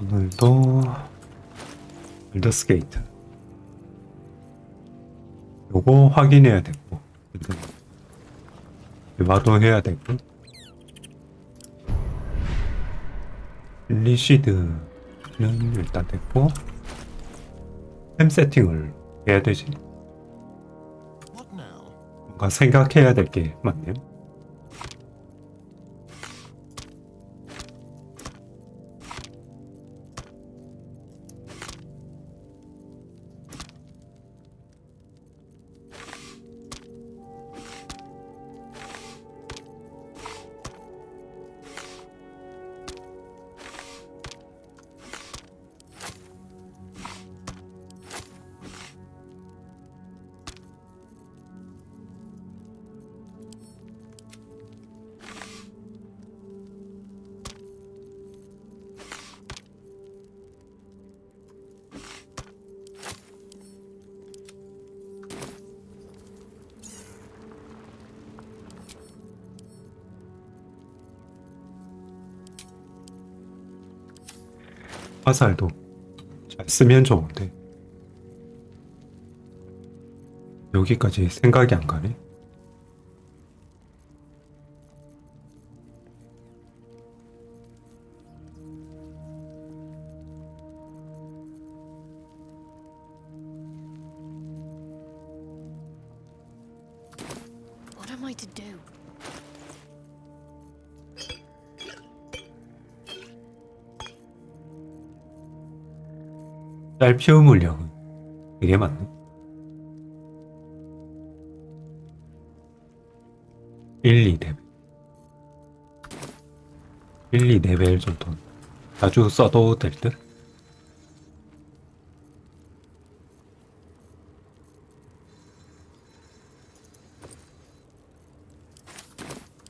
오늘도 발더스 게이트 요거 확인해야 되고 대화도 해야 되고 리시드는 일단 됐고 템 세팅을 해야 되지. 뭔가 생각해야 될 게 많네요. 화살도 잘 쓰면 좋은데 여기까지 생각이 안 가네. What am I to do? 짤 피우 물량은 이게 맞네. 1, 2레벨 1, 2레벨 정도는 자주 써도 될 듯?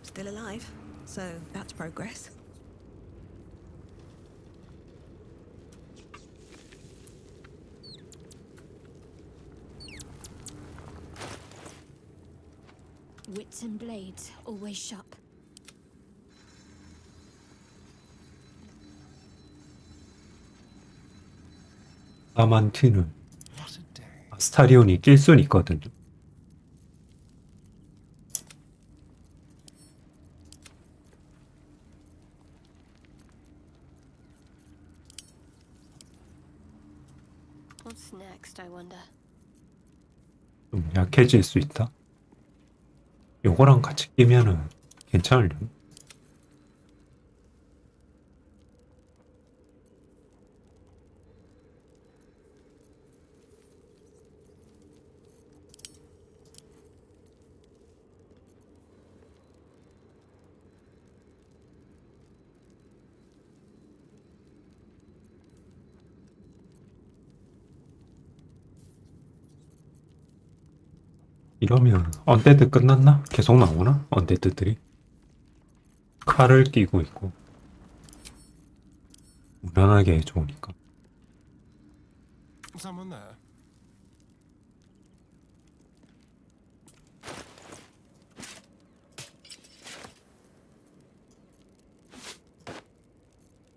Still alive, so that's progress. Wits and blades, always sharp. 아만티는 아스타리온이 낄 순 있거든요. What's next, I wonder? 좀 약해질 수 있다. 요거랑 같이 끼면은 괜찮으려나? 이러면 언데드 끝났나? 계속 나오나? 언데드들이 칼을 끼고 있고 무난하게 좋으니까. Someone there?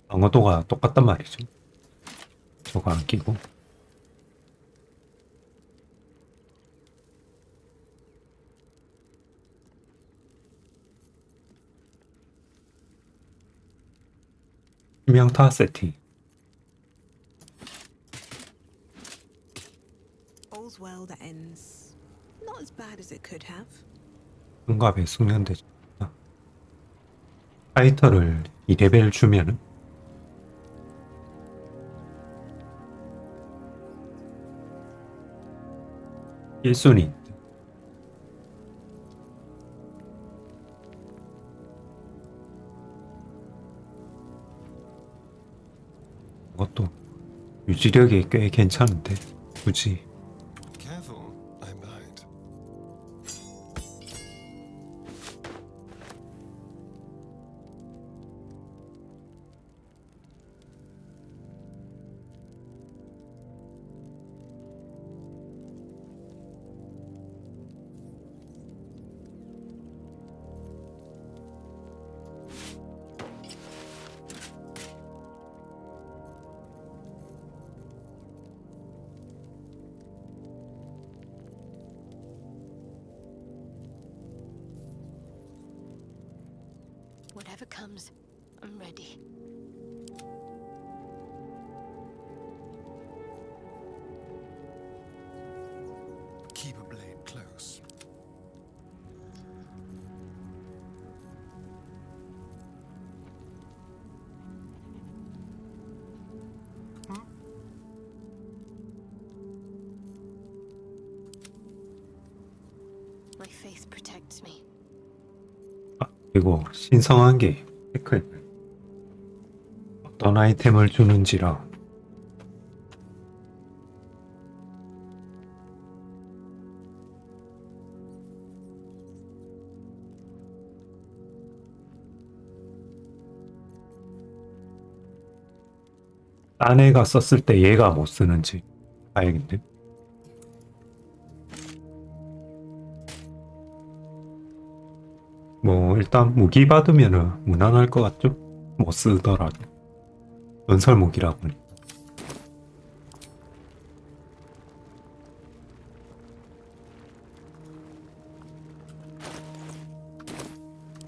방어도가 똑같단 말이죠. 저거 안 끼고. 희명타 세팅. All's well that ends. Not as bad as it could have. 응갑에 숙련되지. 파이터를 2레벨 주면은 일순위 그것도 유지력이 꽤 괜찮은데 굳이 Careful, I might. comes, I'm ready. Keep a blade close. My faith protects me. 아, 그리고 신성한 게 체크했네. 어떤 아이템을 주는지랑 딴 애가 썼을 때 얘가 못 쓰는지 봐야겠네. 뭐 일단 무기 받으면은 무난할 것 같죠? 못 쓰더라도 전설 무기라 보니.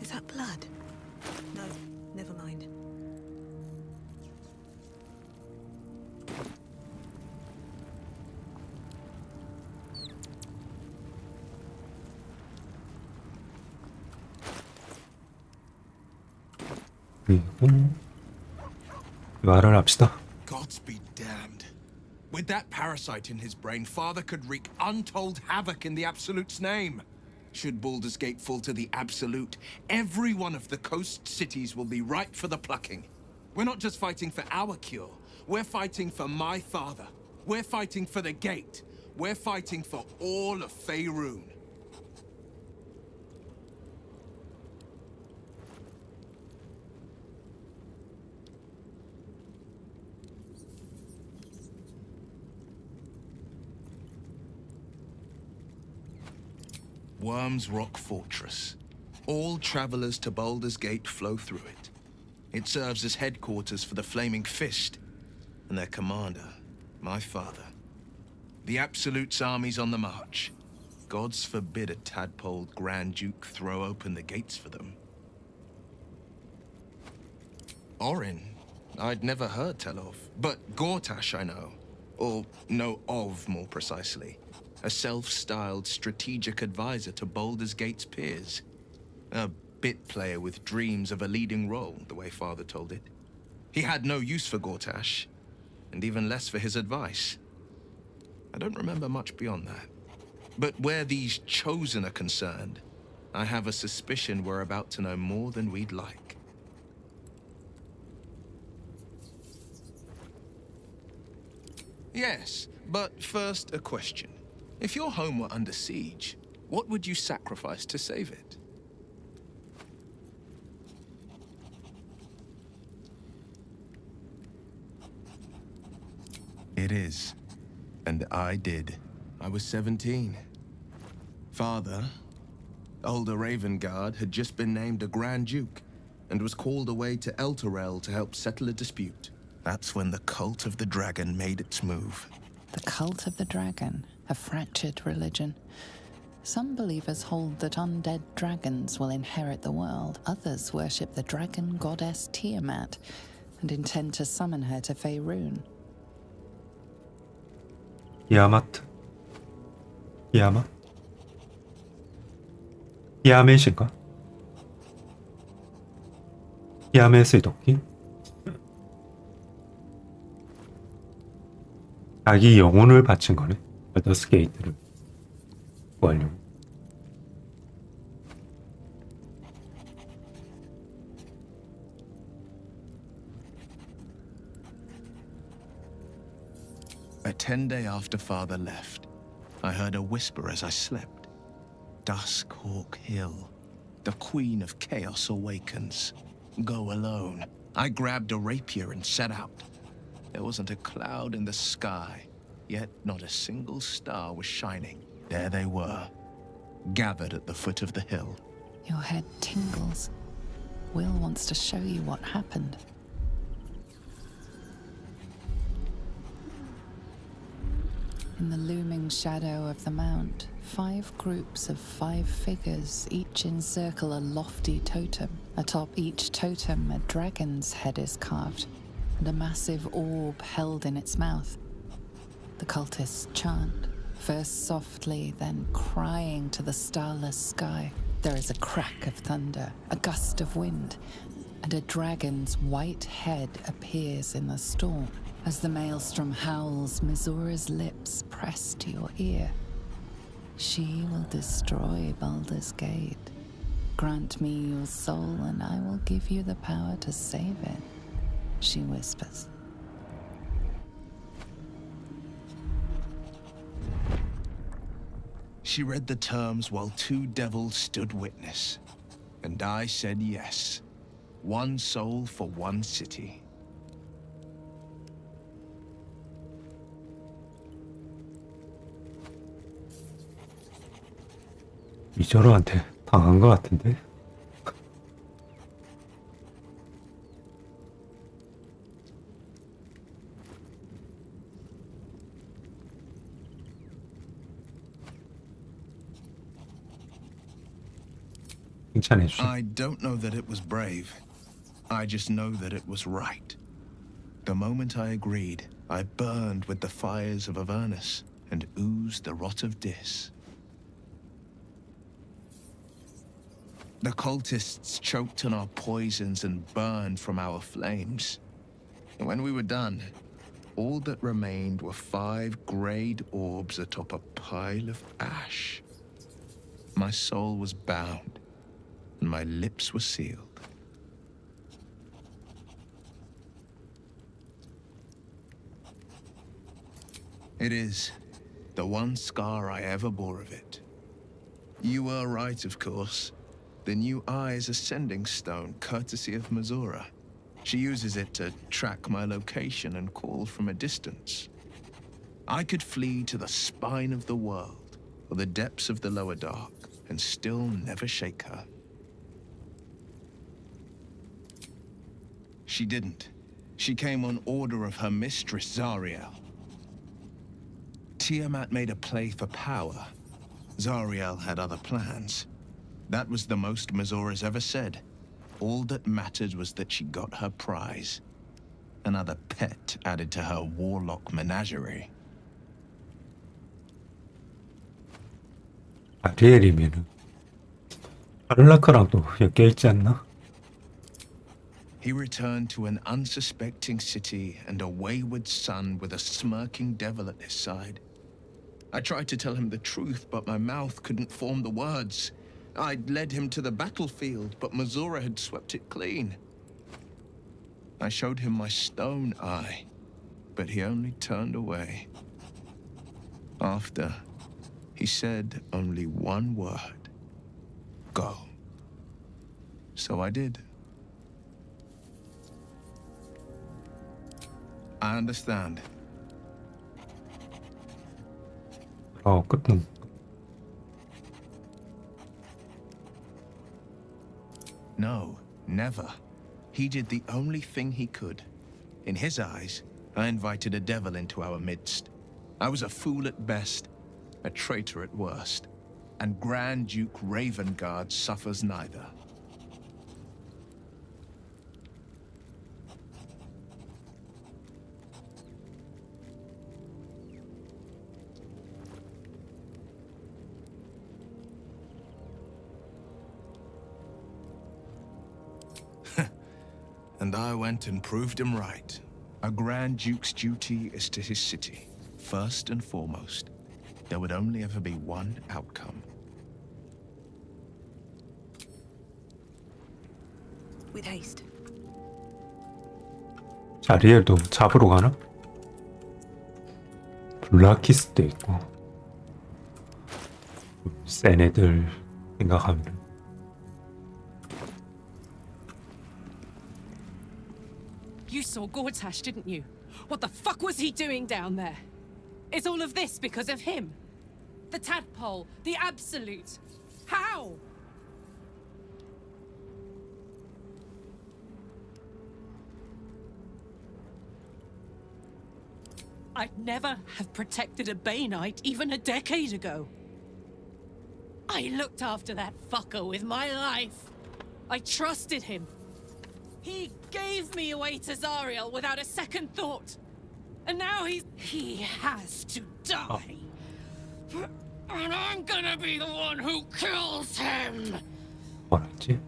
Is that blood? No, never mind. 그리고 말을 합시다. Gods be damned. With that parasite in his brain, Father could wreak untold havoc in the Absolute's name. Should Baldur's Gate fall to the Absolute, every one of the coast cities will be ripe for the plucking. We're not just fighting for our cure, we're fighting for my father. We're fighting for the Gate. We're fighting for all of Faerun. Worm's Rock Fortress. All travelers to Baldur's Gate flow through it. It serves as headquarters for the Flaming Fist, and their commander, my father. The Absolute's army's on the march. Gods forbid a tadpoled Grand Duke throw open the gates for them. Orin, I'd never heard tell of, but Gortash I know. Or know of, more precisely. A self-styled strategic advisor to Baldur's Gate's peers. A bit player with dreams of a leading role, the way Father told it. He had no use for Gortash, and even less for his advice. I don't remember much beyond that. But where these Chosen are concerned, I have a suspicion we're about to know more than we'd like. Yes, but first a question. If your home were under siege, what would you sacrifice to save it? It is. And I did. I was 17. Father, older Ravengard, had just been named a Grand Duke and was called away to Elturel to help settle a dispute. That's when the cult of the dragon made its move. The cult of the dragon, a fractured religion. Some believers hold that undead dragons will inherit the world. Others worship the dragon goddess Tiamat and intend to summon her to Faerun. 야마트 야마? 야멧인가? 야멧의 도끼? 자기 영혼을 바친 거네. 발더스 게이트를 구하려고. A 10-day after Father left, I heard a whisper as I slept. Duskhawk Hill. The Queen of Chaos awakens. Go alone. I grabbed a rapier and set out. There wasn't a cloud in the sky, yet not a single star was shining. There they were, gathered at the foot of the hill. Your head tingles. Will wants to show you what happened. In the looming shadow of the mount, 5 groups of 5 figures each encircle a lofty totem. Atop each totem, a dragon's head is carved, and a massive orb held in its mouth. The cultists chant, first softly, then crying to the starless sky. There is a crack of thunder, a gust of wind, and a dragon's white head appears in the storm. As the maelstrom howls, Missoura's lips press to your ear. She will destroy Baldur's Gate. Grant me your soul, and I will give you the power to save it, she whispers. She read the terms while two devils stood witness, and I said yes. One soul for one city. 미저로한테 당한 것 같은데? 칭찬해 주세요. I don't know that it was brave. I just know that it was right. The moment I agreed, I burned with the fires of Avernus and oozed the rot of Dis. The cultists choked on our poisons and burned from our flames. And when we were done, all that remained were 5 greyed orbs atop a pile of ash. My soul was bound, and my lips were sealed. It is the one scar I ever bore of it. You were right, of course. The new eye is a sending stone, courtesy of Missoura. She uses it to track my location and call from a distance. I could flee to the spine of the world, or the depths of the lower dark, and still never shake her. She didn't. She came on order of her mistress, Zariel. Tiamat made a play for power. Zariel had other plans. That was the most Missoura's ever said. All that mattered was that she got her prize. Another pet added to her warlock menagerie. 아리엘이면은 아를라카랑 또 엮여있지 않나? He returned to an unsuspecting city and a wayward son with a smirking devil at his side. I tried to tell him the truth, but my mouth couldn't form the words. I'd led him to the battlefield, but Missoura had swept it clean. I showed him my stone eye, but he only turned away. After, he said only one word. Go. So I did. I understand. 끝은 No, never. He did the only thing he could. In his eyes, I invited a devil into our midst. I was a fool at best, a traitor at worst, and Grand Duke Ravengard suffers neither. And I went and proved him right. A Grand Duke's duty is to his city, first and foremost. There would only ever be one outcome. With haste. 자리엘도 잡으러 가나? 블라키스도 있고 센 애들 생각하면 You saw Gortash, didn't you? What the fuck was he doing down there? Is all of this because of him? The tadpole, the absolute. How? I'd never have protected a Bay Knight even a decade ago. I looked after that fucker with my life. I trusted him. He gave me away to Zariel without a second thought. And now he has to die. And I'm gonna be the one who kills him. 뭐랬지?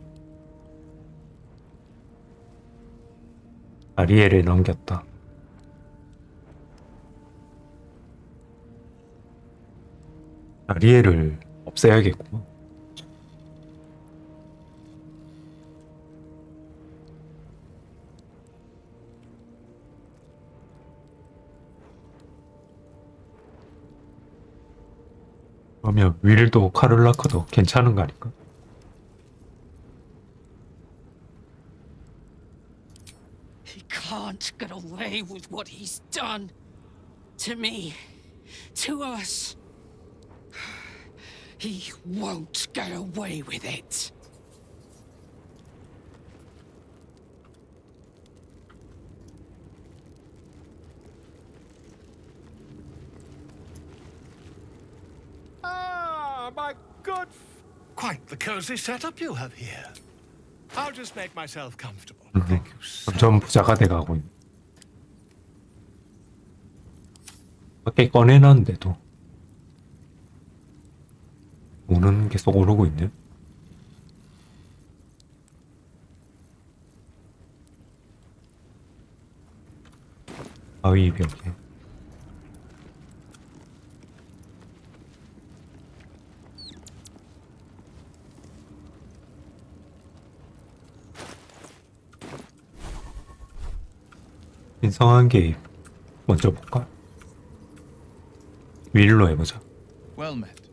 아리엘을 넘겼다. 아리엘을 없애야겠구만. 그러면 윌도 카를라크도 괜찮은 거 아닐까? He can't get away with what he's done. To me. To us. He won't get away with it. Ah, my good. Quite the cozy setup you have here. I'll just make myself comfortable. Thank you so 점점 부자가 돼가고 있네. 밖에 꺼내놨는데도 돈은 계속 오르고 있네. 바위 벽에 신성한 개입 먼저 볼까? 윌로 해보자. Well met.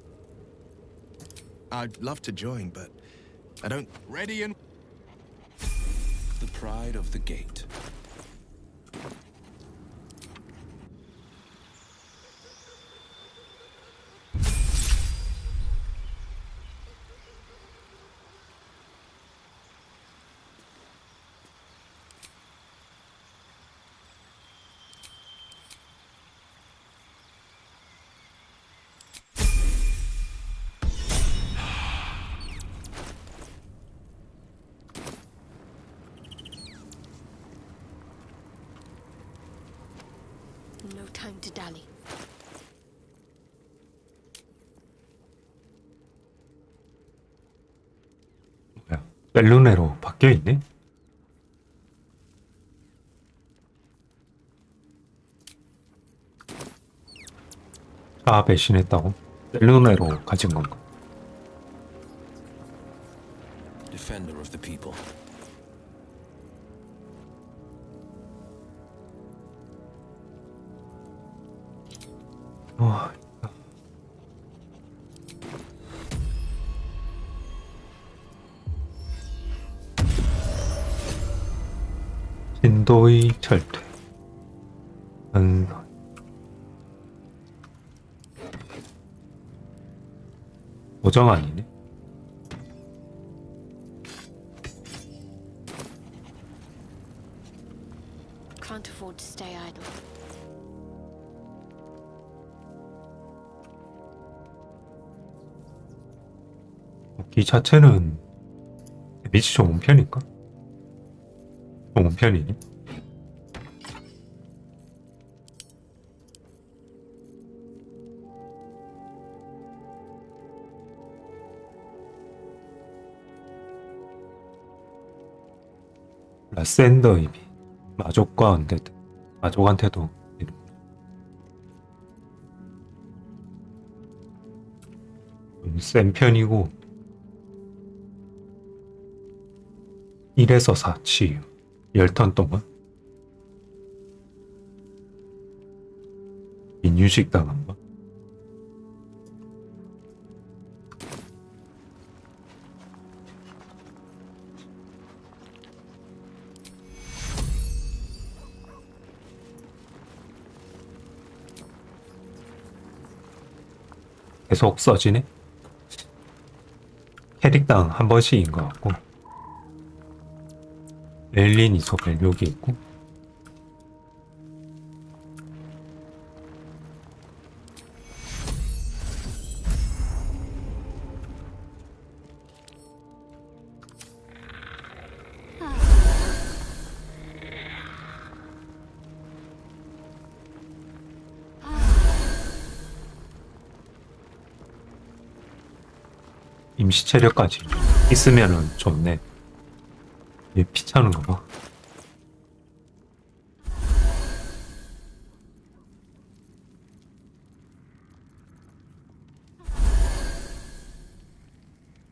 I'd love to join, but I don't. Ready and. The pride of the gate. No time to dally. 뭐야? 셀루네로 바뀌어 있네? 다 배신했다고? 셀루네로 가진 건가? Defender of the people. 와, 신도의 철퇴. 보정 아니네. Can't afford to stay idle. 이 자체는 데미지 좋은 편일까? 좋은 편이니? 라센더 입이 마족과 언데드 마족한테도 좀 센 편이고 1에서 4 치유 10턴 동안 인유식 당한 거 계속 써지네? 캐릭당 한 번씩인 것 같고 렐린 이소벨 여기 있고 임시 체력까지 있으면은 좋네. 얘 피 차는 거 봐.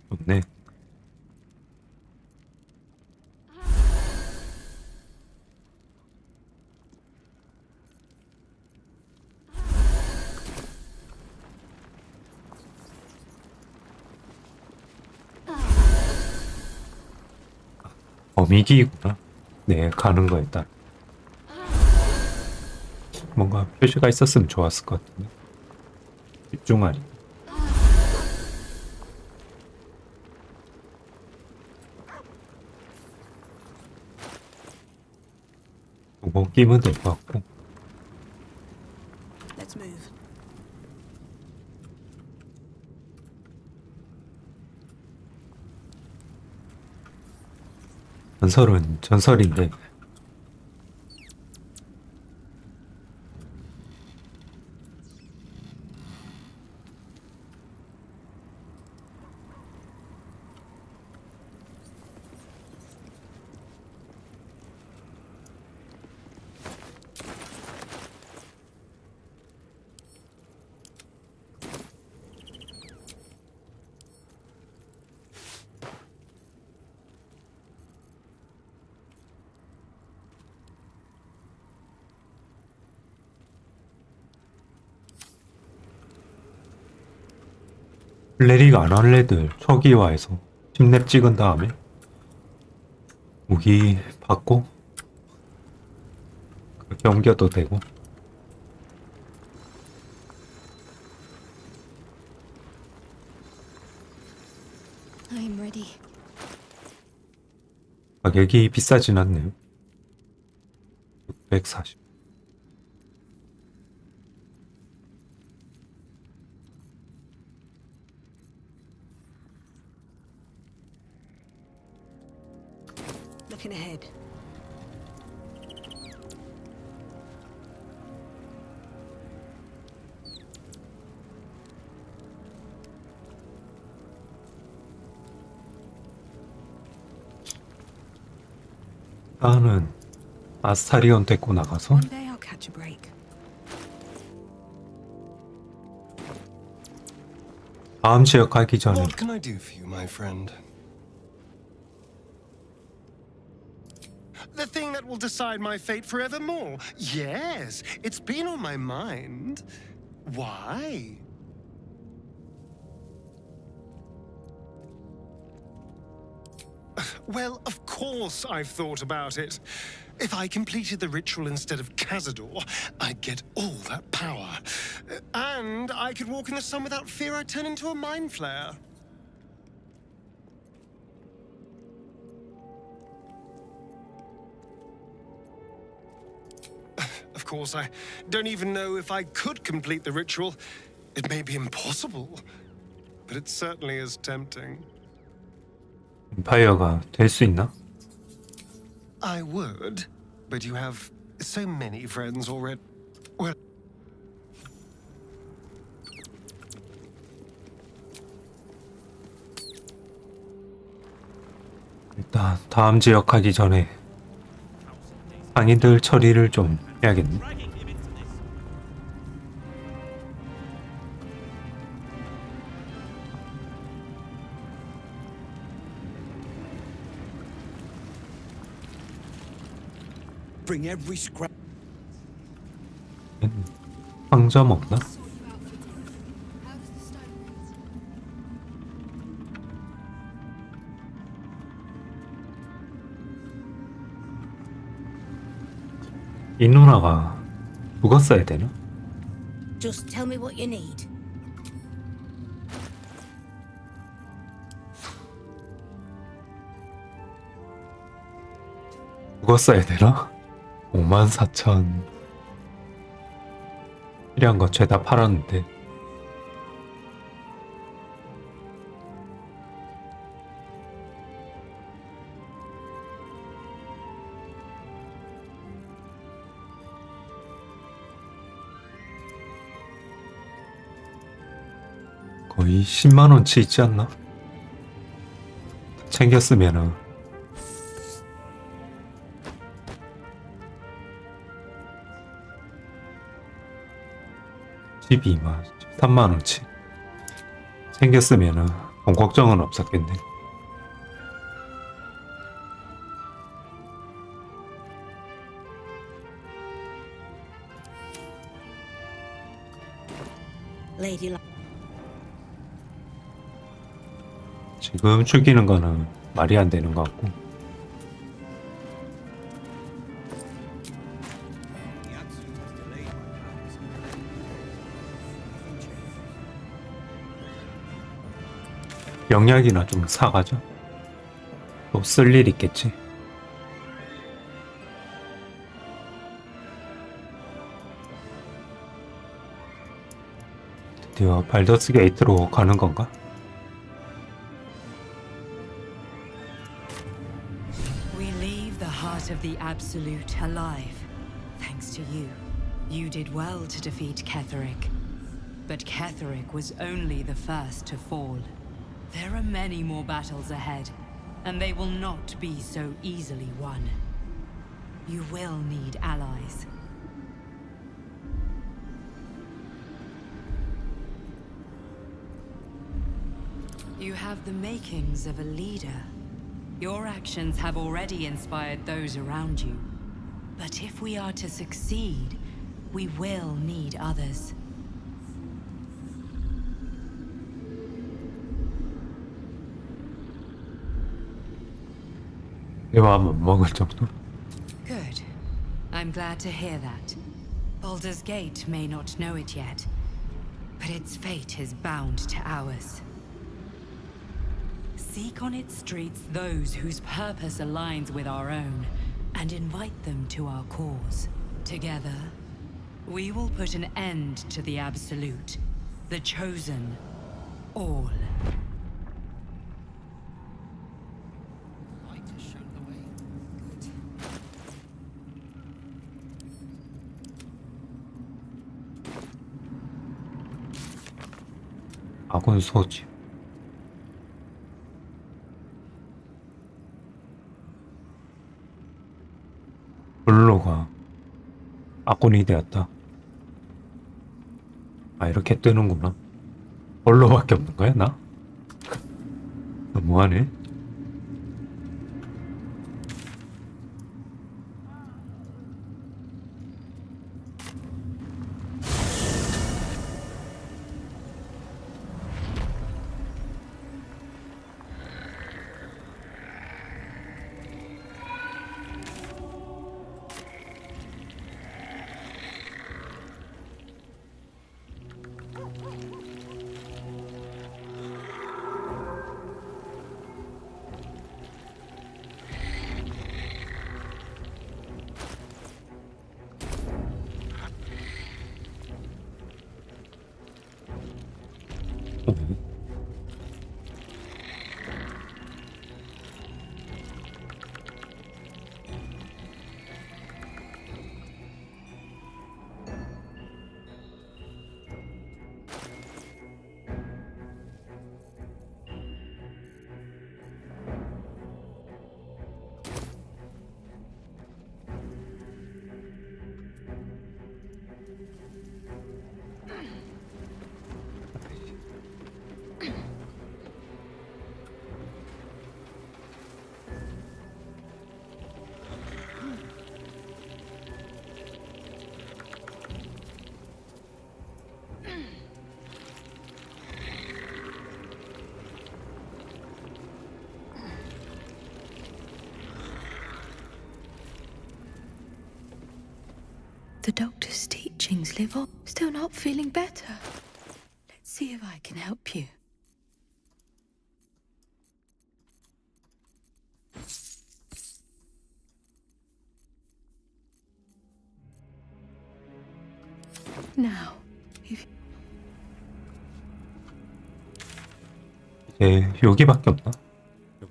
좋네. 범위기구나. 네, 가는 거에 따라. 뭔가 표시가 있었으면 좋았을 것 같은데. 집중하니. 두번 끼면 될 것 같고. Let's move. 전설은 전설인데 클레릭 안 할 애들 초기화해서 10렙 찍은 다음에 무기 받고 그렇게 옮겨도 되고. I'm ready. 가격이 비싸진 않네요. 640. Looking ahead. 나는 아스타리온 데리고 나가서 One day I'll catch a break. 다음 지역 가기 전에 What can I do for you, my friend? The thing that will decide my fate forevermore. Yes, it's been on my mind. Why? Well, of course I've thought about it. If I completed the ritual instead of Cazador, I'd get all that power. And I could walk in the sun without fear I'd turn into a mind flare. Of course, I don't even know if I could complete the ritual. It may be impossible, but it certainly is tempting. 임파이어가 될 수 있나? I would, but you have so many friends already. Well, 일단 다음 지역 가기 전에 상인들 처리를 좀 해야겠네. Bring every scrap. 상점 없나? 이 누나가 죽었어야 되나? Just tell me what you need. 죽었어야 되나? 54,000 필요한 거 죄다 팔았는데. 거의 10만원치 있지 않나? 챙겼으면은 12만 13만원치 챙겼으면은 돈 걱정은 없었겠네. Lady Li- 지금 죽이는 거는 말이 안 되는 것 같고. 영약이나 좀 사가죠. 또 쓸 일 있겠지. 드디어 발더스 게이트로 가는 건가? We leave the heart of the Absolute alive. Thanks to you. You did well to defeat Ketheric. But Ketheric was only the first to fall. There are many more battles ahead, and they will not be so easily won. You will need allies. You have the makings of a leader. Your actions have already inspired those around you. But if we are to succeed, we will need others. 대화 못 먹을 정도? Good. I'm glad to hear that. Baldur's Gate may not know it yet, but its fate is bound to ours. Seek on its streets those whose purpose aligns with our own, and invite them to our cause. Together, we will put an end to the Absolute, the Chosen, all. 아군 소집. 블로가 아군이 되었다. 아, 이렇게 뜨는구나. 블로밖에 없는 거야, 나? 너무하네. The doctor's teachings live on. Still not feeling better. Let's see if I can help you. Now, if 이제 여기밖에 없나?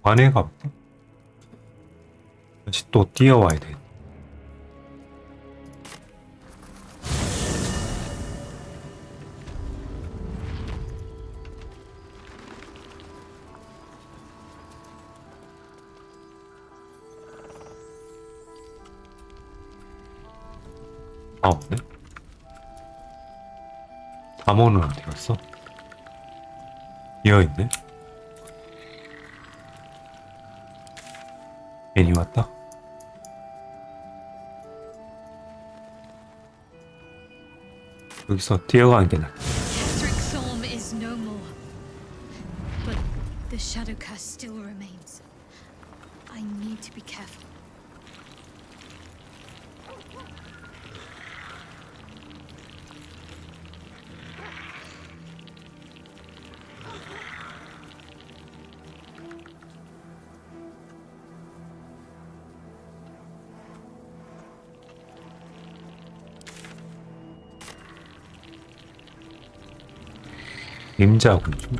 관에 가볼까? 다시 또 뛰어와야 돼. 없네. 담원은 어디 갔어? 비어있네. 괜히 왔다. 여기서 뛰어가는 게 낫다. Ketheric Thorm is no more. But the shadow cast still remains. I need to be careful. 임자군 좀.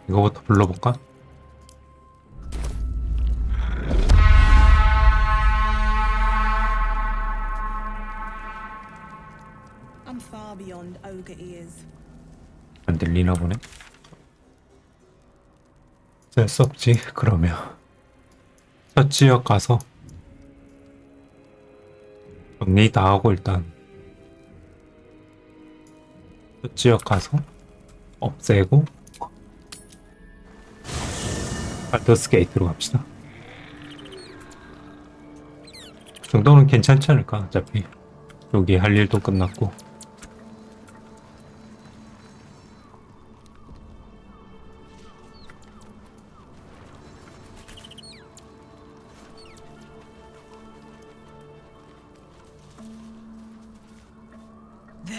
이거부터 불러볼까? I'm far beyond ogre ears. 안 들리나 보네. 짤 수 없지. 그러면 첫 지역 가서 정리 다 하고 일단 첫 지역 가서 없애고 발더스 게이트로 갑시다. 그 정도는 괜찮지 않을까? 어차피 여기 할 일도 끝났고.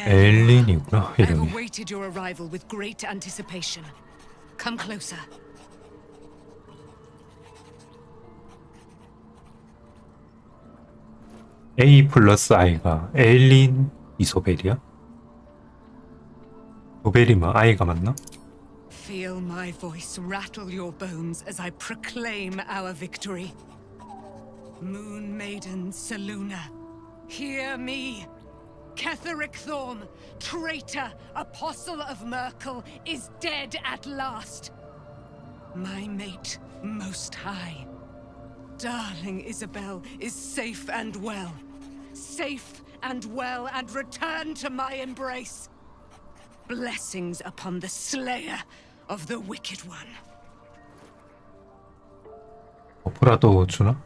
엘린이구나 I've 이름이. awaited your arrival with great anticipation. Come closer. A 플러스 I가 엘린 이소벨이야? 소벨이면 I가 맞나? Feel my voice rattle your bones as I proclaim our victory. Moon Maiden Seluna, hear me. Ketheric Thorm, traitor, apostle of Merkel, is dead at last. My mate, most high. Darling Isabel is safe and well. Safe and well, and returned to my embrace. Blessings upon the slayer of the wicked one. 버프라도 주나?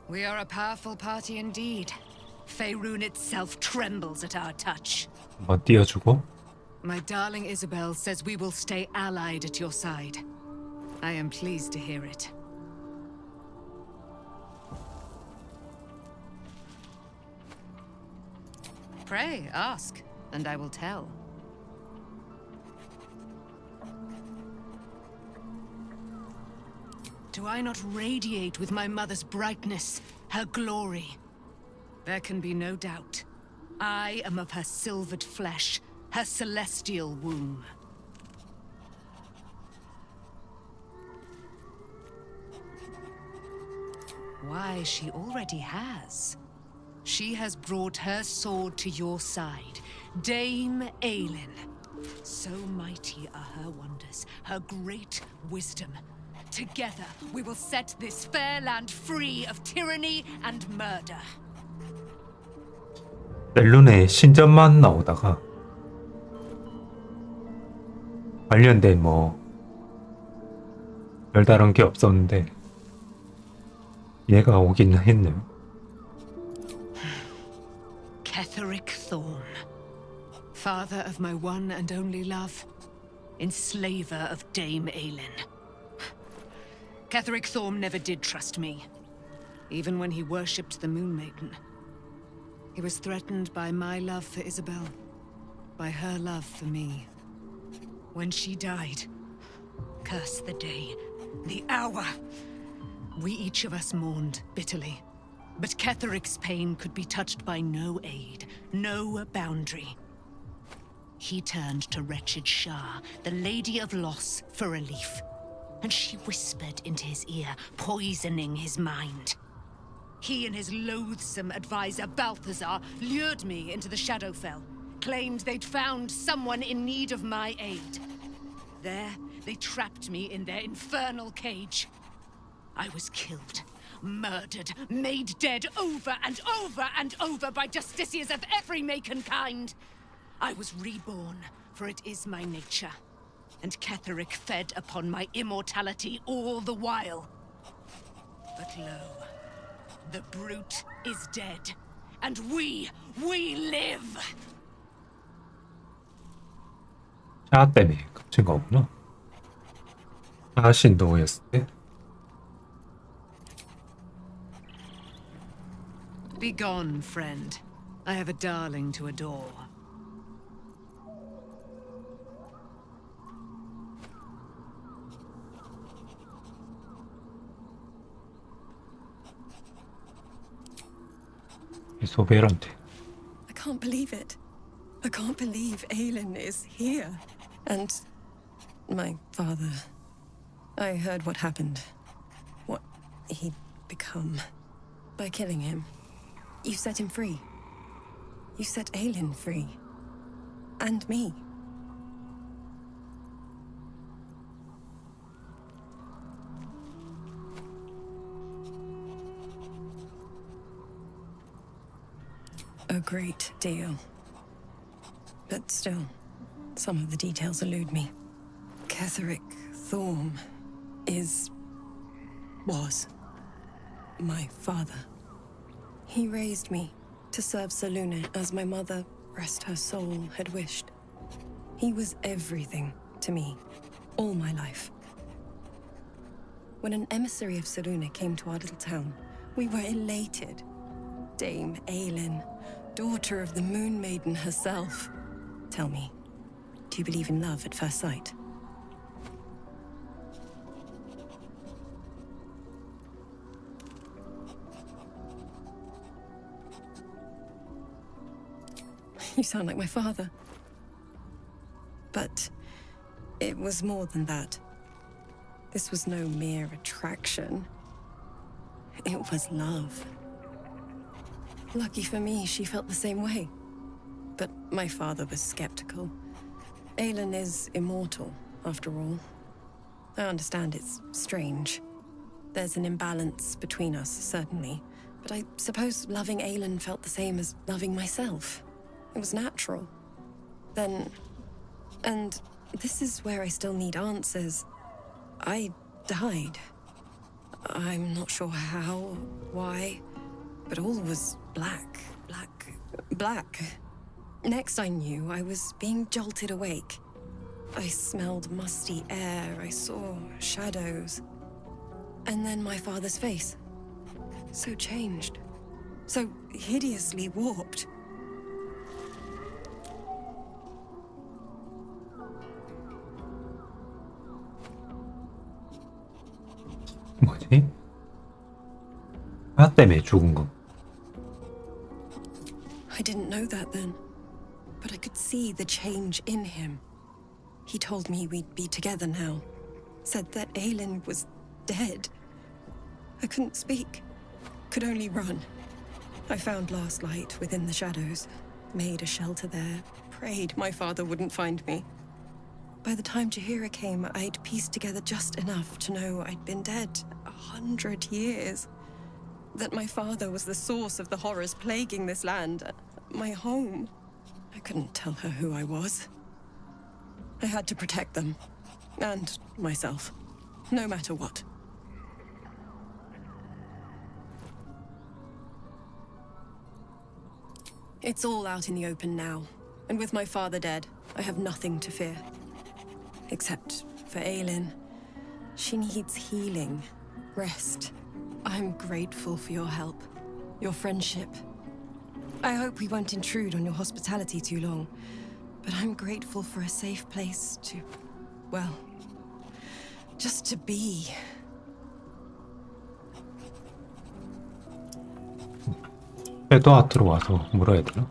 We are a powerful party indeed. Faerun itself trembles at our touch. 한번 띄워주고. My darling Isabel says we will stay allied at your side. I am pleased to hear it. Pray, ask, and I will tell. Do I not radiate with my mother's brightness, her glory? There can be no doubt. I am of her silvered flesh, her celestial womb. Why, she already has. She has brought her sword to your side, Dame Aelin. So mighty are her wonders, her great wisdom. Together, we will set this fair land free of tyranny and murder. 멜룬의 신전만 나오다가 관련된 뭐 별다른 게 없었는데 얘가 오긴 했네요. Ketheric Thorm, father of my one and only love, enslaver of Dame Aelin. Ketheric Thorm never did trust me, even when he worshipped the Moon Maiden. He was threatened by my love for Isabel, by her love for me. When she died, curse the day, the hour. We each of us mourned bitterly. But Ketheric's pain could be touched by no aid, no boundary. He turned to wretched Shah, the Lady of Loss, for relief. And she whispered into his ear, poisoning his mind. He and his loathsome advisor, Balthazar, lured me into the Shadowfell, claimed they'd found someone in need of my aid. There, they trapped me in their infernal cage. I was killed, murdered, made dead over and over and over by justiciars of every make and kind. I was reborn, for it is my nature. And Ketheric fed upon my immortality all the while. But lo, the brute is dead, and we live! 샤 때문에 겹친 거구나. 샤 신도였을 때. Be gone, friend. I have a darling to adore. 소벨한테. I can't believe it. I can't believe Aelin is here. And my father. I heard what happened. What he'd become. By killing him. You set him free. You set Aelin free. And me. A great deal. But still, some of the details elude me. Ketheric Thorm was my father. He raised me to serve Selûne as my mother, rest her soul, had wished. He was everything to me, all my life. When an emissary of Selûne came to our little town, we were elated. Dame Aelin, daughter of the Moon Maiden herself. Tell me, do you believe in love at first sight? You sound like my father. But it was more than that. This was no mere attraction. It was love. Lucky for me, she felt the same way. But my father was skeptical. Aelin is immortal, after all. I understand it's strange. There's an imbalance between us, certainly. But I suppose loving Aelin felt the same as loving myself. It was natural. Then... and this is where I still need answers. I died. I'm not sure how, why, but all was black. Next I knew, I was being jolted awake. I smelled musty air, I saw shadows. And then my father's face. So changed. So hideously warped. 뭐지? 샤 때문에 죽은 거. I didn't know that then, but I could see the change in him. He told me we'd be together now, said that Aelin was dead. I couldn't speak, could only run. I found last light within the shadows, made a shelter there, prayed my father wouldn't find me. By the time Jahira came, I'd pieced together just enough to know I'd been dead 100 years. That my father was the source of the horrors plaguing this land, my home. I couldn't tell her who I was. I had to protect them, and myself, no matter what. It's all out in the open now, and with my father dead, I have nothing to fear. Except for Aelin. She needs healing, rest. I'm grateful for your help, your friendship. I hope we won't intrude on your hospitality too long, but I'm grateful for a safe place to, well, Just to be. 헤드아트로 와서 물어야 되나?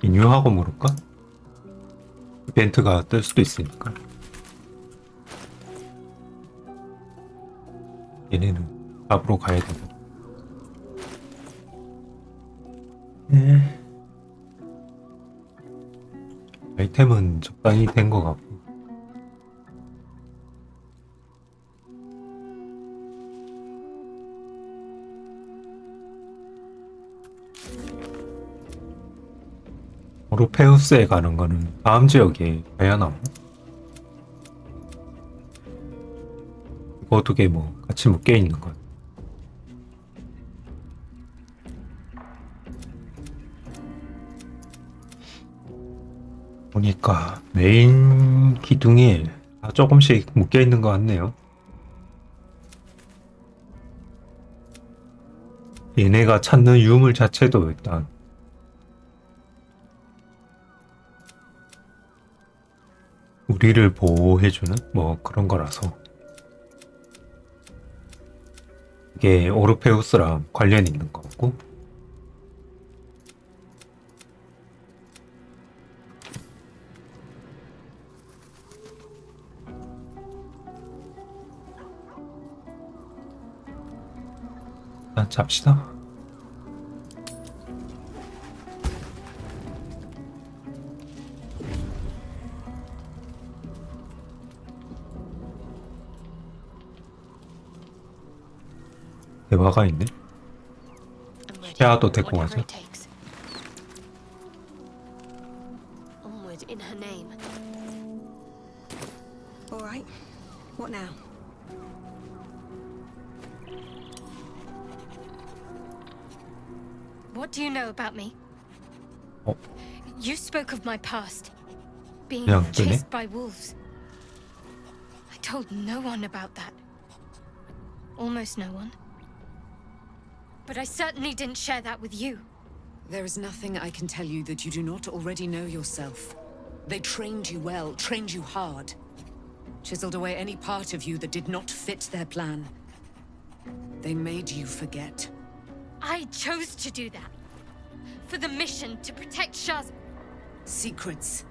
인유하고 물을까? 이벤트가 뜰 수도 있으니까. 얘네는 잡으러 가야 되고. 네. 아이템은 적당히 된 것 같고. 오르페우스에 가는 거는 다음 지역에 가야 나오나? 이거 두 개 뭐 같이 묶여 있는 거. 보니까 메인 기둥에 다 조금씩 묶여 있는 것 같네요. 얘네가 찾는 유물 자체도 일단 우리를 보호해주는 뭐 그런 거라서 이게 오르페우스랑 관련이 있는 것 같고, 일단 잡시다. 대화가 있네. I'm ready. 야도 데리고 Whatever 가자. it takes. Onward in her name. All right. What now? What do you know about me? Oh. You spoke of my past. Being Yeah, didn't chased by wolves. I told no one about that. Almost no one. But I certainly didn't share that with you. There is nothing I can tell you that you do not already know yourself. They trained you well, trained you hard. Chiseled away any part of you that did not fit their plan. They made you forget. I chose to do that. For the mission to protect Shaz. Secrets.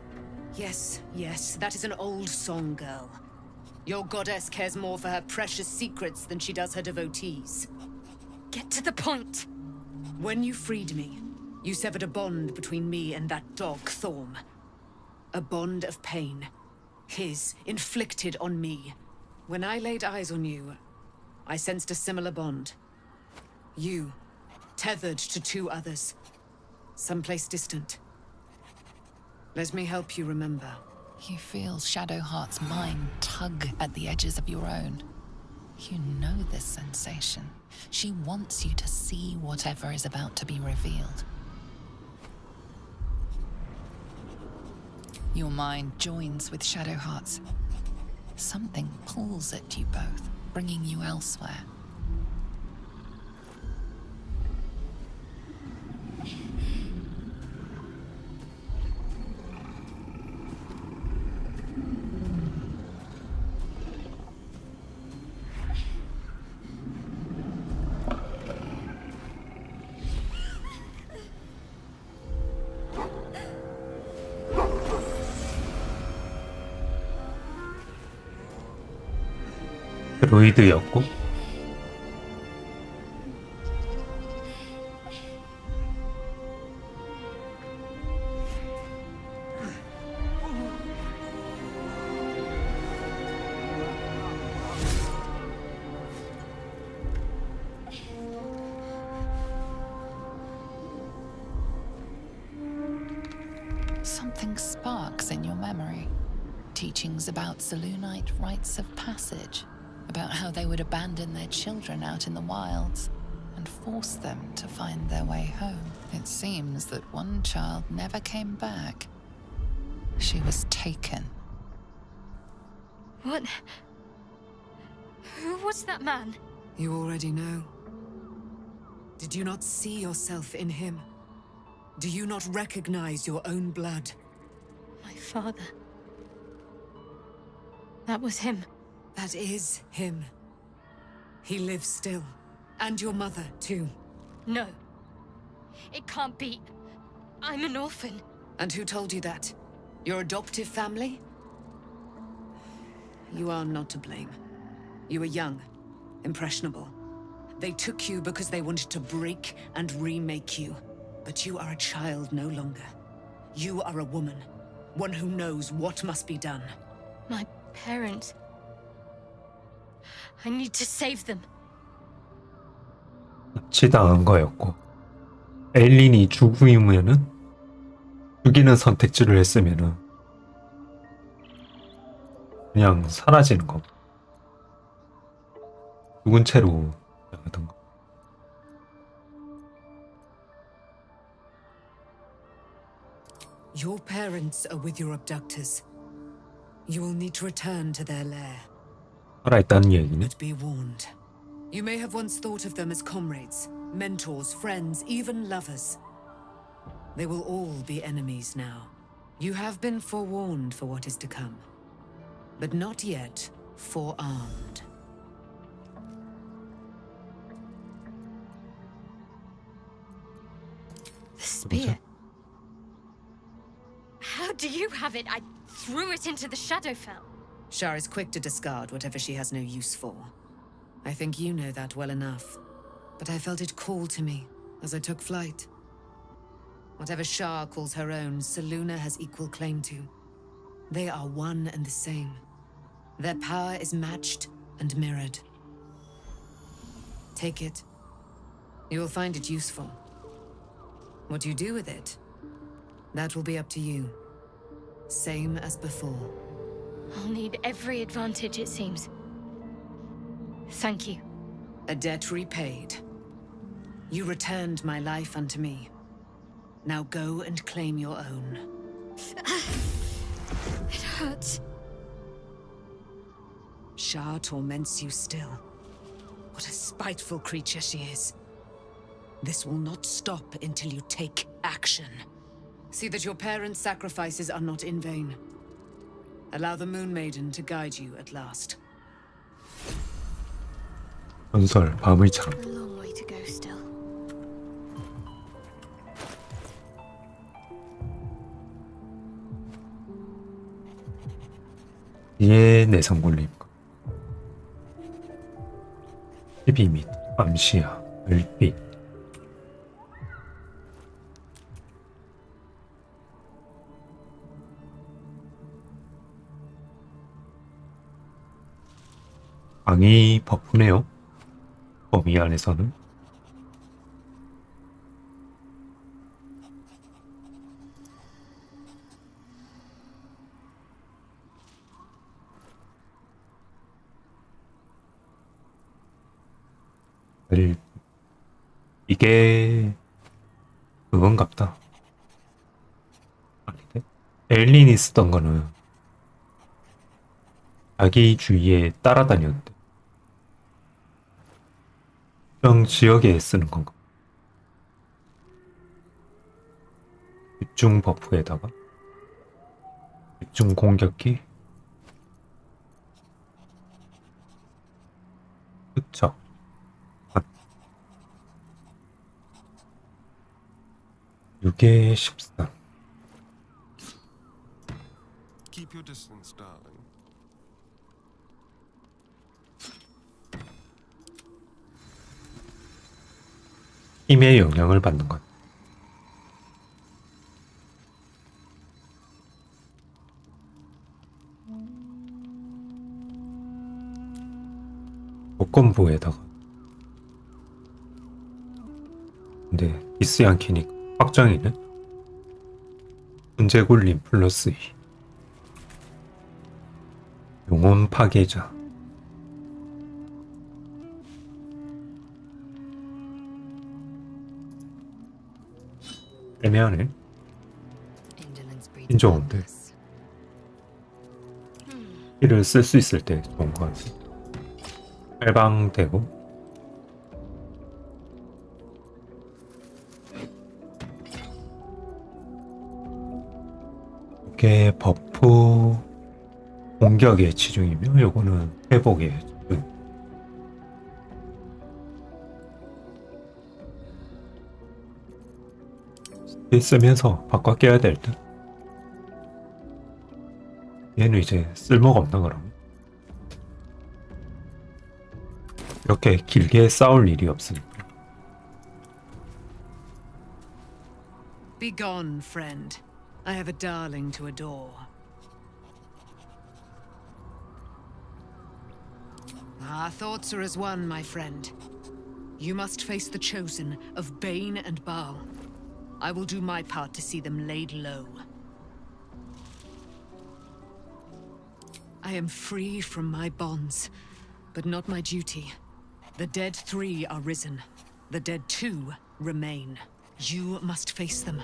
Yes, yes, that is an old song, girl. Your goddess cares more for her precious secrets than she does her devotees. Get to the point. When you freed me, you severed a bond between me and that dog, Thorm. A bond of pain. His, inflicted on me. When I laid eyes on you, I sensed a similar bond. You, tethered to two others. Someplace distant. Let me help you remember. You feel Shadowheart's mind tug at the edges of your own. You know this sensation. She wants you to see whatever is about to be revealed. Your mind joins with Shadowheart's. Something pulls at you both, bringing you elsewhere. 드로이드였고, Something sparks in your memory. Teachings about Selûnite rites of passage, about how they would abandon their children out in the wilds and force them to find their way home. It seems that one child never came back. She was taken. What? Who was that man? You already know. Did you not see yourself in him? Do you not recognize your own blood? My father. That was him. That is him. He lives still. And your mother, too. No. It can't be. I'm an orphan. And who told you that? Your adoptive family? You are not to blame. You were young, impressionable. They took you because they wanted to break and remake you. But you are a child no longer. You are a woman. One who knows what must be done. My parents. I need to save them. 납치당한 거였고 에일린이 죽으면은 죽이는 선택지를 했으면은 그냥 사라지는 거. 죽은 채로 하던 거. Your parents are with your abductors. You will need to return to their lair. 살아있다는 얘기네. But be warned. You may have once thought of them as comrades, mentors, friends, even lovers. They will all be enemies now. You have been forewarned for what is to come, but not yet forearmed. The spear. How do you have it? I threw it into the Shadowfell. Shar is quick to discard whatever she has no use for. I think you know that well enough. But I felt it call to me as I took flight. Whatever Shar calls her own, Selûne has equal claim to. They are one and the same. Their power is matched and mirrored. Take it. You will find it useful. What you do with it, that will be up to you. Same as before. I'll need every advantage, it seems. Thank you. A debt repaid. You returned my life unto me. Now go and claim your own. It hurts. Shar torments you still. What a spiteful creature she is. This will not stop until you take action. See that your parents' sacrifices are not in vain. Allow the Moon Maiden to guide you at last. 전설 밤의 창. A long way to go still. 이에 내성굴림과 희비 및 암시야 별빛. 방이 버프네요. 범위 안에서는. 이게 그건갑다. 아닌데? 엘린이 쓰던 거는 자기 주위에 따라다녔는데 특정 지역에 쓰는 건가? 집중 버프에다가 집중 공격기 흑적 요게 13. Keep your distance, darling. 힘의 영향을 받는 것. 복권부에다가 근데 디스 양키니까 확정이네. 문제 굴림 플러스 2. 영혼 파괴자. 애매하네. 인정한데 이를 쓸 수 있을 때 좋은 것 같아. 해방되고 이게 버프 공격의 치중이며 요거는 회복의 치중. 쓰면서 바꿔 껴야 될 듯. 얘는 이제 쓸모가 없나 그럼. 이렇게 길게 싸울 일이 없으니까. Be gone, friend. I have a darling to adore. Our thoughts are as one, my friend. You must face the chosen of Bane and Baal. I will do my part to see them laid low. I am free from my bonds, but not my duty. The dead 3 are risen. The dead 2 remain. You must face them.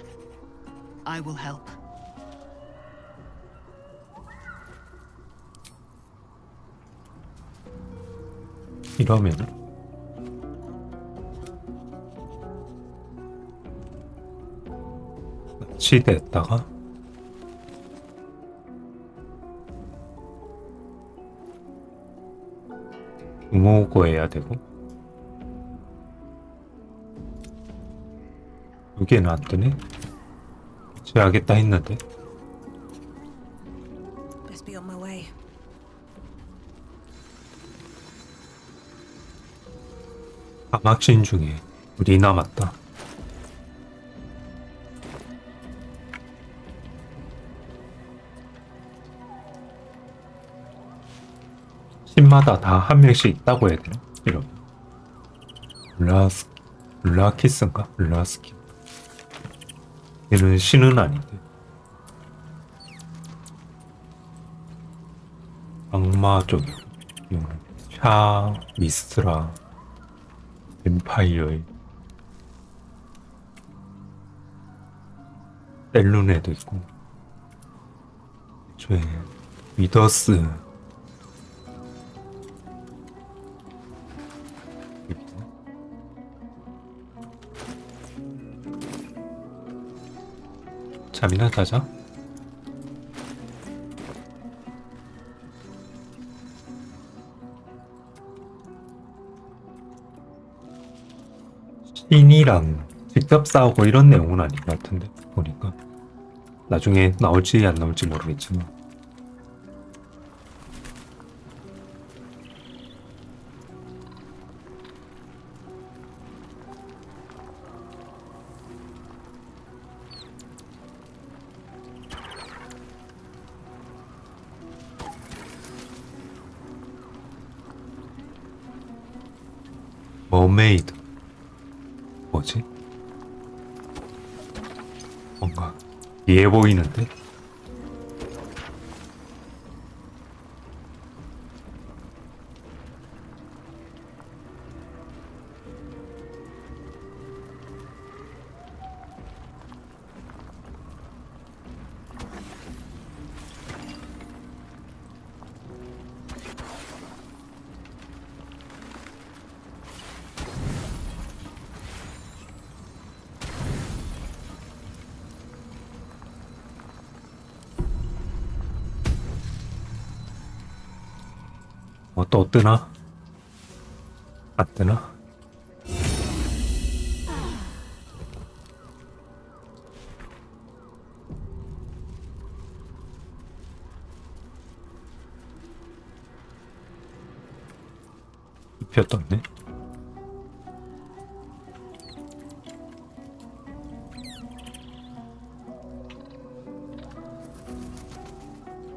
I will help. 이러면은 치대했다가 구모고해야 되고 여기에는 안 뜨네. 제하겠다 했는데. Best be on my way. 사막신 중에 우리 남았다. 신마다 다 한 명씩 있다고 해야 되나? 이런. 블라키스인가? 블라스키. 얘는 신은 아닌데. 악마 쪽이고. 이거는 샤, 미스트라, 뱀파이어의 셀룬에도 있고. 저의 위더스. 잠이나 자자. 신이랑 직접 싸우고 이런 내용은 아닌 것 같은데 보니까 나중에 나올지 안 나올지 모르겠지만 머메이드 뭐지? 뭔가 이해 보이는데? 또 뜨나? 안 뜨나? 입혀 떴네.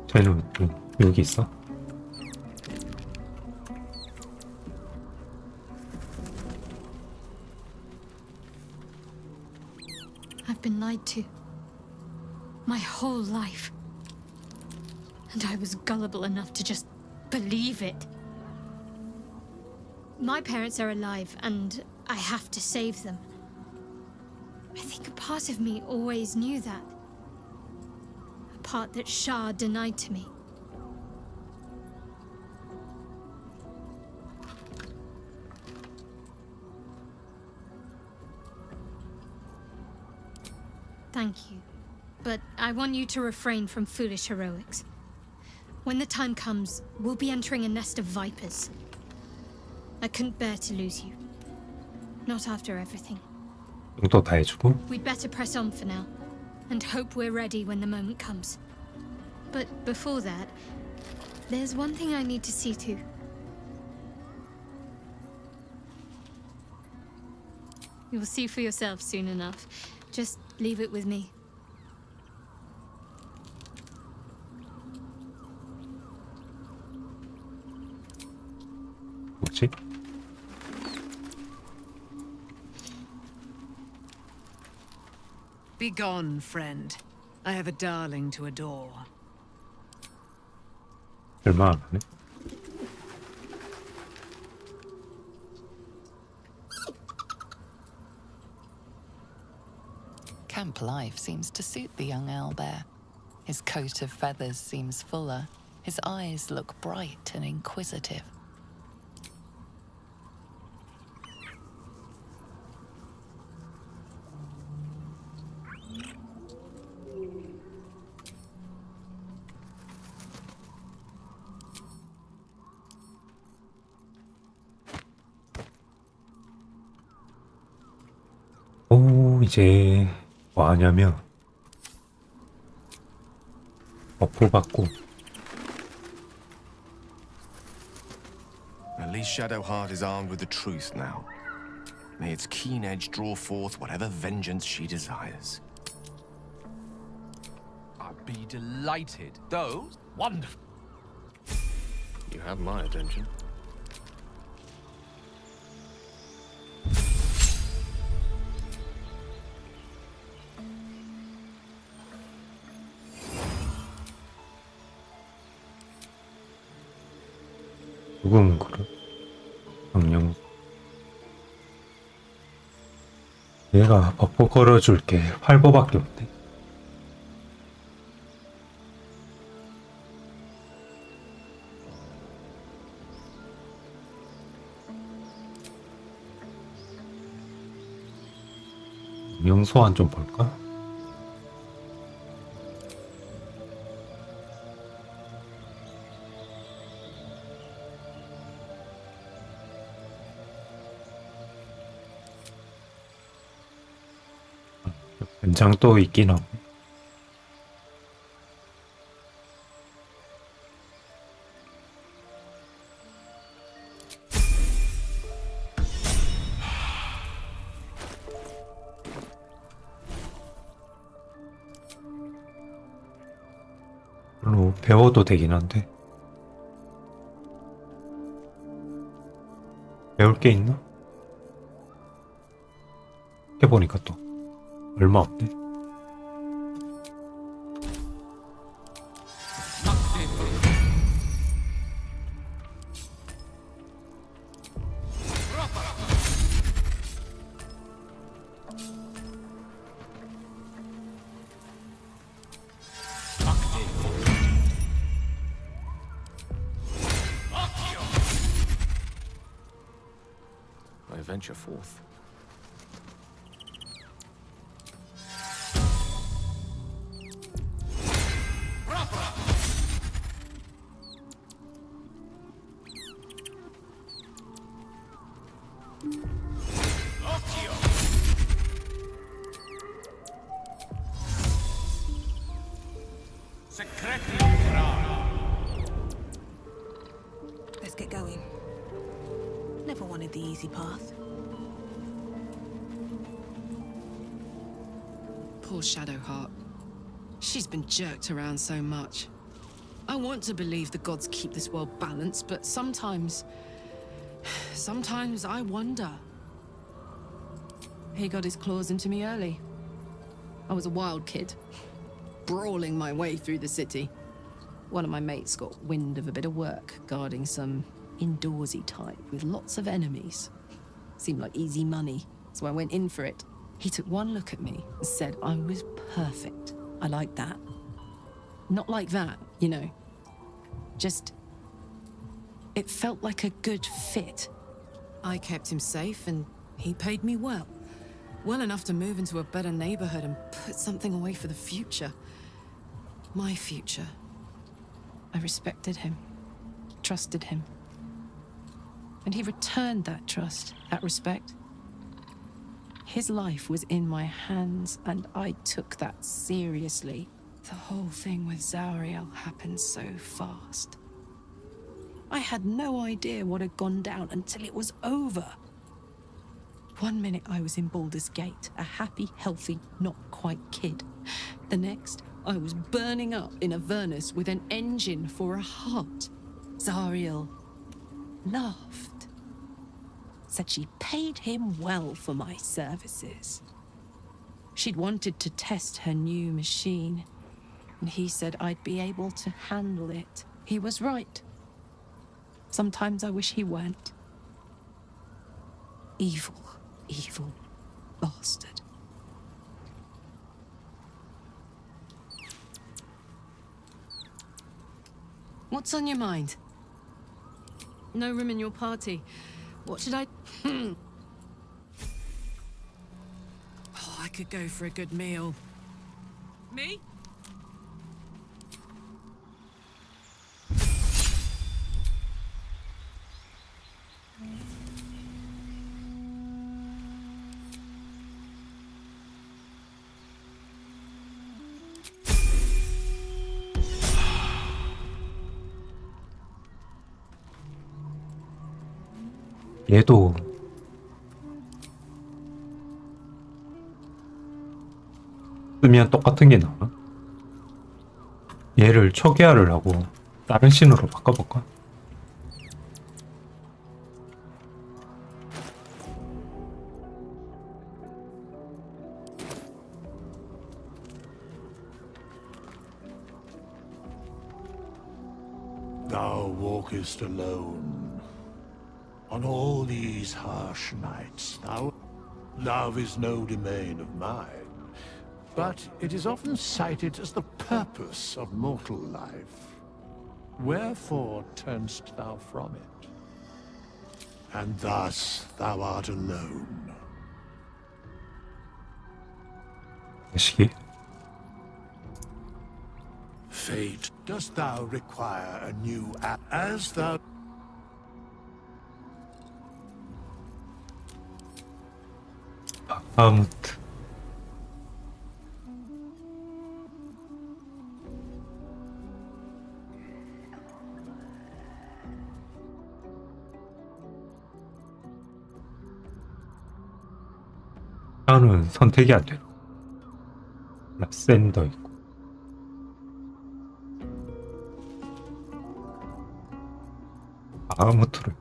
쟤는 여기 있어? I've been lied to. My whole life. And I was gullible enough to just believe it. My parents are alive, and I have to save them. I think a part of me always knew that. A part that Shah denied to me. Thank you. But I want you to refrain from foolish heroics. When the time comes, we'll be entering a nest of vipers. I couldn't bear to lose you. Not after everything. 용돈 다 해주고. We'd better press on for now, and hope we're ready when the moment comes. But before that, there's one thing I need to see to. You'll see for yourself soon enough. Just leave it with me. 뭐지? Be gone, friend. I have a darling to adore. 얼마 안 하네. Camp life seems to suit the young owlbear. His coat of feathers seems fuller. His eyes look bright and inquisitive. 오, 이제 뭐 하냐면 버프 받고 At least Shadowheart is armed with the truth now. May its keen edge draw forth whatever vengeance she desires. I'd be delighted. Those wonderful. You have my attention. 죽은 그릇 명령. 얘가 버프 걸어줄게. 활보밖에 없네. 명소환 좀 볼까? 연장 또 있긴 하고. 물론 배워도 되긴 한데. 배울 게 있나? 해보니까 또 얼마 없네. I venture forth. Let's get going. Never wanted the easy path. Poor Shadowheart. She's been jerked around so much. I want to believe the gods keep this world balanced, but sometimes I wonder. He got his claws into me early. I was a wild kid, brawling my way through the city. One of my mates got wind of a bit of work guarding some indoorsy type with lots of enemies. Seemed like easy money, so I went in for it. He took one look at me and said I was perfect. I like that. Not like that, you know. Just... it felt like a good fit. I kept him safe and he paid me well. Well enough to move into a better neighborhood and put something away for the future. My future. I respected him, trusted him. And he returned that trust, that respect. His life was in my hands, and I took that seriously. The whole thing with Zariel happened so fast. I had no idea what had gone down until it was over. One minute I was in Baldur's Gate, a happy, healthy, not quite kid. The next, I was burning up in Avernus with an engine for a heart. Zariel laughed. Said she paid him well for my services. She'd wanted to test her new machine, and he said I'd be able to handle it. He was right. Sometimes I wish he weren't. Evil, evil bastard. What's on your mind? No room in your party. What should I... Oh, I could go for a good meal. Me? 얘도 쓰면 똑같은 게 나와. 얘를 초기화를 하고 다른 신으로 바꿔볼까? Thou walkest alone. On all these harsh nights, love is no domain of mine, but it is often cited as the purpose of mortal life. Wherefore turnst thou from it? And thus thou art alone. 시기? Fate, dost thou require a new as thou... 아무튼 나는 선택이 안 돼. 라센더 있고 아무트를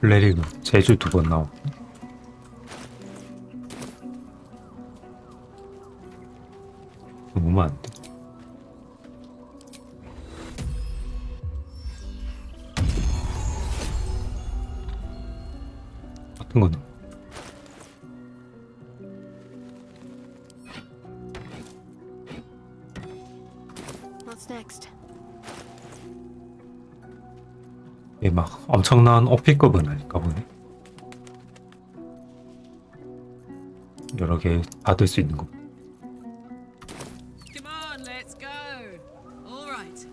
레리그 제주 2번 나오고 너무 안 돼. 같은 거는 What's next? 이게 막 엄청난 OP급은 아닐까 보네. 여러 개 받을 수 있는 거. Come on, let's go. All right.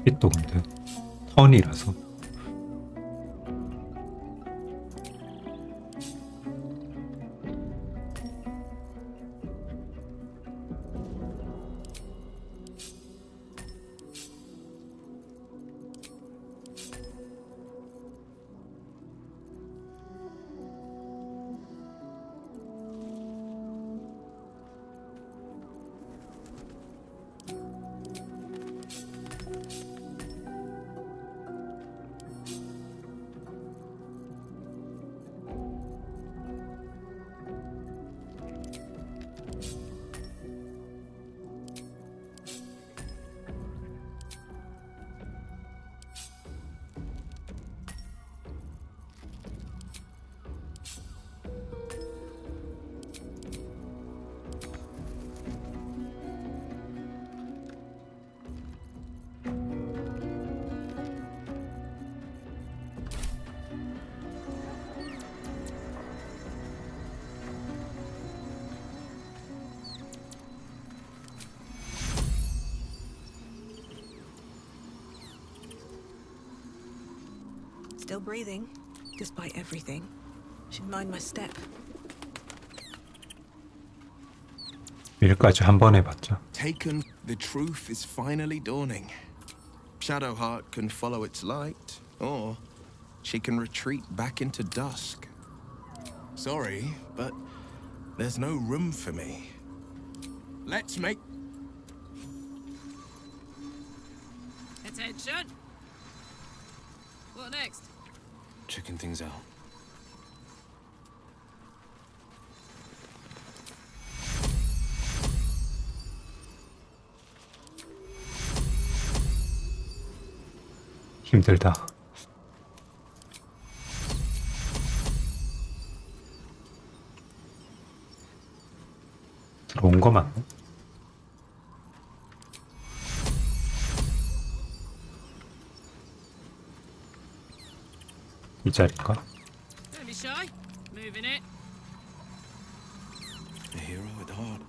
빛도 근데 턴이라서 Still breathing, despite everything. Should mind my step. 일까지 한 번 해봤자. Taken, the truth is finally dawning. Shadowheart can follow its light, or she can retreat back into dusk. Sorry, but there's no room for me. Let's make... Attention. What next? Checking things out. 힘들다. 들어온 거 맞나? 이 자리인가? Don't be shy. Moving it. A hero at heart.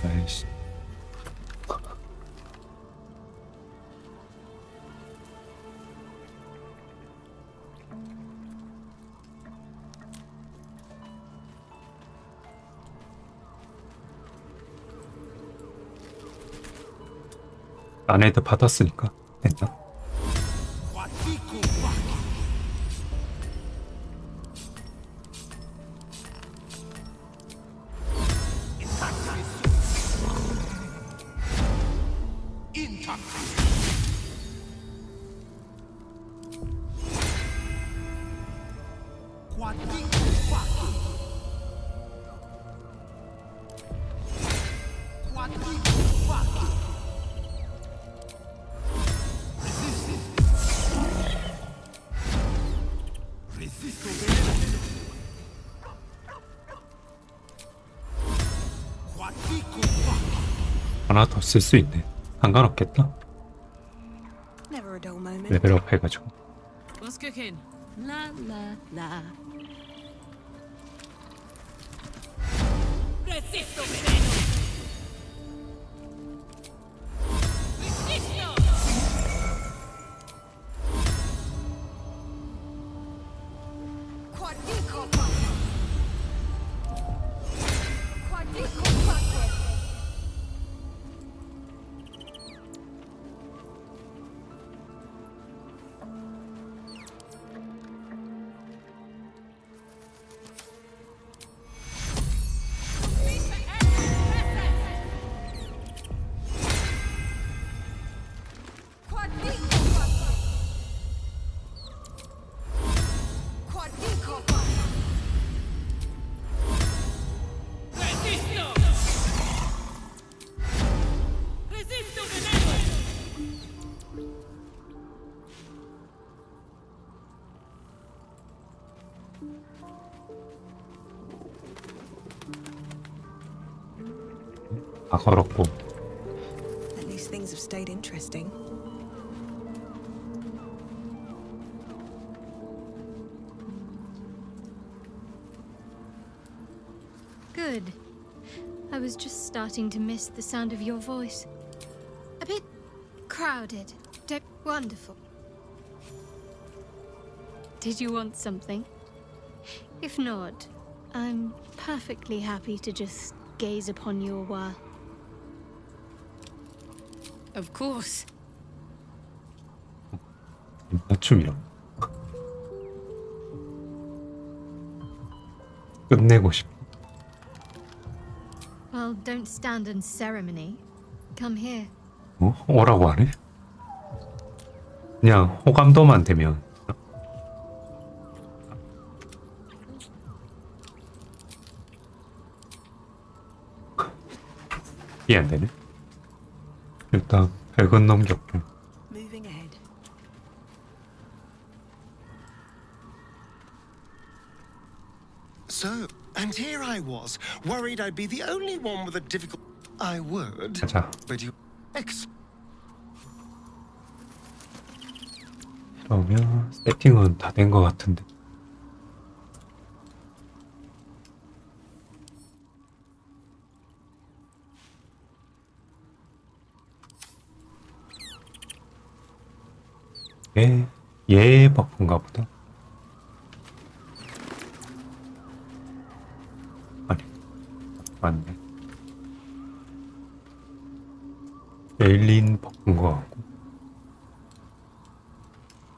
아이씨. 아내도 받았으니까 됐나? 하나 더 쓸 수 있네. 상관없겠다. Never a dull moment. 레벨업 해가지고. What's cooking? La la la. Resisto veneno. Resisto. Quadrico. Quadrico. 다 걸었고. At least things have stayed interesting. Good. I was just starting to miss the sound of your voice. A bit crowded. Wonderful. Did you want something? If not, I'm perfectly happy to just gaze upon you a while. Of course. 맞춤이라. 끝내고 싶어. Well, don't stand on ceremony. Come here. 오라고 하네? 그냥 호감도만 되면. 이해 안 되네. 일단 100은 넘겼고. Moving ahead. So, and here I was, worried I'd be the only one with a difficult... I would. 가자. But you... 그러면 세팅은 다 된 것 같은데. 얘 버프인가 보다. 아니, 맞네. 에일린 버프인 것 같고.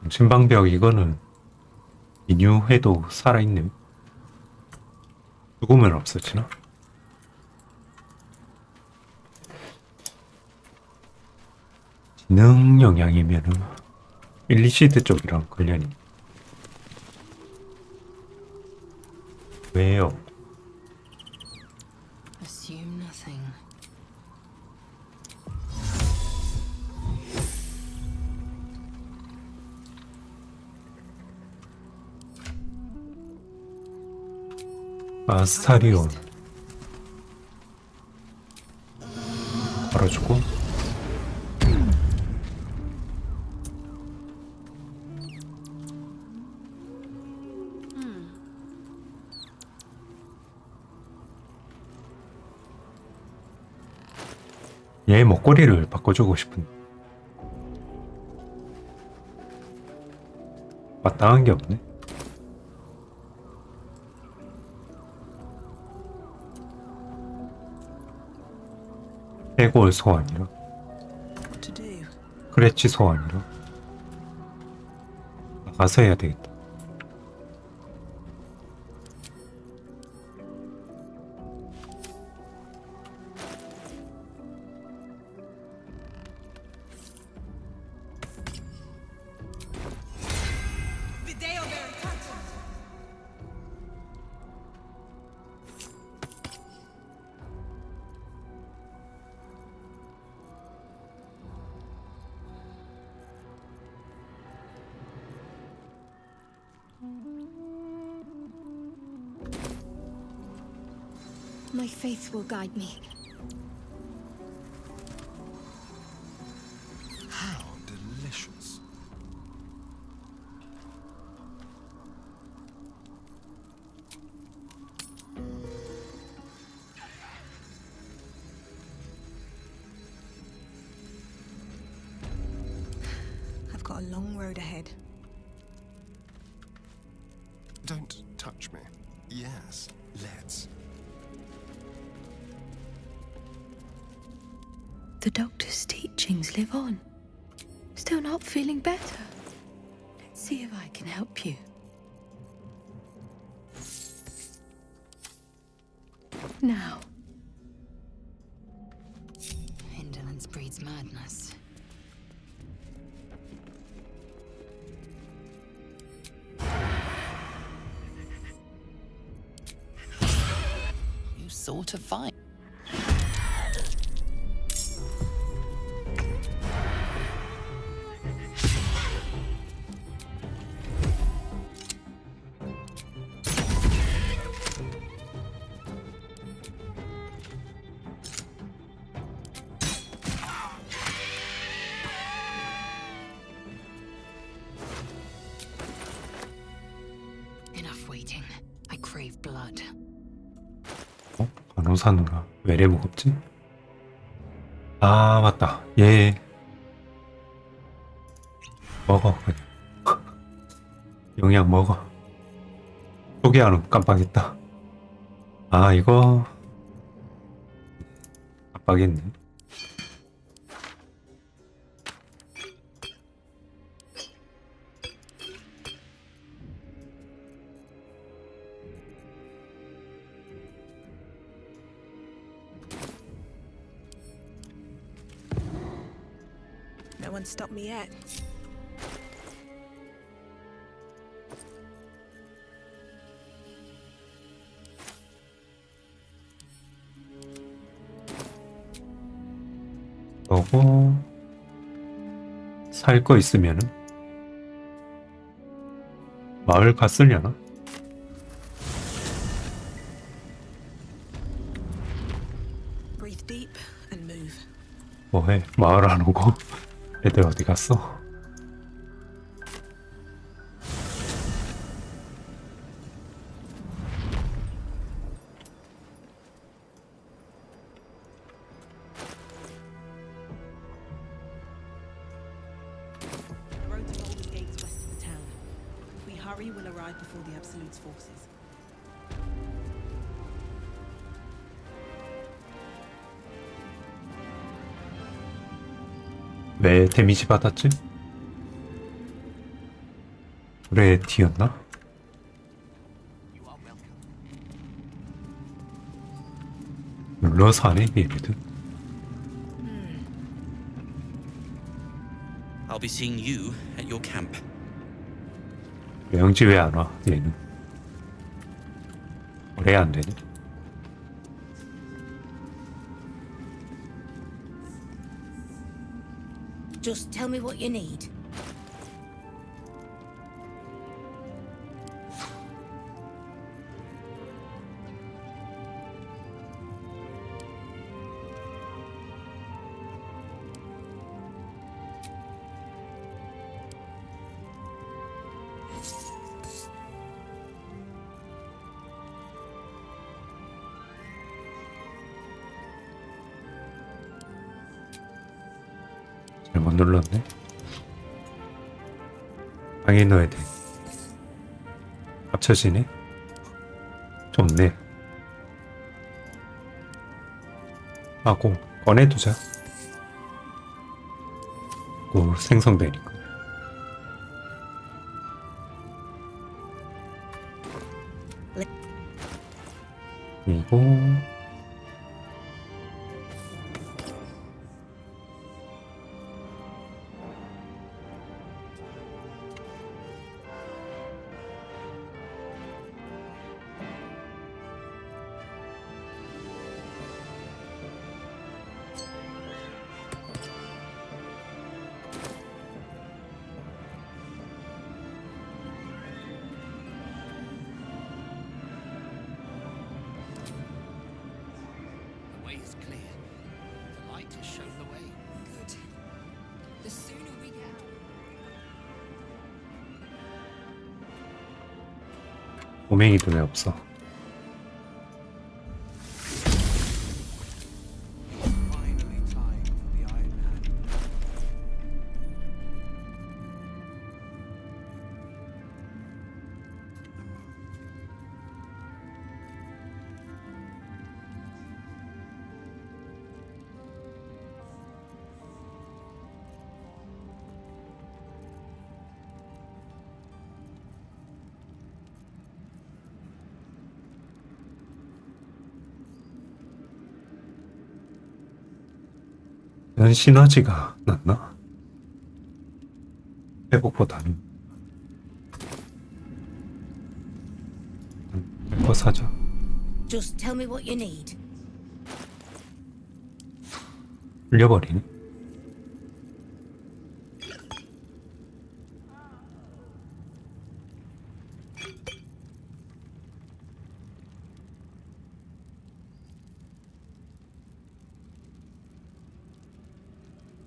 신방벽 이거는 인유해도 살아있네. 죽으면 없어지나? 지능 영향이면은 일리시드 쪽이랑 관련이 왜요? Assume nothing. 아스타리온 걸어주고. 얘 목걸이를 바꿔주고 싶은데 마땅한 게 없네. 해골 소환이라 크래치 소환이라 나가서 해야 되겠다. My faith will guide me. How delicious. road ahead. Don't touch me. Yes, let's. The doctor's teachings live on. Still not feeling better? Let's see if I can help you. Now. Indolence breeds madness. You sort of fight. Enough waiting. I crave blood. 간호사인가? 왜 이래 무겁지? 아 맞다. 얘 먹어 그냥. 영양 먹어. 소개하는 깜빡했다. 아 이거 깜빡했네. No one stopped me yet. 그러고 살 거 있으면은 마을 갔으려나? Breathe deep and move. 뭐해? 마을 안 오고? 애들 어디 갔어? The road to Baldur Gate's west of the town. If we hurry, we'll arrive before the Absolute's forces. 왜 데미지 받았지? 그래 T였나? 눌러서 하네 얘네들. I'll be seeing you at your camp. 영지 왜 안 와? 얘는 오래 안 되네. Just tell me what you need. 잘못 눌렀네. 방에 넣어야 돼. 합쳐지네. 좋네. 하고 꺼내두자. 고 생성되니까. 그리고 The way is clear. The light has shown the way. Good. The sooner we get out. 오맹이 눈에 없어. Finally time for the Iron Hand. 이런 시너지가 낫나? 회복보다는 거 사자. Just tell me what you need. 흘려버리네.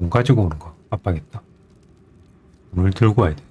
돈 가지고 오는 거 아빠겠다. 돈을 들고 와야 돼.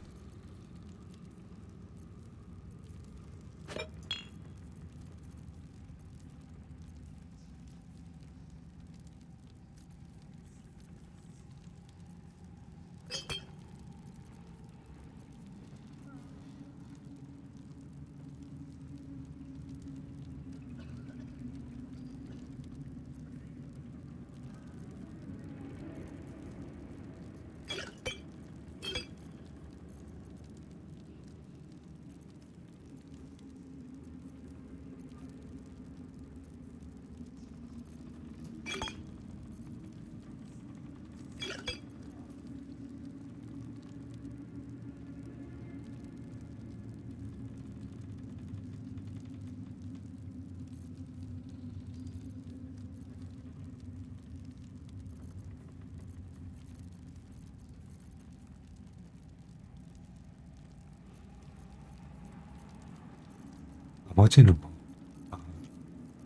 나머지는 뭐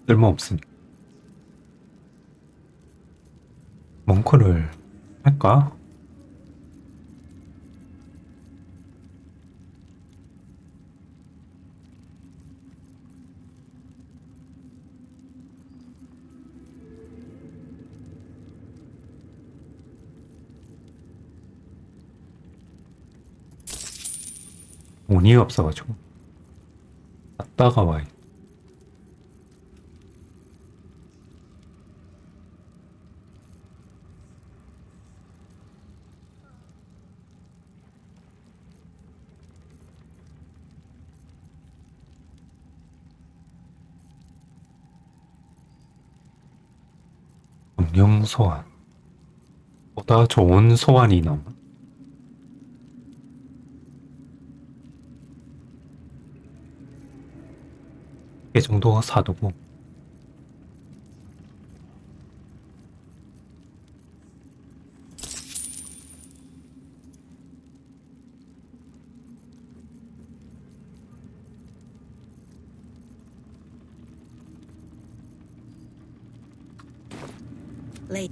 쓸모없으니 멍크를 할까? 운이 없어가지고 갔다가 와요. 검령 소환 보다 좋은 소환이 나오나? 이 정도가 사두고 Late.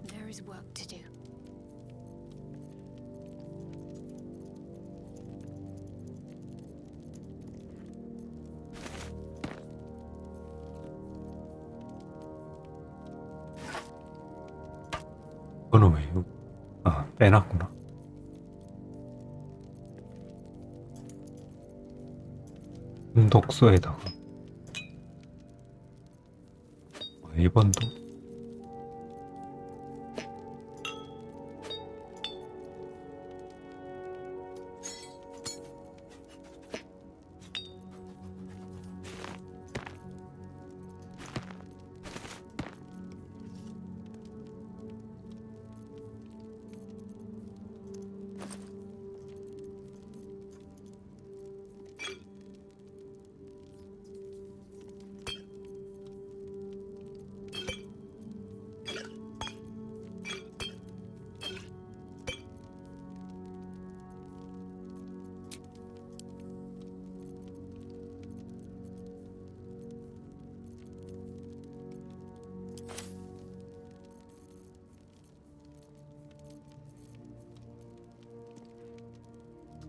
There is work to do. 이거는 왜 여기 빼놨구나. 독서에다가 이번도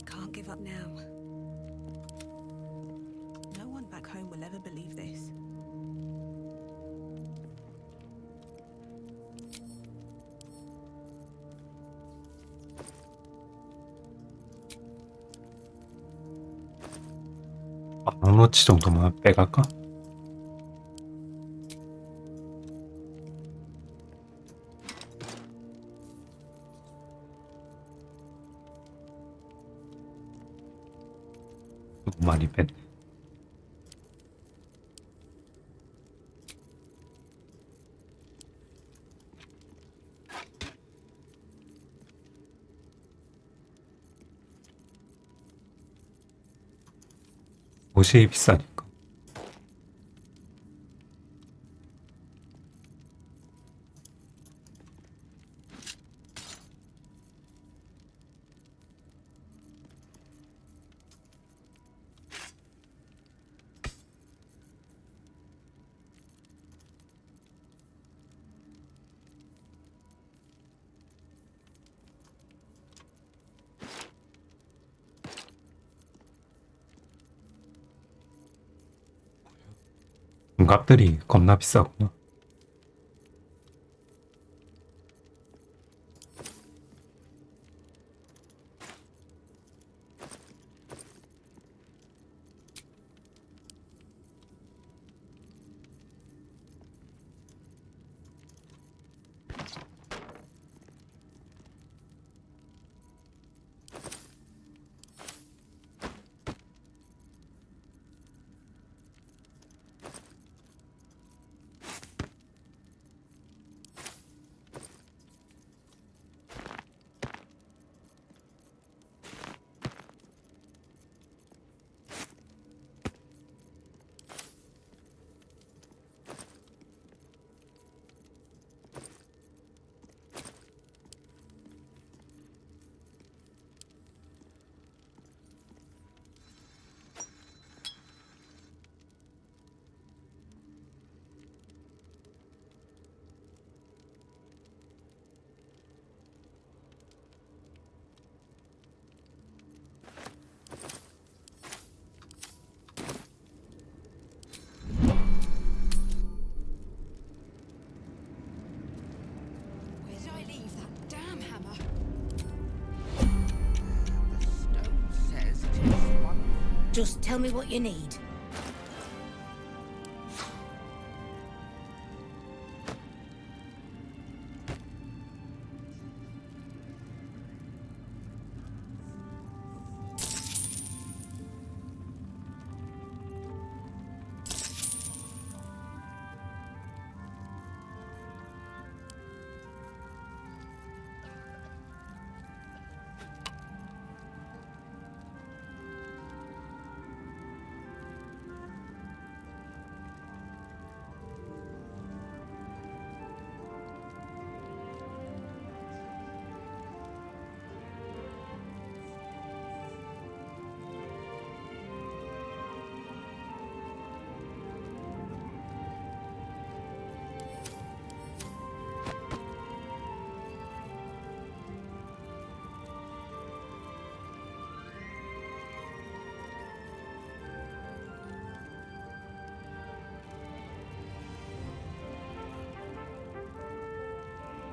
Can't give up now. No one back home will ever believe this. 나노치 정도만 빼갈까? 너무 많이 뺐네. 옷이 비싸니까. 금값들이 겁나 비싸구나. Where did I leave that damn hammer? Stone says it is one. Just tell me what you need.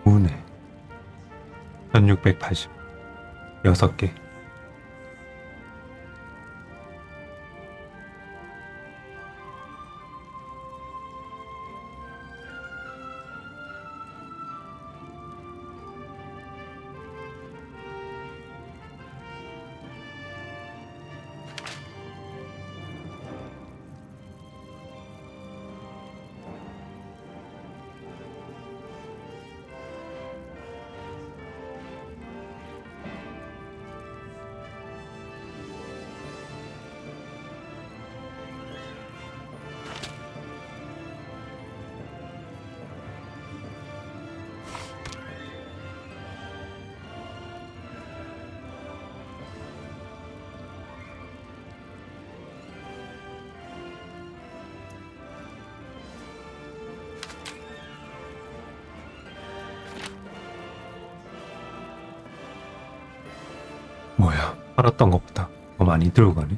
우네 1680 6개. 뭐야, 팔았던 것보다 더 많이 들고 가네.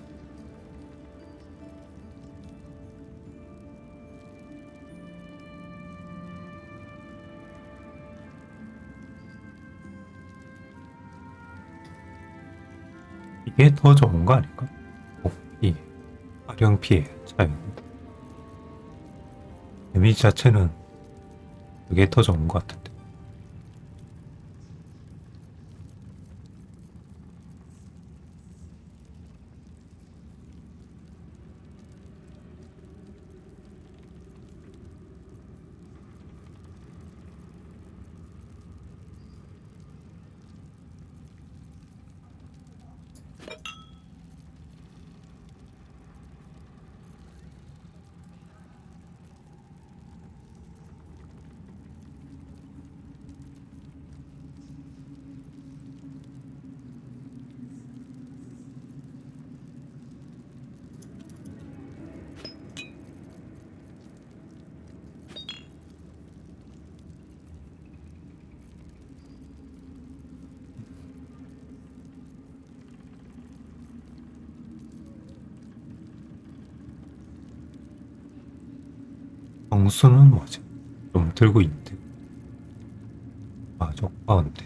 이게 더 좋은 거 아닐까? 오, 이게 화령 피해 차용. 데미지 자체는 그게 더 좋은 것 같은데. 정수는 뭐지? 좀 들고 있는데. 마족 파운드.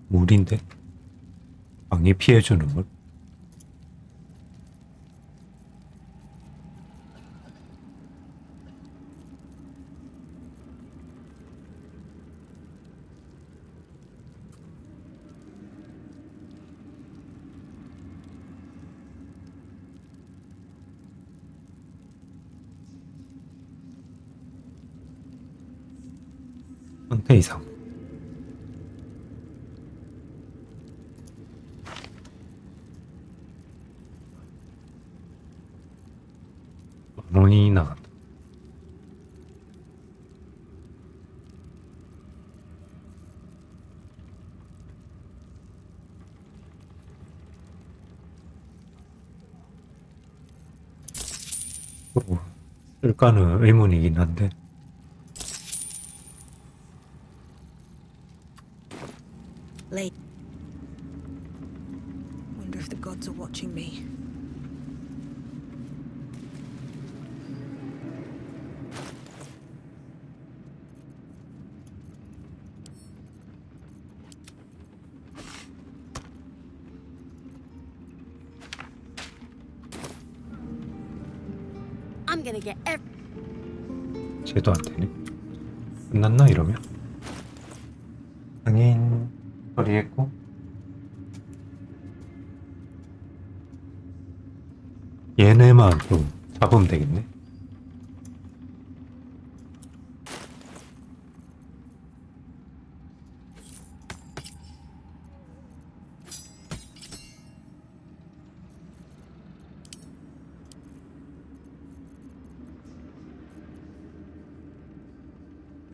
물인데? 방이 피해주는 물? 상태 이상. 만 원이 나간다. 쓸까는 의문이긴 한데. Late. Wonder if the gods are watching me. I'm gonna get 쟤도 안 되네. 끝났나 이러면? 승인 처리했고. 얘네만 좀 잡으면 되겠네.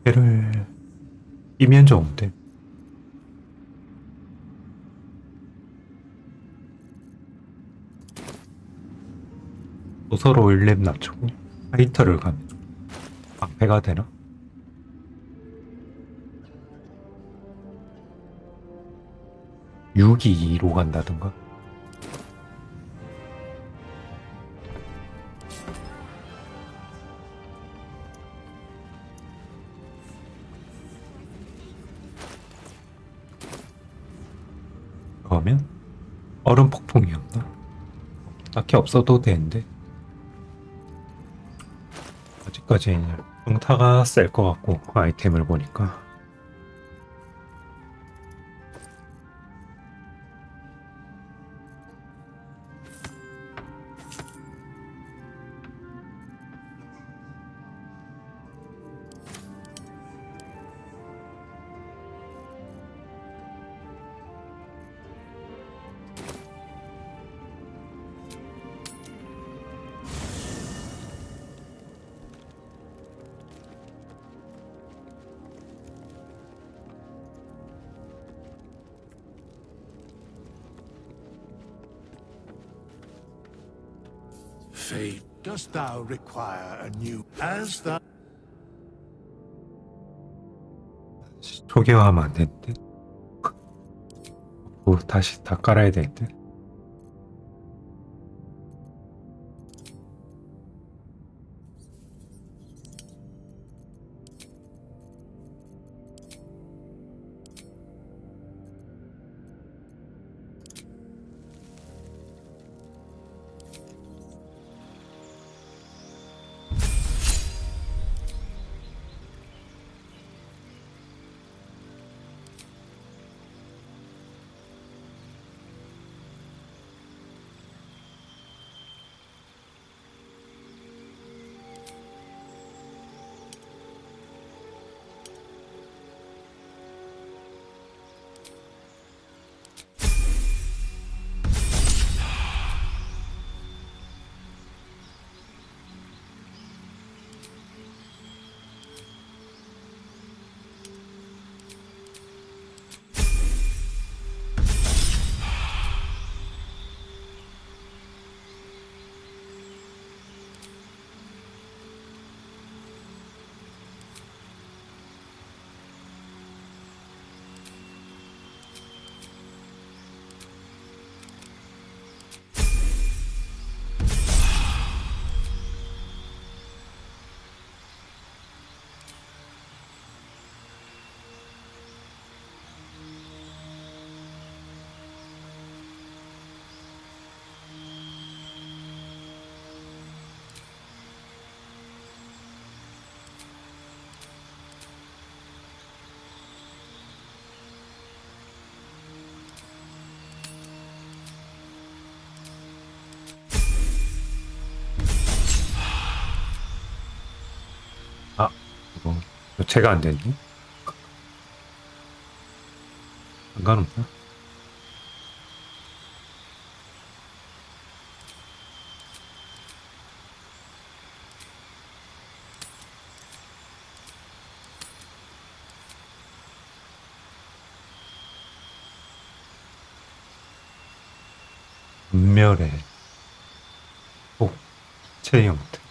얘를 이면 좋은데. 도서로 1렙 낮추고 파이터를 가면 방패가 되나? (6이 2로) 간다든가. 그러면 얼음 폭풍이었나? 딱히 없어도 되는데. 아직까지 평타가 셀 것 같고 아이템을 보니까. Fate, dost thou require a new as thou 초기화하면 안 되는데. 다시 다 깔아야 되는데. 자체가 안 되니? 상관없나? 분멸의 복체 형태.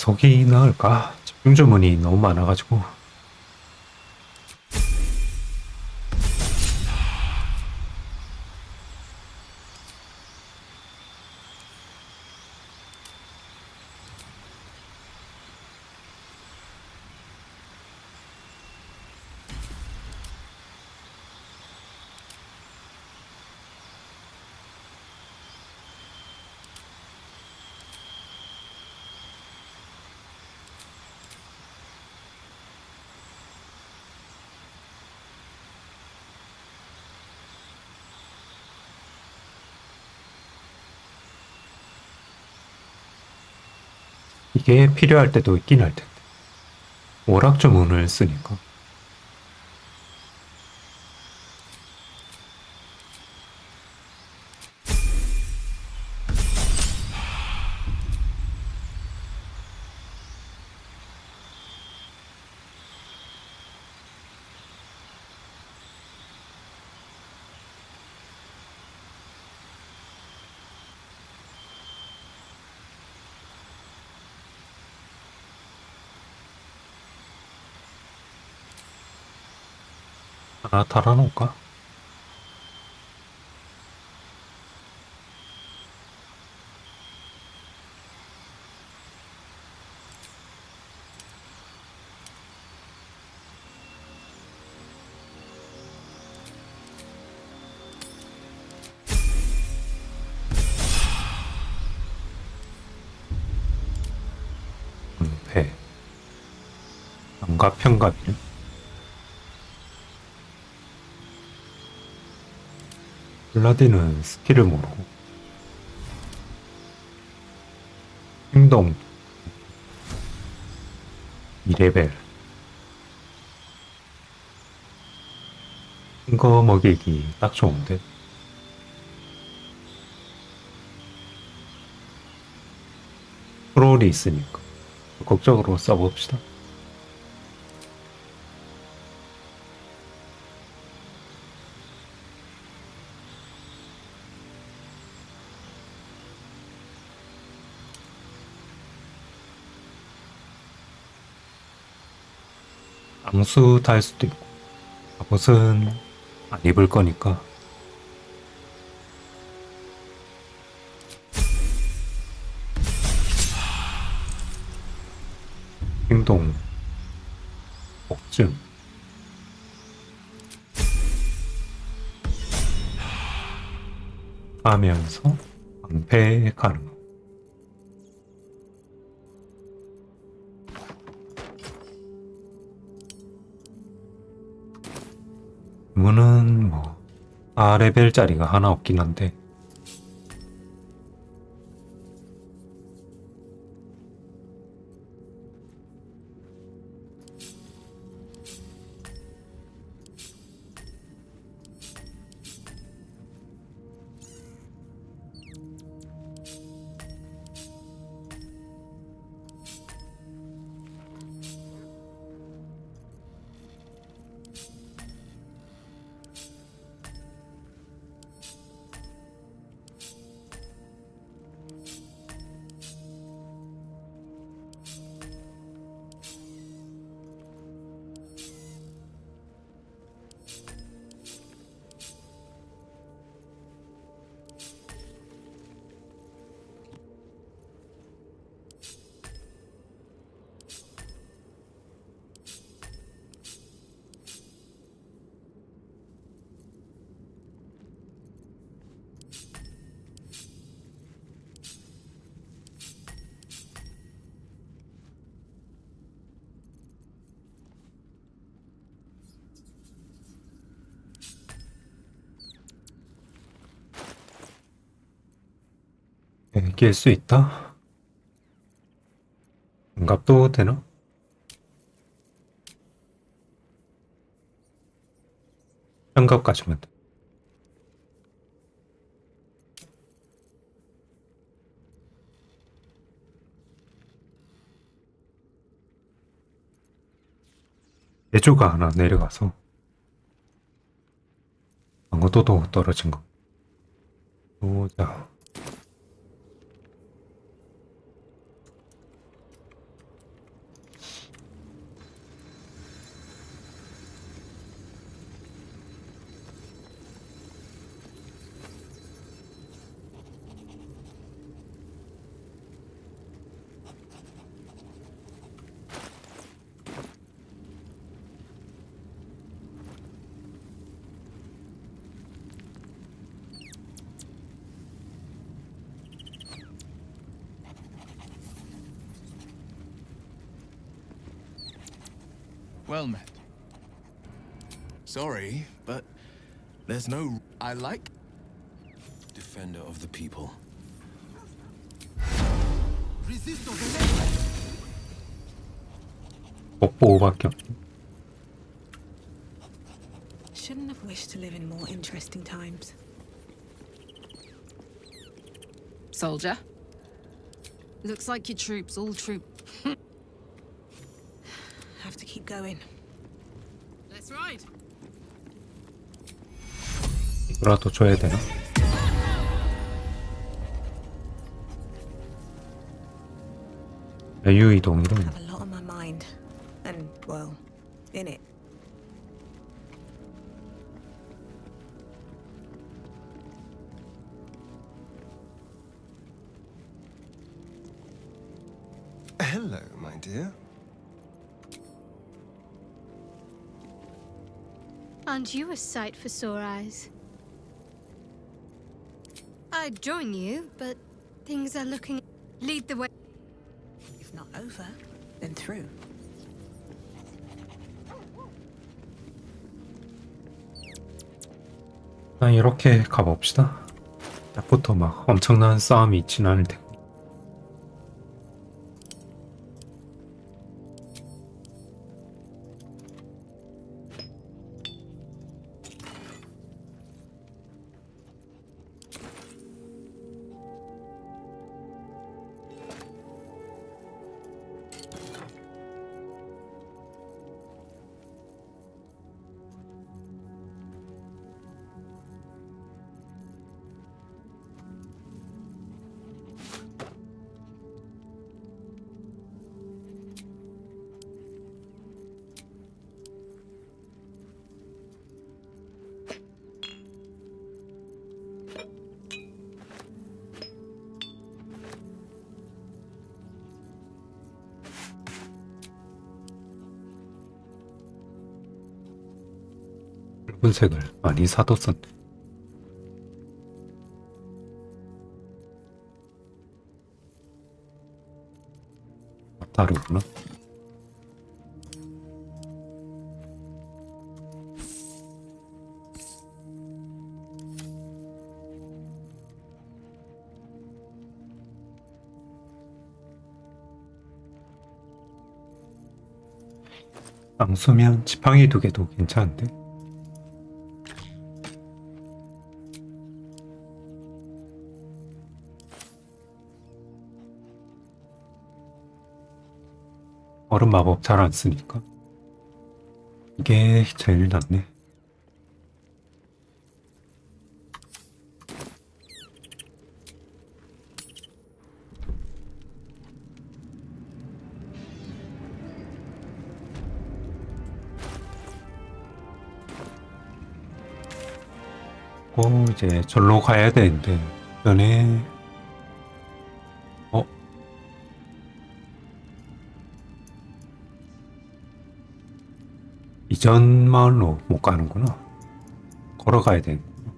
속이 나을까? 집중 주문이 너무 많아가지고. 이게 필요할 때도 있긴 할 텐데. 오락조문을 쓰니까. 하나 달아놓을까? 배. 안가평가비는? 블라디는 스킬을 모르고 행동 2레벨 거 먹이기 딱 좋은데. 프롤이 있으니까 적극적으로 써봅시다. 암수 달 수도 있고 갑옷은 안 입을 거니까. 행동 복증 하면서 방패 가능. 문은 뭐 4레벨짜리가 하나 없긴 한데 낄 수 있다? 장갑도 되나? 장갑까지만 돼. 대조가 하나 내려가서 방어도도 떨어진 거. 보자. Well met. Sorry, but there's no... I like... Defender of the people. 복보호밖에 없. Shouldn't have wished to live in more interesting times. Soldier. Looks like your troops all troop. Have to keep going. Let's ride. 이거라도 줘야 되나? 여유 이동이래. I have a lot on my mind. And, well, in it. Hello, my dear. Aren't you a sight for sore eyes? I'd join you, but things are looking... Lead the way. If not over, then through. 이렇게 가봅시다. 딱부터 막 엄청난 싸움이 있진 않을 테고. 붉은색을 많이 사뒀었네. 다르구나. 앙수면 지팡이 2개도 괜찮은데? 얼음 마법 잘 안 쓰니까 이게 제일 낫네. 이제 절로 가야 되는데 전에 이전 마을로 못 가는구나. 걸어가야 되는구나.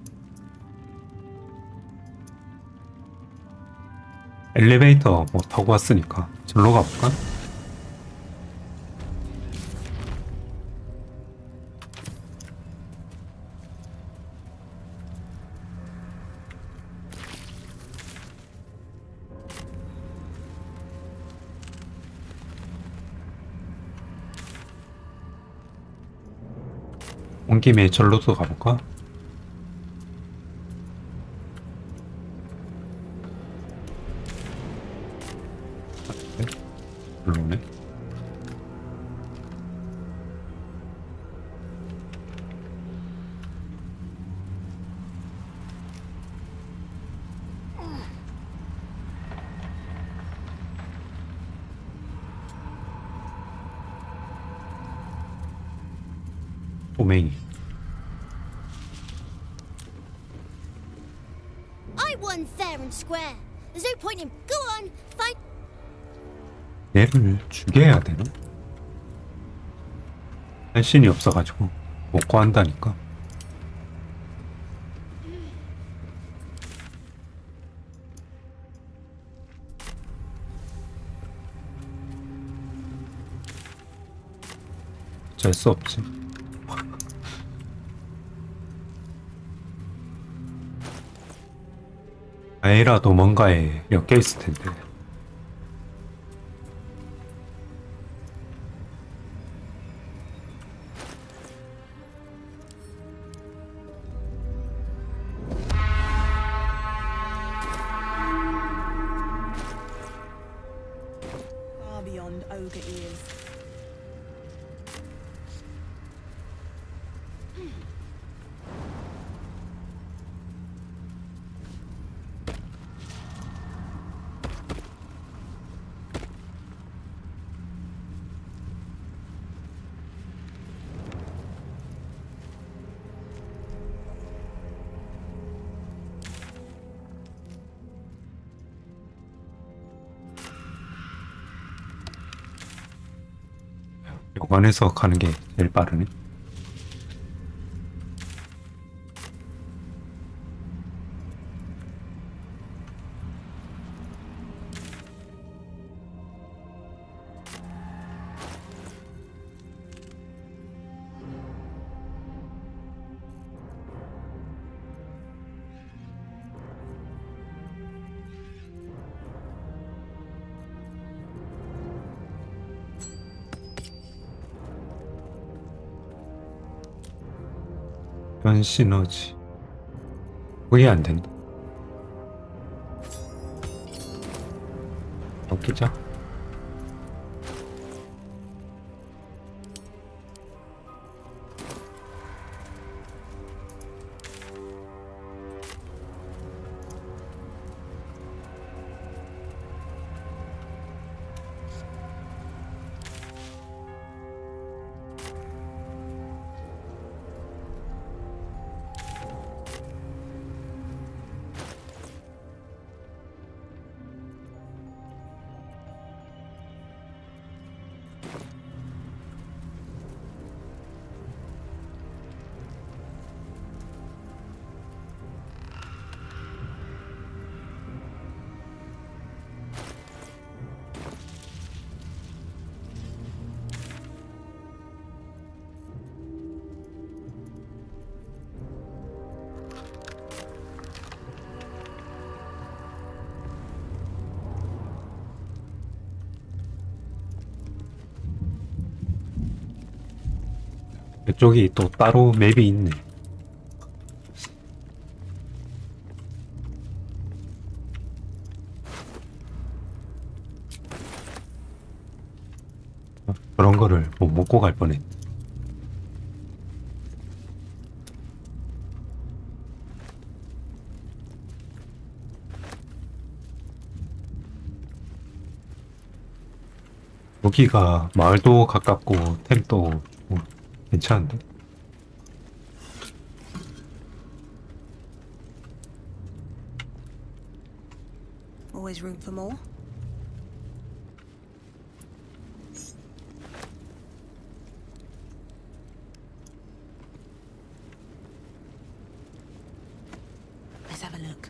엘리베이터 뭐 타고 왔으니까 절로 가볼까? 온 김에 절로도 가볼까? 별로네. 꼬맹이. I won fair and square. There's no point in. Go on, fight. 얘를 죽여야 되나? 한신이 없어가지고 못 구한다니까. 어쩔 수 없지. 아이라도 뭔가에 엮여 있을 텐데. Far beyond ogre ears. 여관에서 가는 게 제일 빠르네. 현 시너지. 그게 안 된다. 웃기자. 이쪽이 또 따로 맵이 있네. 그런 거를 못 먹고 갈 뻔했네. 여기가 마을도 가깝고 템도 괜찮은데? Always room for more. Let's have a look.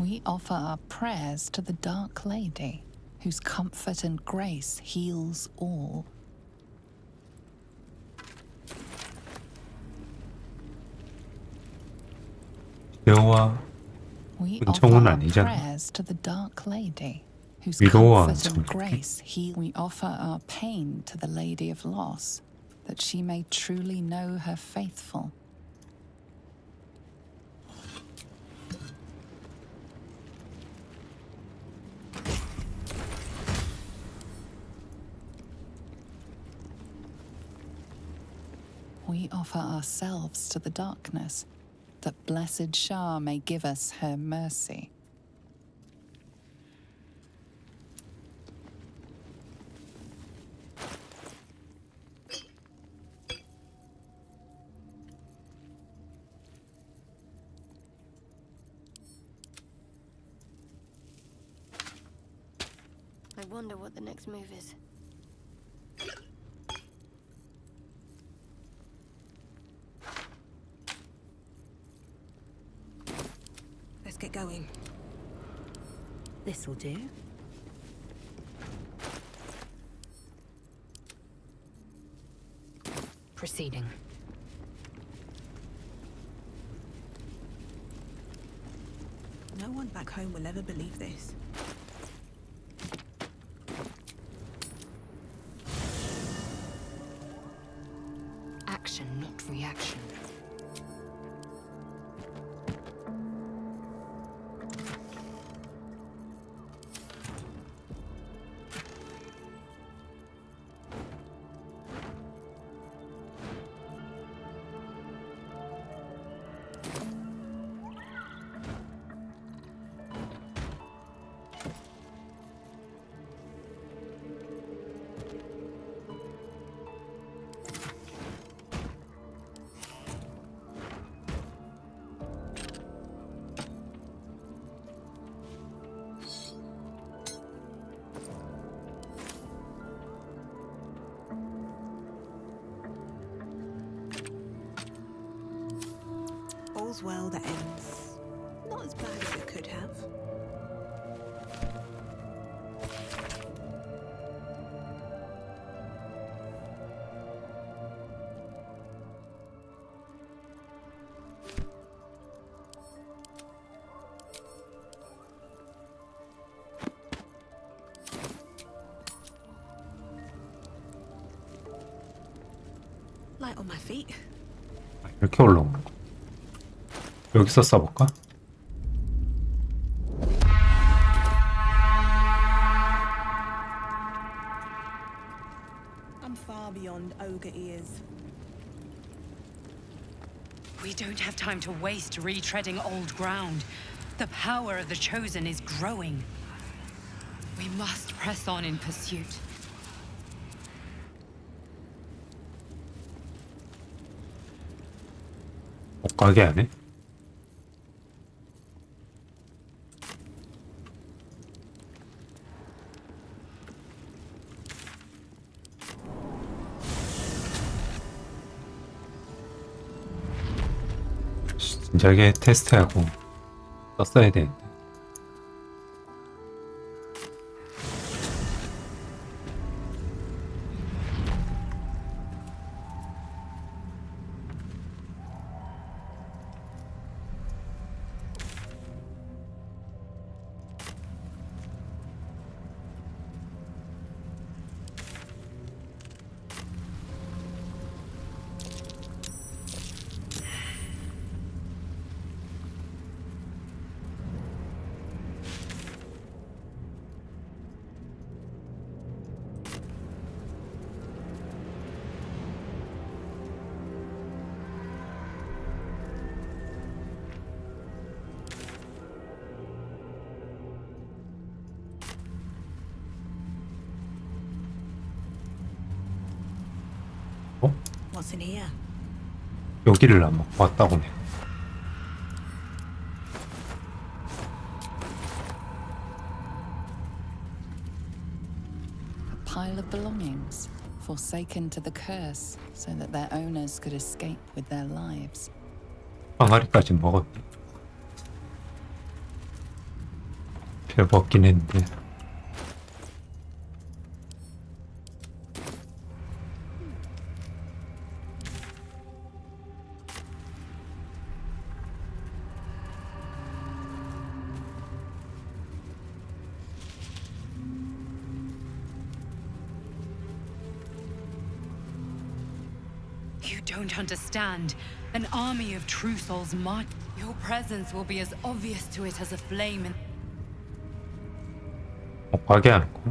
We offer our prayers to the Dark Lady, whose comfort and grace heals all. 대화와 We 은총은 offer our 아니잖아. prayers to the Dark Lady, whose 위로와 comfort and 은총. grace heal. We offer our pain to the Lady of Loss, that she may truly know her faithful. We offer ourselves to the darkness, that blessed Shah may give us her mercy. I wonder what the next move is. Let's get going. This'll do. Proceeding. No one back home will ever believe this. Action, not reaction. All's well that ends. Not as bad as it could have. Light on my feet. 이렇게 올라오는 거. 여기서 써볼까? I'm far beyond ogre ears. We don't have time to waste retreading old ground. The power of the Chosen is growing. We must press on in pursuit. 못 가게 하네. 진작에 테스트하고 썼어야 되는데. What's in here? 여기를 안 먹고 왔다고 내. A pile of belongings, forsaken to the curse, so that their owners could escape with their lives. 항아리까지 먹었네. 별거 없긴 했는데. You don't understand. An army of true souls march. Your presence will be as obvious to it as a flame in... 못 가게 하는 거.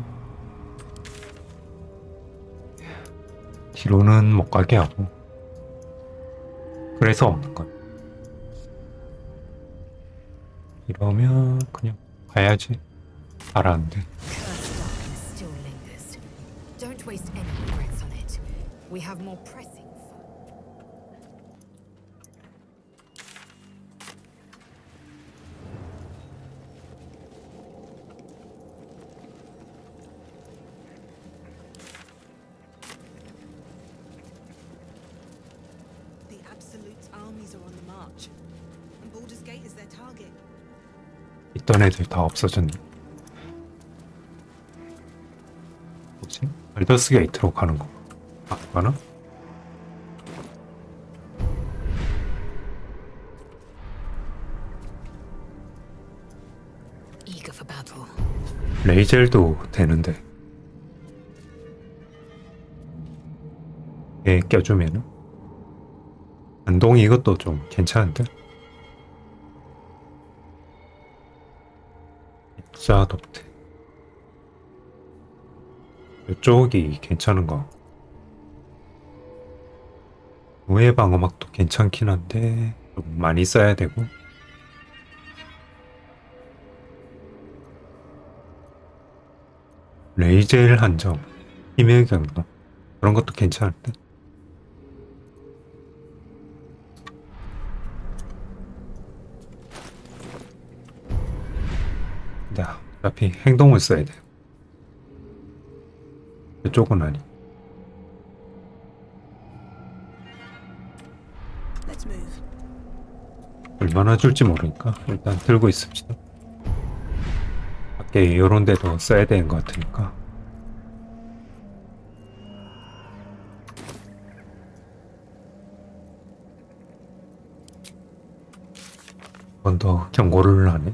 뒤로는 못 가게 하고. 그래서 없는 건. 이러면 그냥 가야지. 알았는데. Cursed darkness still lingers. Don't waste any regrets on it. We have more pressing. The Absolute's armies are on the march, and Baldur's Gate is their target. 있던 애들 다 없어졌네. 뭐지? 발더스 게이트로 가는 거. 아, 가나? Eager for battle. 레이젤도 되는데. 얘 껴주면은. 안동이 이것도 좀 괜찮은데? 입자 독대. 이쪽이 괜찮은 거. 노예 방어막도 괜찮긴 한데 좀 많이 써야 되고. 레이젤 한정, 힘의 경로 그런 것도 괜찮은데. 근데 어차피 행동을 써야 돼. 이쪽은 아니. Let's move. 얼마나 줄지 모르니까 일단 들고 있읍시다. 밖에 이런 데도 써야 되는 것 같으니까. 한 번 더 경고를 하네.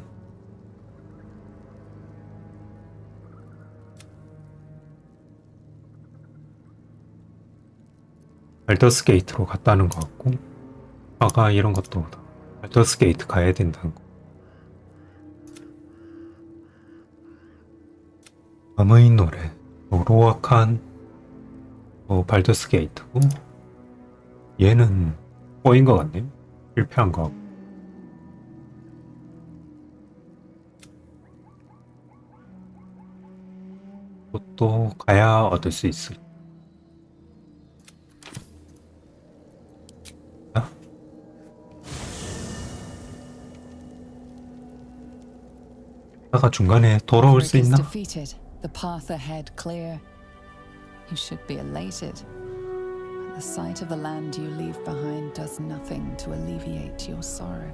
발더스 게이트로 갔다는 것 같고, 아까 이런 것도 발더스 게이트 가야 된다는 거. 밤의 노래, 로로아칸, 발더스 게이트고, 얘는 꼬인 것 같네요. 실패한 거 같고. 또 가야 얻을 수 있을. 아까 중간에 돌아올 수 있나? Defeated, the path ahead clear. You should be elated. But the sight of the land you leave behind does nothing to alleviate your sorrow.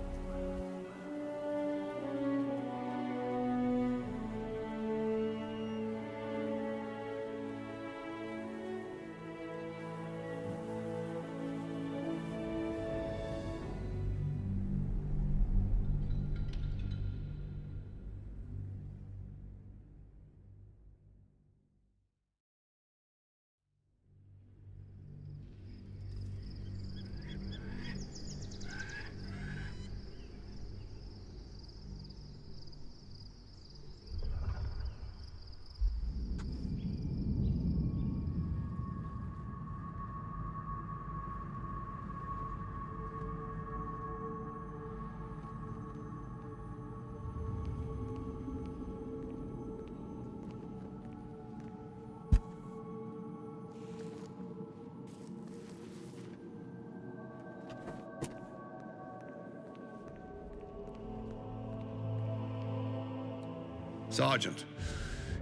Sergeant,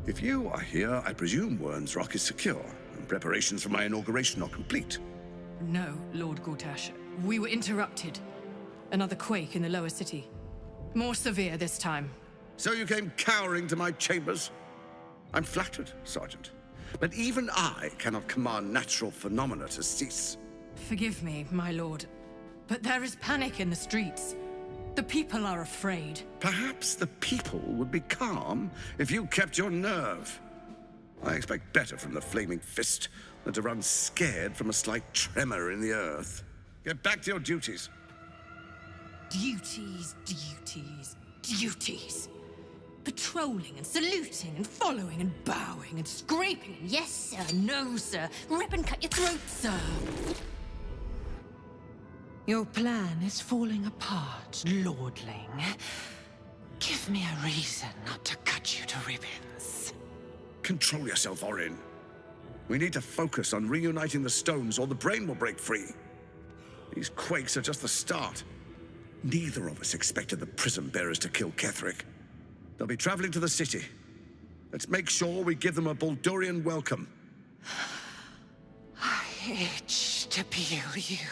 if you are here, I presume Wern's Rock is secure, and preparations for my inauguration are complete. No, Lord Gortash. We were interrupted. Another quake in the lower city. More severe this time. So you came cowering to my chambers? I'm flattered, Sergeant. But even I cannot command natural phenomena to cease. Forgive me, my lord, but there is panic in the streets. The people are afraid. Perhaps the people would be calm if you kept your nerve. I expect better from the flaming fist than to run scared from a slight tremor in the earth. Get back to your duties. Duties, duties, duties. Patrolling and saluting and following and bowing and scraping. Yes, sir. No, sir. Rip and cut your throat, sir. Your plan is falling apart, lordling. Give me a reason not to cut you to ribbons. Control yourself, Orin. We need to focus on reuniting the stones or the brain will break free. These quakes are just the start. Neither of us expected the prism bearers to kill Ketheric. They'll be traveling to the city. Let's make sure we give them a Baldurian welcome. I itch to peel you,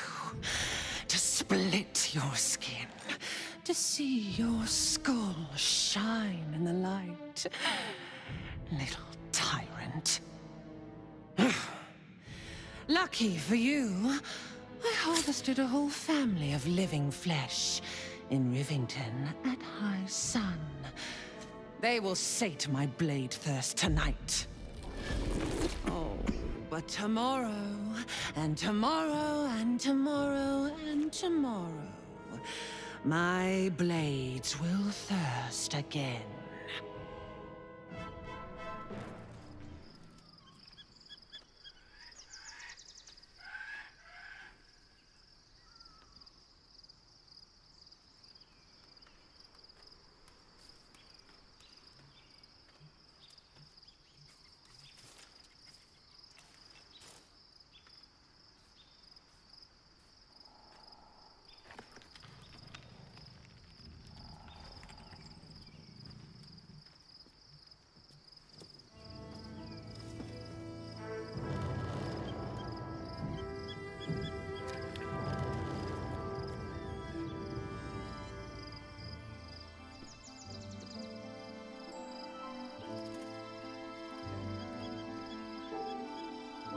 to split your skin, to see your skull shine in the light. Little tyrant. Lucky for you, I harvested a whole family of living flesh in Rivington at high sun. They will sate my blade thirst tonight. Oh, but tomorrow, and tomorrow, and tomorrow, and tomorrow, my blades will thirst again.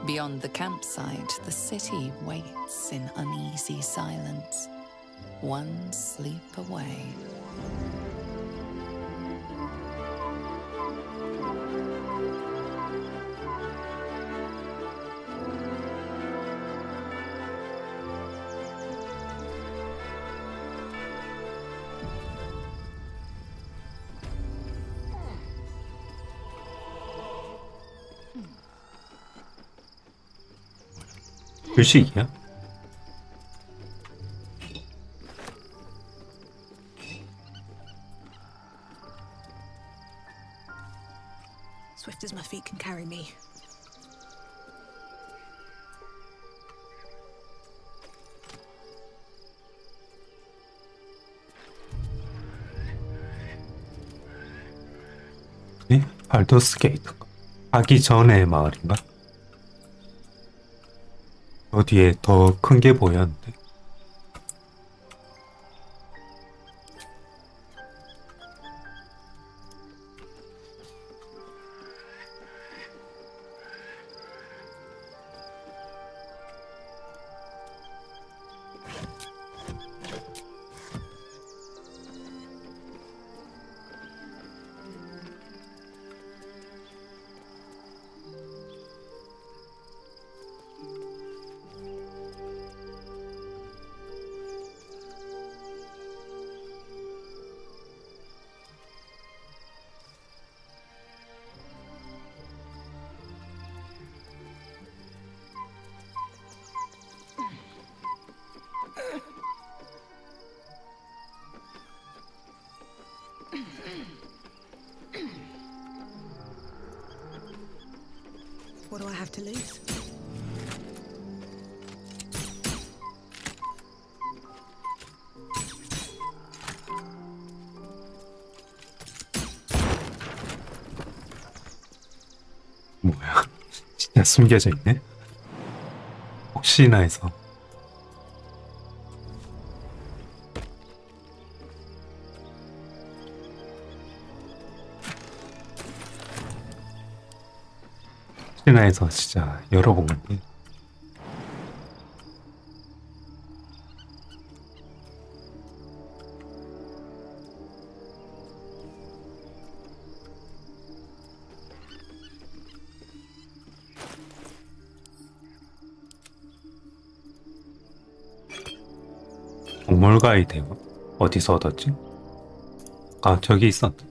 Beyond the campsite, the city waits in uneasy silence, one sleep away. 불식이야? Swift as my feet can carry me. 네? 발더스 게이트 가기 전의 마을인가? 어디에 더 큰 게 보였는데. What do I have to lose? 뭐야? 진짜 숨겨져 있네? 혹시나 해서. 혹시나 해서 진짜 열어본 건데. 동물 가이드 어디서 얻었지? 아, 저기 있었다.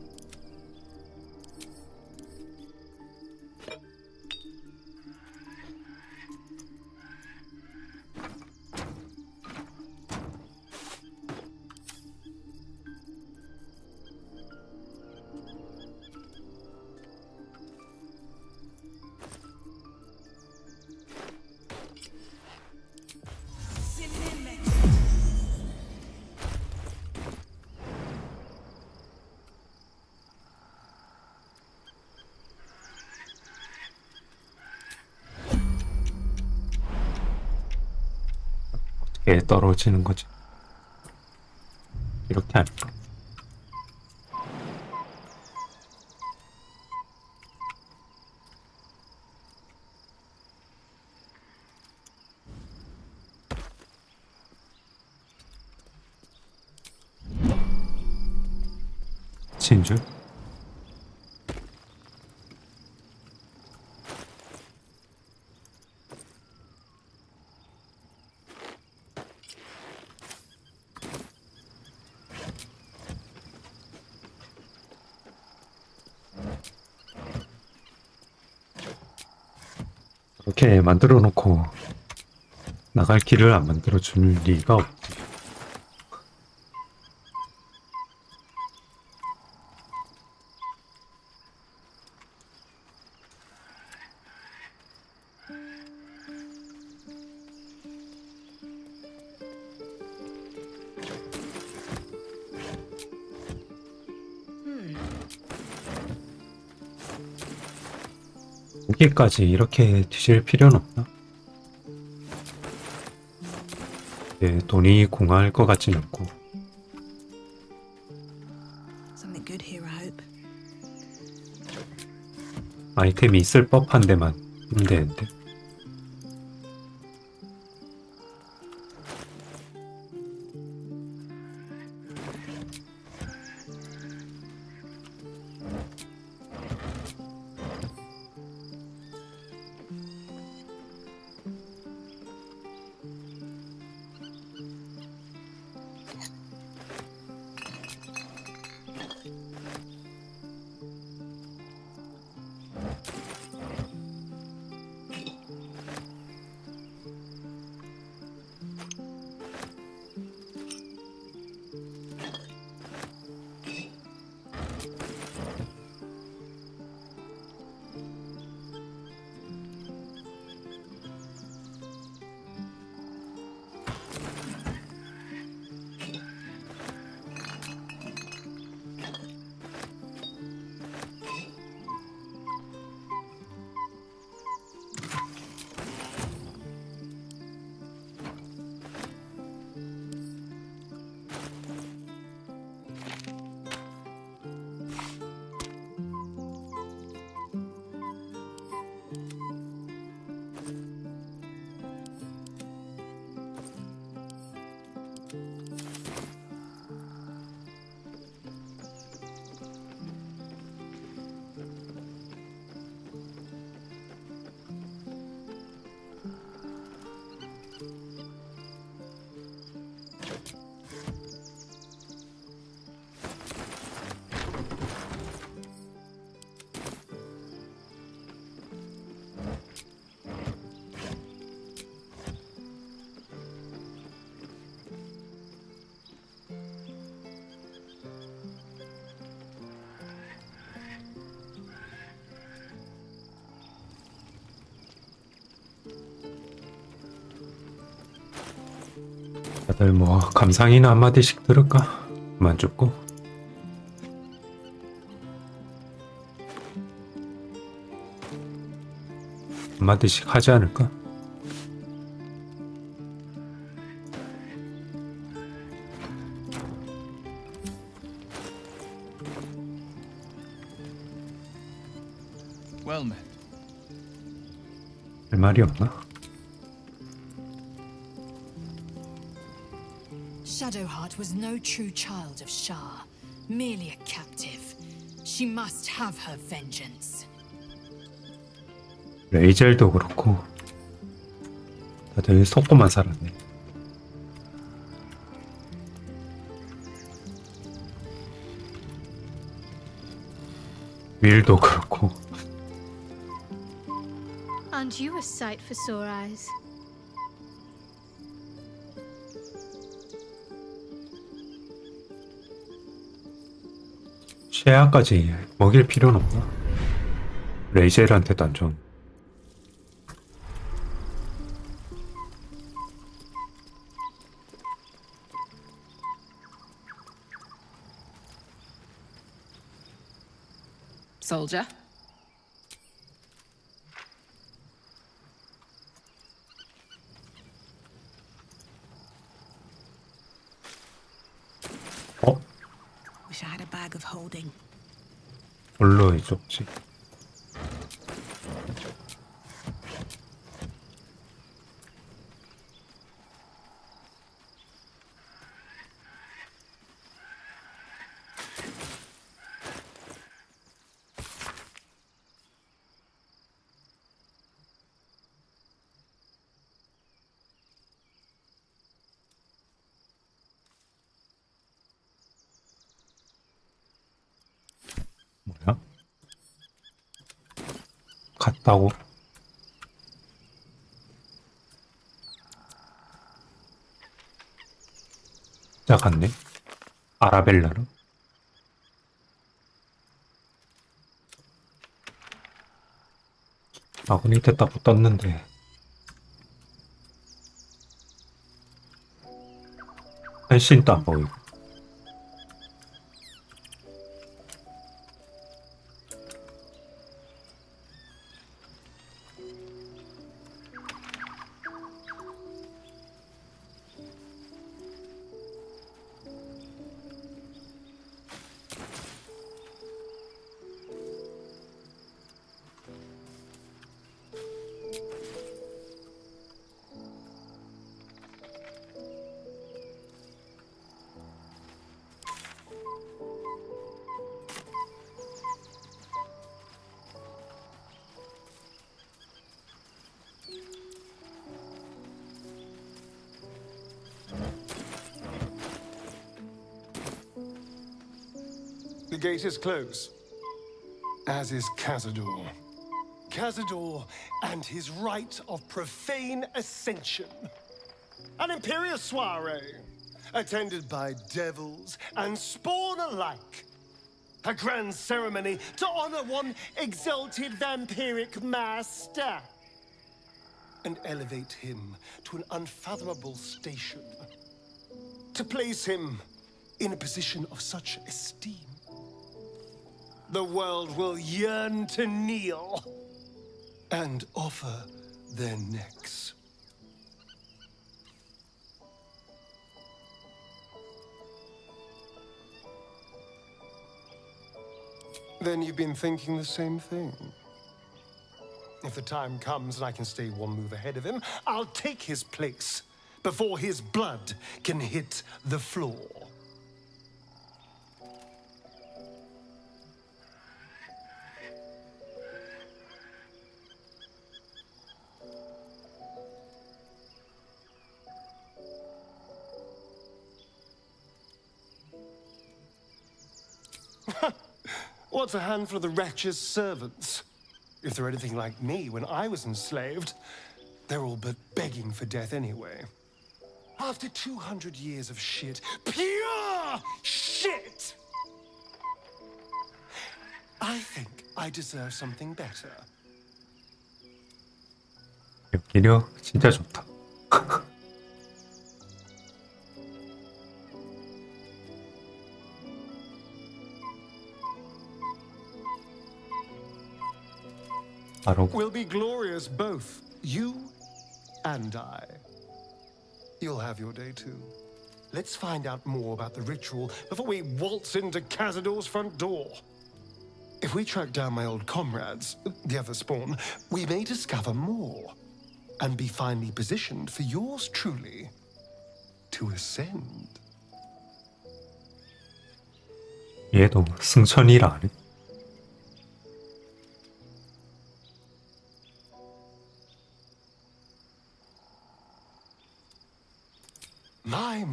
어떻게 떨어지는 거지? 이렇게 할까? 진주? 이렇게 만들어 놓고 나갈 길을 안 만들어 줄 리가 없지. 여기까지 이렇게 뒤질 필요는 없나? 돈이 공할 것 같진 않고. Something good here, I hope. 아이템이 있을 법한 데만 있으면 되는데. 다들 뭐 감상이나 한마디씩 들을까? 그만 죽고. 한마디씩 하지 않을까? Well met. 할 말이 없나? Shadowheart was no true child of Shar, merely a captive. She must have her vengeance. 레이젤도 그렇고 다들 속고만 살았네. 윌도 그렇고. Aren't you a sight for sore eyes? 쉐아까지 먹일 필요는 없나? 레이젤한테도 안 좋은. Soldier. Wish I had a bag of holding. 뭘로 해줬지? 뭐야? 갔다고? 진짜 갔네? 아라벨라로? 아군이 됐다고 떴는데 한신도 안 보이고. The gate is closed, as is Cazador. Cazador and his rite of profane ascension. An imperial soiree, attended by devils and spawn alike. A grand ceremony to honor one exalted vampiric master and elevate him to an unfathomable station. To place him in a position of such esteem, the world will yearn to kneel and offer their necks. Then you've been thinking the same thing. If the time comes and I can stay one move ahead of him, I'll take his place before his blood can hit the floor. What's a handful of the wretch's servants? If they're anything like me when I was enslaved, they're all but begging for death anyway. After 200 years of shit, pure shit, I think I deserve something better. 연기력 진짜 좋다. 바로 We'll be glorious, both you and I. You'll have your day too. Let's find out more about the ritual before we waltz into Cazador's front door. If we track down my old comrades, the other spawn, we may discover more. and be finely positioned for yours truly to ascend. 얘도 승천이라 하네.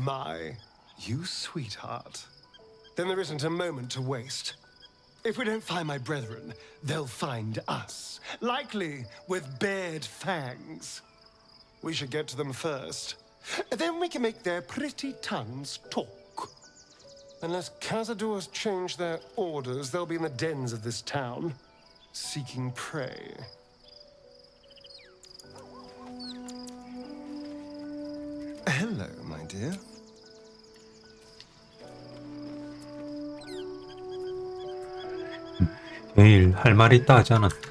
My, you sweetheart. Then there isn't a moment to waste. If we don't find my brethren, they'll find us, likely with bared fangs. We should get to them first. Then we can make their pretty tongues talk. Unless Cazadors change their orders, they'll be in the dens of this town, seeking prey. Hello, my dear. 내일 할 말 있다 하지 않았나?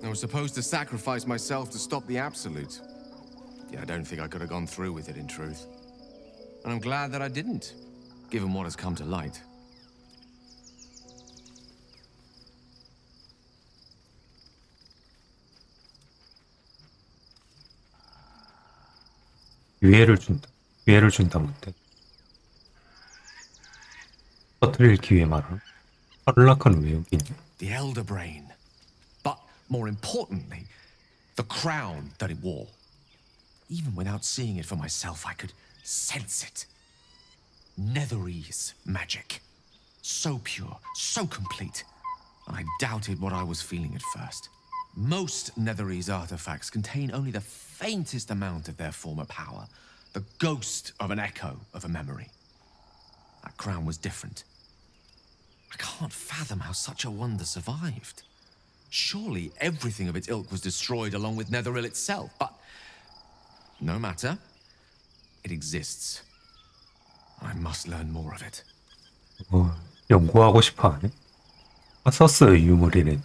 I was supposed to sacrifice myself to stop the Absolute. Yeah, I don't think I could have gone through with it, in truth. And I'm glad that I didn't, given what has come to light. 기회를 준다 못해. 터뜨릴 기회 말아. 파를라카는 왜 여기 있냐? The Elder Brain. But more importantly, the crown that it wore. Even without seeing it for myself, I could sense it. Netherese magic. So pure, so complete. And I doubted what I was feeling at first. Most Netherese artifacts contain only the faintest amount of their former power, the ghost of an echo of a memory. That crown was different. I can't fathom how such a wonder survived. Surely everything of its ilk was destroyed along with Netheril itself, but no matter. It exists. I must learn more of it. 연구하고 싶어 하네? 서스 유물이네.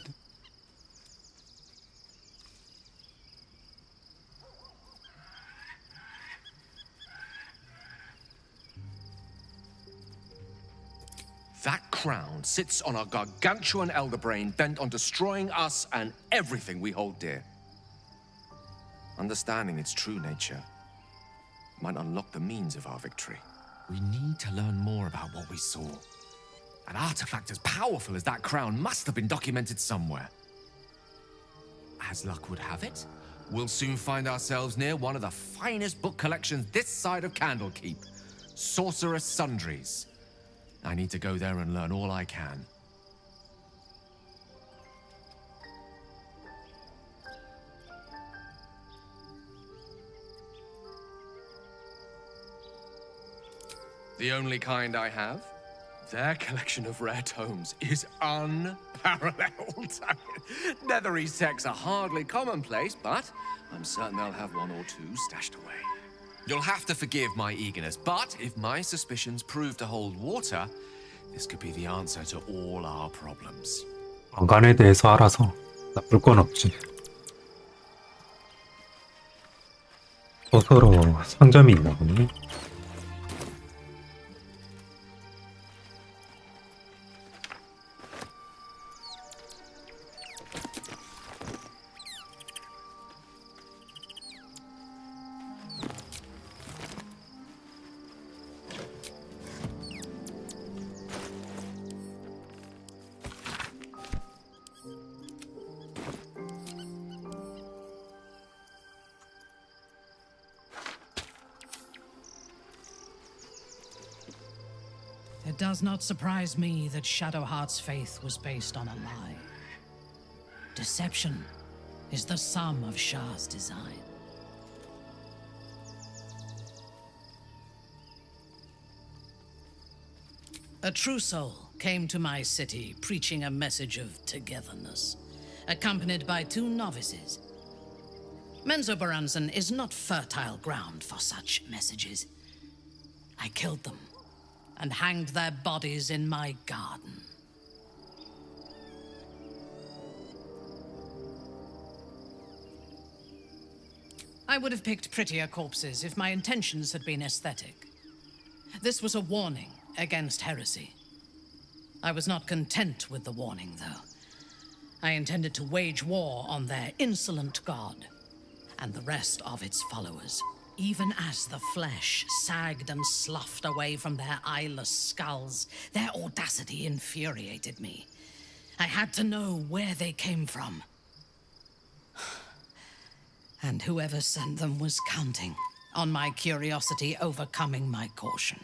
That crown sits on a gargantuan elder brain bent on destroying us and everything we hold dear. Understanding its true nature might unlock the means of our victory. We need to learn more about what we saw. An artifact as powerful as that crown must have been documented somewhere. As luck would have it, we'll soon find ourselves near one of the finest book collections this side of Candlekeep, Sorcerous Sundries. I need to go there and learn all I can. The only kind I have? Their collection of rare tomes is unparalleled. Netherese texts are hardly commonplace, but I'm certain they'll have one or two stashed away. You'll have to forgive my eagerness, but if my suspicions prove to hold water, this could be the answer to all our problems. 왕관에 대해서 알아서 나쁠 건 없지. 서로 상점이 있나 보네. It does not surprise me that Shadowheart's faith was based on a lie. Deception is the sum of Shah's design. A true soul came to my city preaching a message of togetherness, accompanied by 2 novices. Menzoberranzan is not fertile ground for such messages. I killed them and hanged their bodies in my garden. I would have picked prettier corpses if my intentions had been aesthetic. This was a warning against heresy. I was not content with the warning, though. I intended to wage war on their insolent god and the rest of its followers. Even as the flesh sagged and sloughed away from their eyeless skulls, their audacity infuriated me. I had to know where they came from. And whoever sent them was counting on my curiosity overcoming my caution.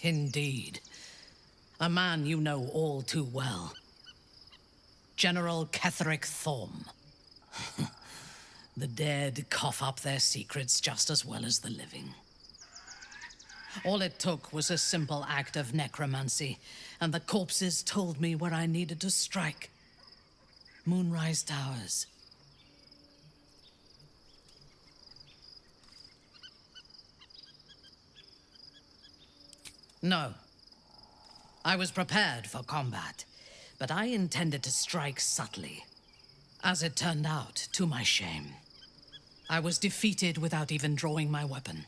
Indeed. A man you know all too well. General Ketheric Thorm. The dead cough up their secrets just as well as the living. All it took was a simple act of necromancy, and the corpses told me where I needed to strike. Moonrise Towers. No. I was prepared for combat, but I intended to strike subtly. As it turned out, to my shame, I was defeated without even drawing my weapon.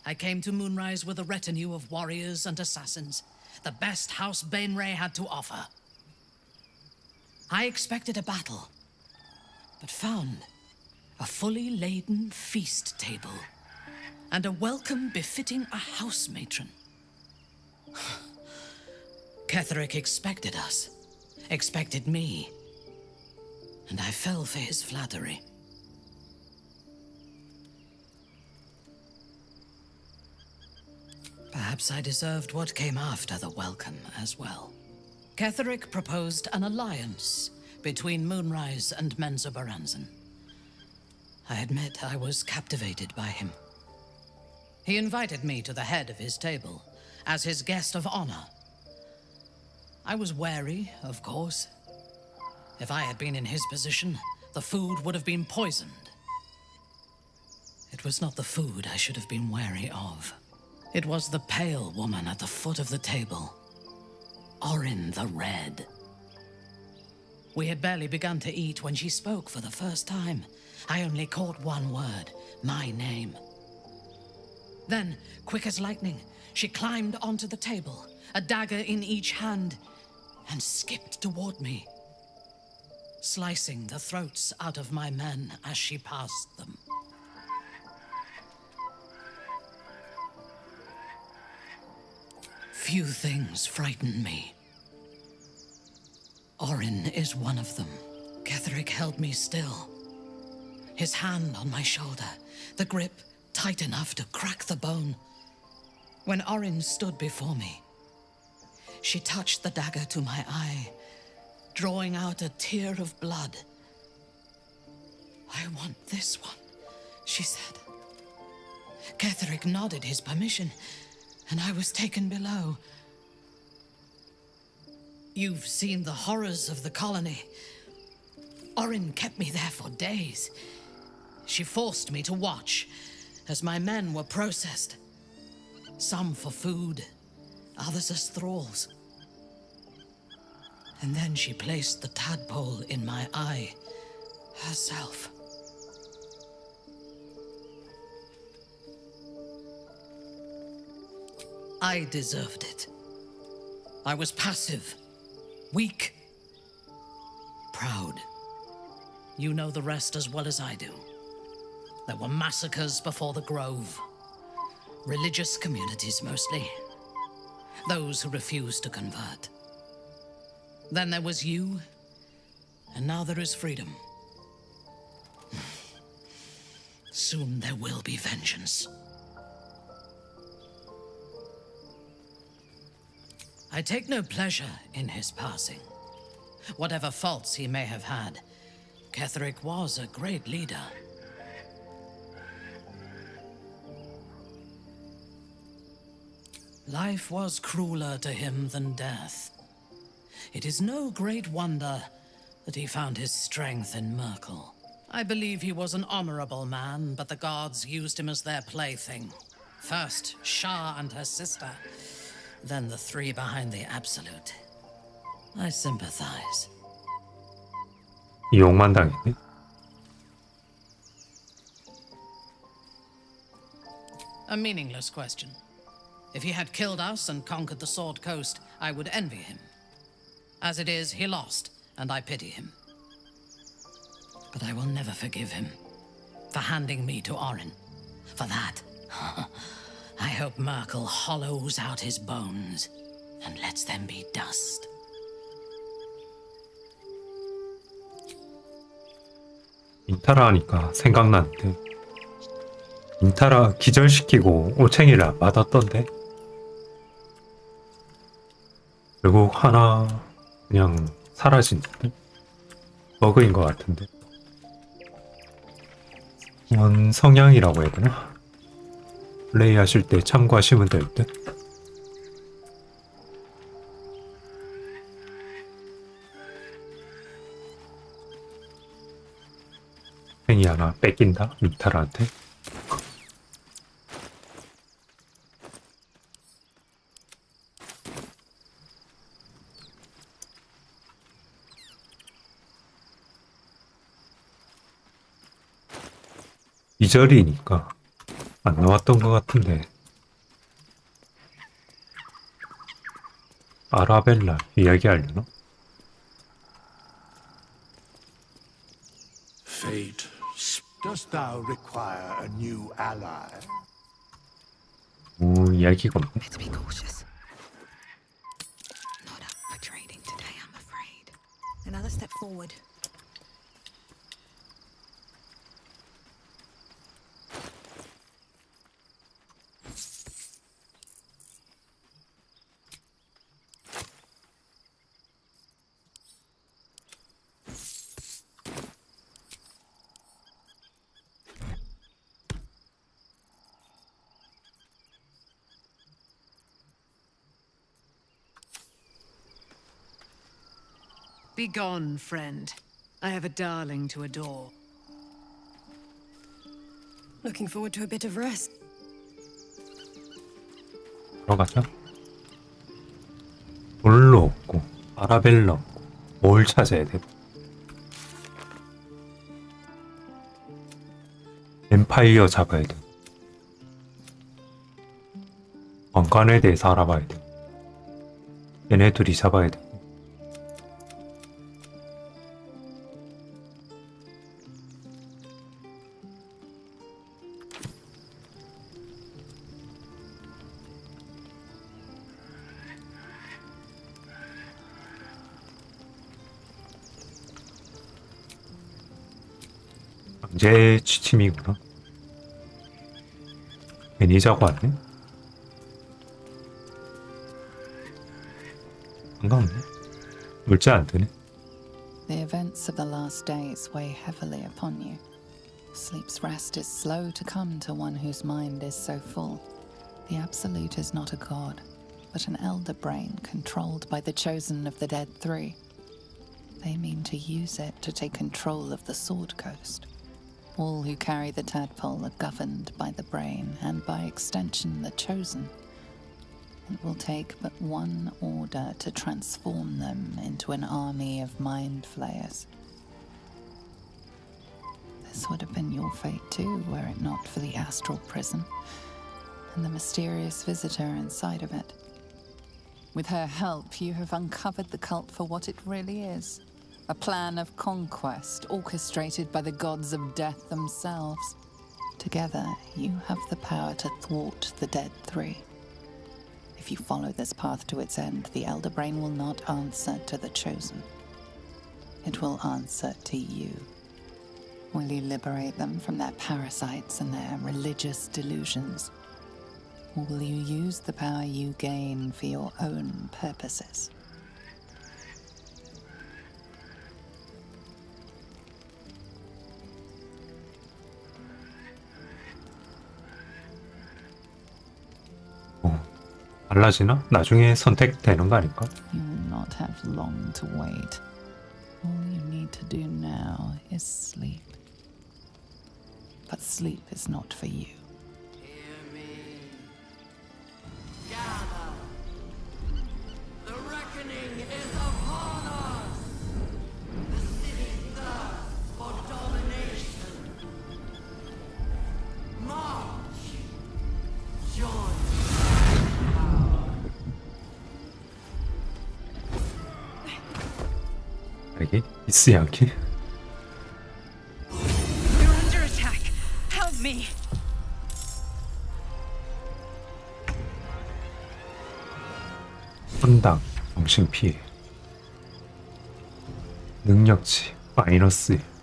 I came to Moonrise with a retinue of warriors and assassins, the best House Bainray had to offer. I expected a battle, but found a fully laden feast table and a welcome befitting a house matron. Ketheric expected us, expected me, and I fell for his flattery. Perhaps I deserved what came after the welcome as well. Ketheric proposed an alliance between Moonrise and Menzoberranzan. I admit I was captivated by him. He invited me to the head of his table as his guest of honor. I was wary, of course. If I had been in his position, the food would have been poisoned. It was not the food I should have been wary of. It was the pale woman at the foot of the table. Orin the Red. We had barely begun to eat when she spoke for the first time. I only caught one word, my name. Then, quick as lightning, she climbed onto the table, a dagger in each hand, and skipped toward me, slicing the throats out of my men as she passed them. Few things frighten me. Orin is one of them. Ketheric held me still, his hand on my shoulder, the grip tight enough to crack the bone. When Orin stood before me, she touched the dagger to my eye, drawing out a tear of blood. "I want this one," she said. Ketheric nodded his permission, and I was taken below. You've seen the horrors of the colony. Orin kept me there for days. She forced me to watch as my men were processed. Some for food, others as thralls. And then she placed the tadpole in my eye herself. I deserved it. I was passive, weak, proud. You know the rest as well as I do. There were massacres before the Grove. Religious communities mostly. Those who refused to convert. Then there was you, and now there is freedom. Soon there will be vengeance. I take no pleasure in his passing. Whatever faults he may have had, Ketheric was a great leader. Life was crueler to him than death. It is no great wonder that he found his strength in Merkel. I believe he was an honorable man, but the gods used him as their plaything. First, Shah and her sister, then the three behind the Absolute. I sympathize. 이용만 당했네. A meaningless question. If he had killed us and conquered the Sword Coast, I would envy him. As it is, he lost, and I pity him. But I will never forgive him for handing me to Orin. For that, I hope Merkel hollows out his bones and lets them be dust. 인타라 하니까 생각나는데 인타라 기절시키고 올챙이를 맞았던데 결국 하나 그냥 사라진 버그인 것 같은데 성향이라고 해야 되나? 플레이하실 때 참고하시면 될 듯. 팽이 하나 뺏긴다 인타라한테. 이 절이니까 안 나왔던 것 같은데. 아라벨라 이야기하려나? Fate, dost thou require a new ally? 오, 이야기가 없네. Better be cautious. Not up for trading today, I'm afraid. Another step forward. Begone, friend. I have a darling to adore. Looking forward to a bit of rest. 들어가자. 볼로 없고 아라벨라 없고 뭘 찾아야 돼? 엠파이어 잡아야 돼. 왕관에 대해서 알아봐야 돼. 얘네 둘이 잡아야 돼. 강제 취침이구나. 괜히 자고 왔네. 반갑네. 물지 안 되네. The events of the last days weigh heavily upon you. Sleep's rest is slow to come to one whose mind is so full. The Absolute is not a god, but an elder brain controlled by the chosen of the Dead Three. They mean to use it to take control of the Sword Coast. All who carry the tadpole are governed by the brain, and by extension the chosen. It will take but one order to transform them into an army of mind flayers. This would have been your fate too, were it not for the astral prison and the mysterious visitor inside of it. With her help, you have uncovered the cult for what it really is. A plan of conquest orchestrated by the gods of death themselves. Together, you have the power to thwart the Dead Three. If you follow this path to its end, the Elder Brain will not answer to the Chosen. It will answer to you. Will you liberate them from their parasites and their religious delusions? Or will you use the power you gain for your own purposes? 달라지나? 나중에 선택되는 거 아닐까? You will not have long to wait. All you need to do now is sleep. But sleep is not for you. The reckoning is upon us! The city thirsts for domination. March! 다르게 이스야기 You're under attack. Help me. 혼당 정신피해 능력치 마이너스 1.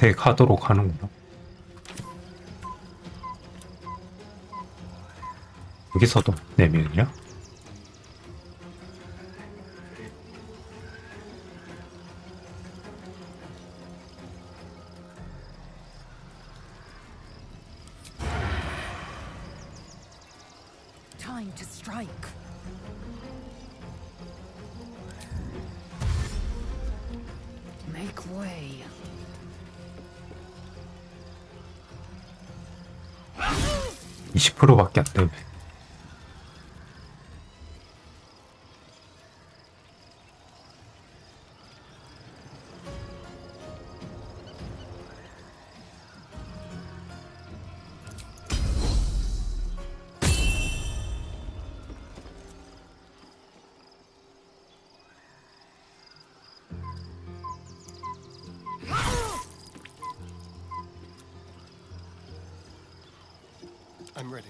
선택하도록 하는구나. 여기서도 4명이야? Time to strike. Make way. 20%밖에 안 되네. I'm ready.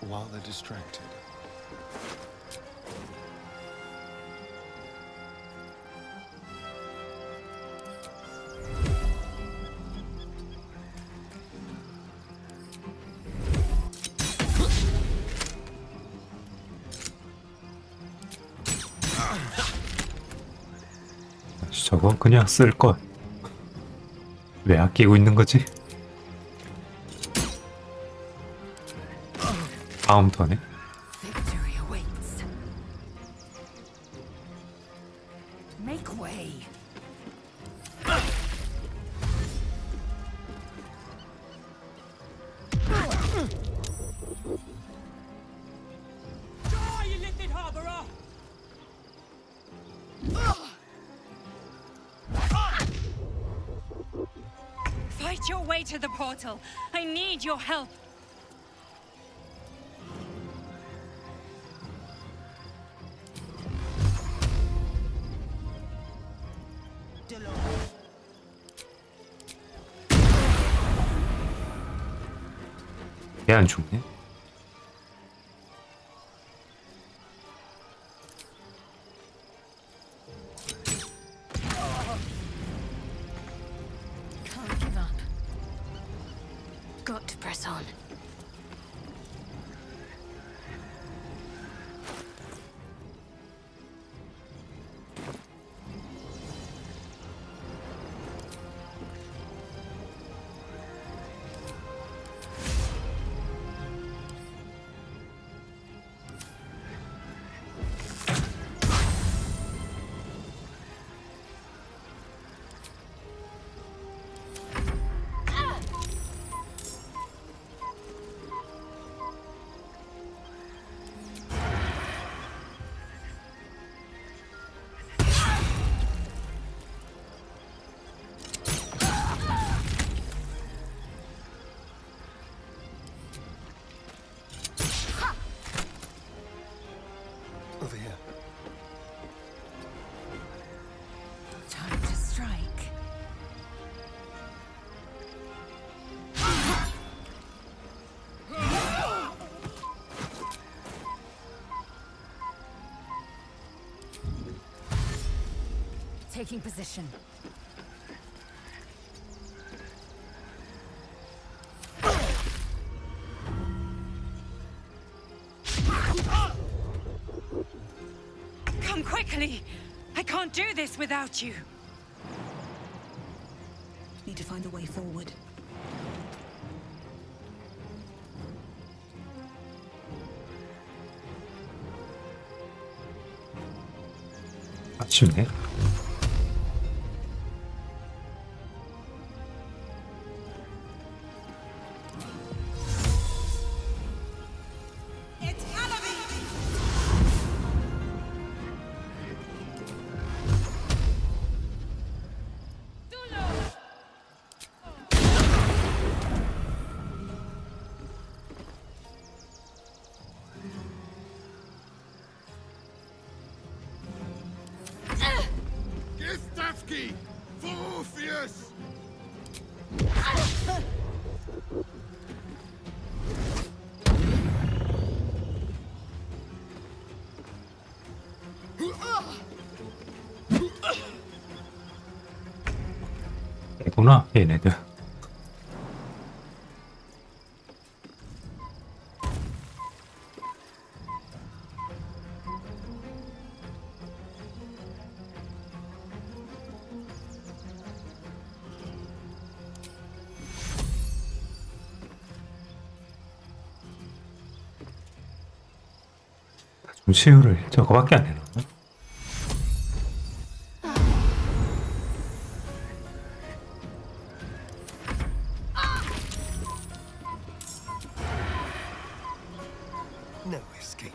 While they're distracted. 저건 그냥 쓸걸. 왜 아끼고 있는 거지? 다음 턴에 Victory awaits. Make way. Die, you lifted harborer! Fight your way to the portal. I need your help. 얘 안 죽네. Can't give up. Got to press on. Over here. Time to strike. Taking position. Come quickly. I can't do this without you. Need to find a way forward. 아쉽네. Furious! 애구나 얘네들. 좀 치유를 저거밖에 안 해놨나? No escape.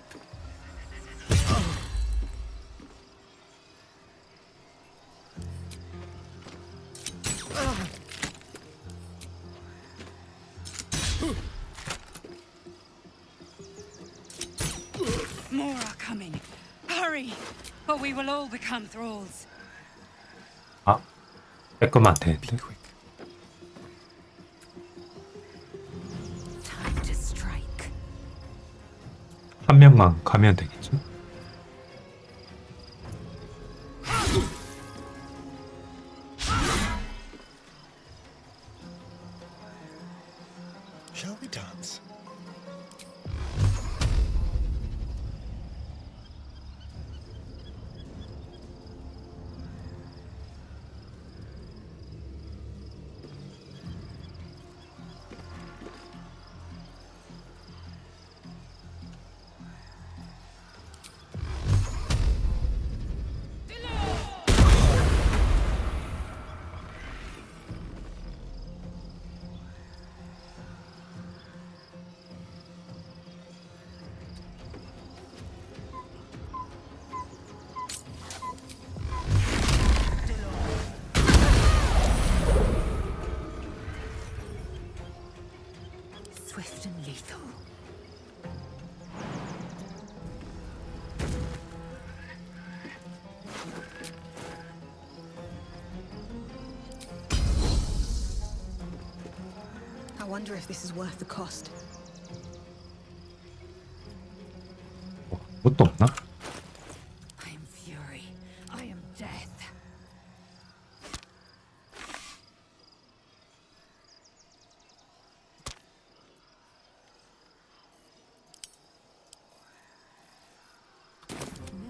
More are coming. Hurry, or we will all become thralls. 아, 빼꼼 안 되는데. Time to strike. 한 명만 가면 되겠죠? Shall we dance? Swift and lethal. I wonder if this is worth the cost. 뭣도 없나? I am fury. I am death.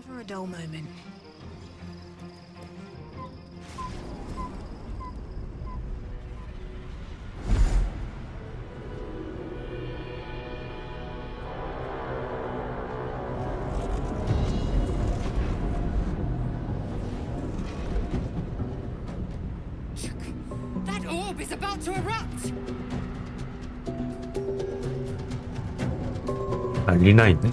Never a dull moment. That orb is about to erupt! 아, 리나 있네.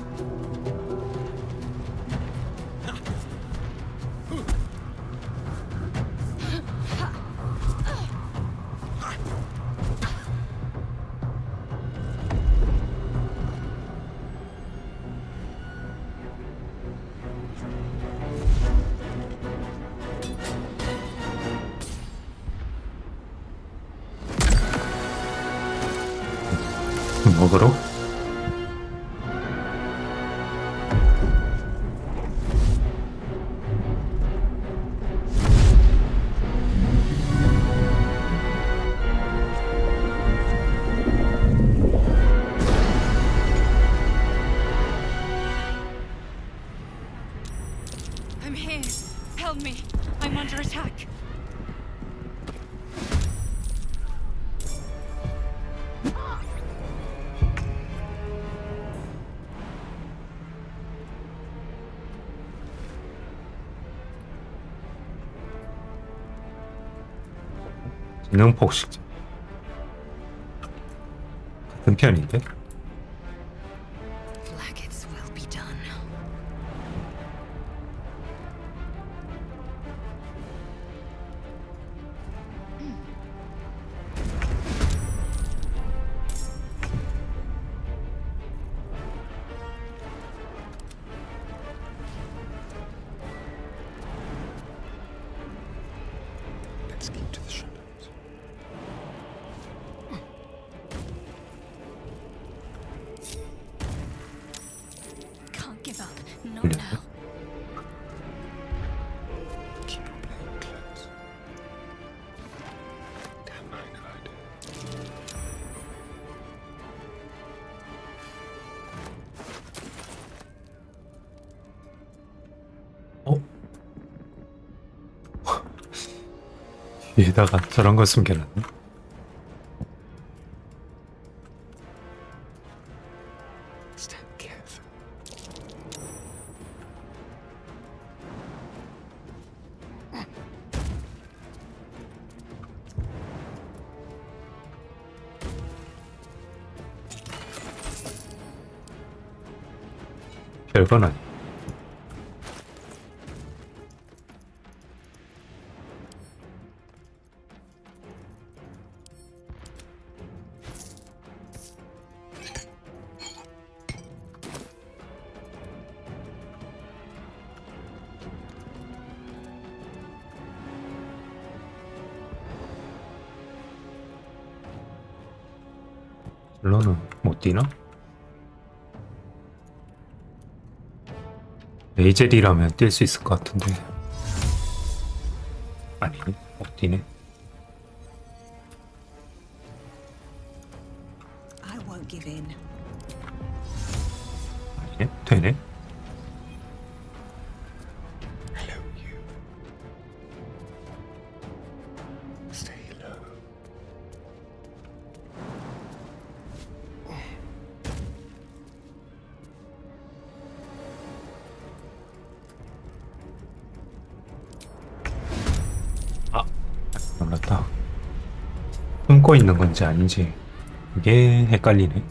먹으러? I'm here. Help me. I'm under attack. 기능 폭식자. 같은 편인데? Blackets will be done. Let's keep to the shadows. 위에다가 저런 걸 숨겨놨네. 별건 아니. 딜러는 못 뛰나? 레이젤이라면 뛸 수 있을 것 같은데. 아니네, 못 뛰네. I won't give in. 아니네, 되네. 놀랐다. 숨고 있는 건지 아닌지 그게 헷갈리네.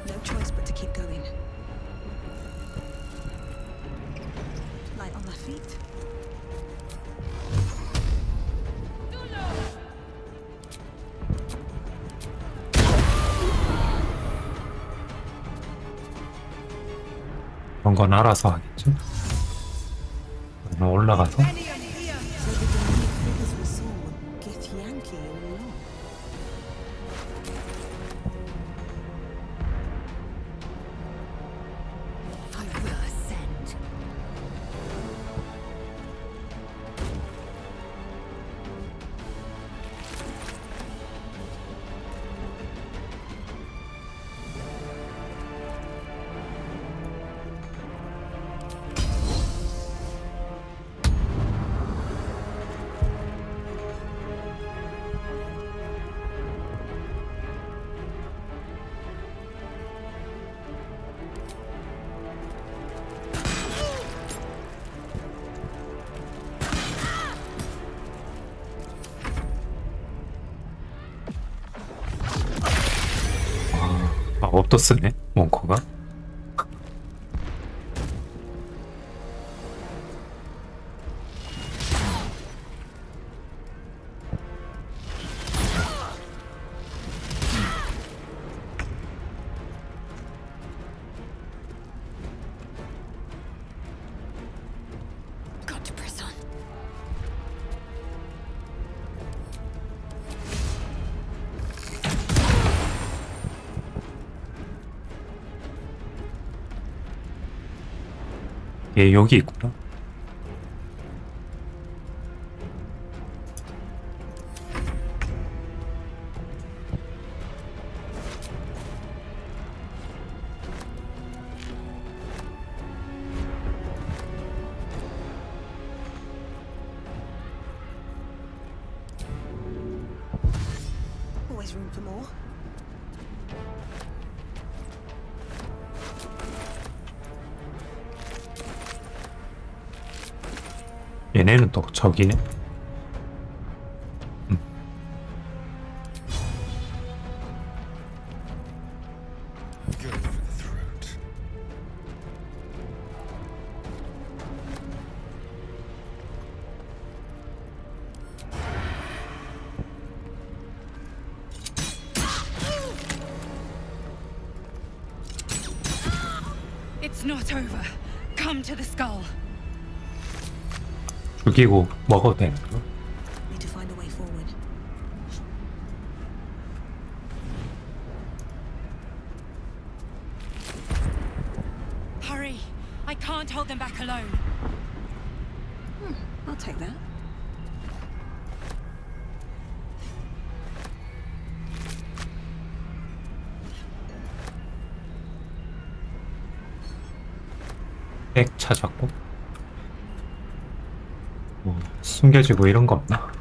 No choice but to keep going. Light on my feet. 그런 건 알아서 하겠죠? 올라가서 So the demonic figures we saw were Githyanki all along. I will ascend. 마법도 쓰네, 몽코가. Got to press on. 얘 여기 있구나. Always room for more. 얘네는 또 적이네. Go for the throat. not over. Come to the skull. 죽이고 먹어도 되는 거? Need to find a way forward. Hurry! I can't hold them back alone. I'll take that. 핵 찾았고 뭐 숨겨지고 이런 거 없나?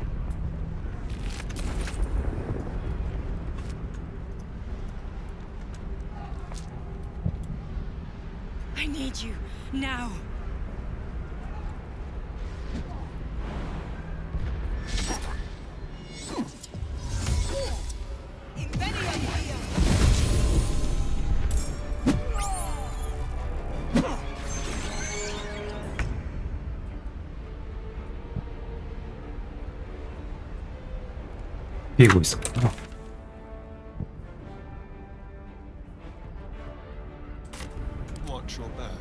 I need you now. 비고 있었구나. Watch your back.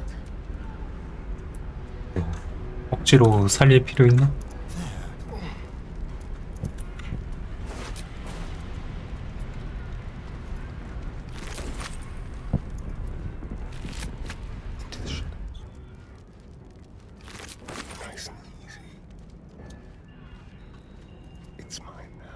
억지로 살릴 필요 있나? Nice and easy. It's mine now.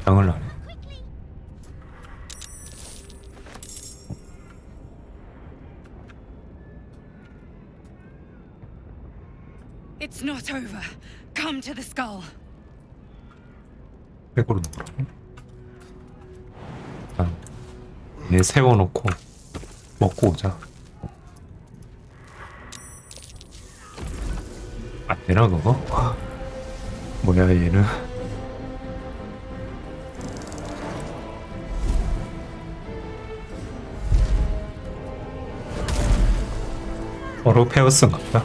장을 하네. It's not over. Come to the skull. 백으로 넣으라고? 일단 얘 세워놓고 먹고 오자. 안 되나 그거? 뭐야 얘는? 오로페우스인가 보다.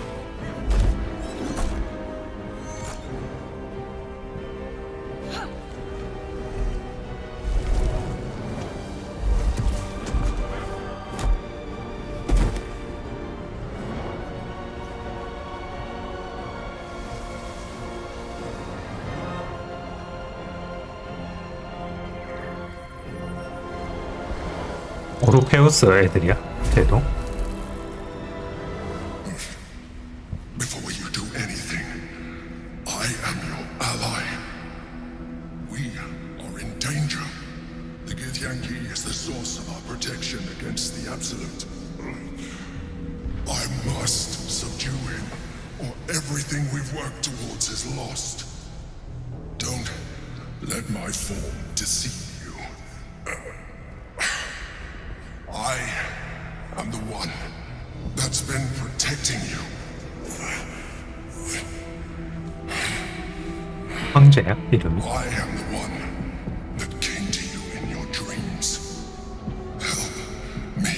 오로페우스 애들이야? 걔도? Before you do anything, I am your ally. We are in danger. The Githyanki is the source of our protection against the Absolute. I must subdue him, or everything we've worked towards is lost. Don't let my form deceive you. I am the one that's been protecting you. 황제야 이름이? I am the one that came to you in your dreams. Help me.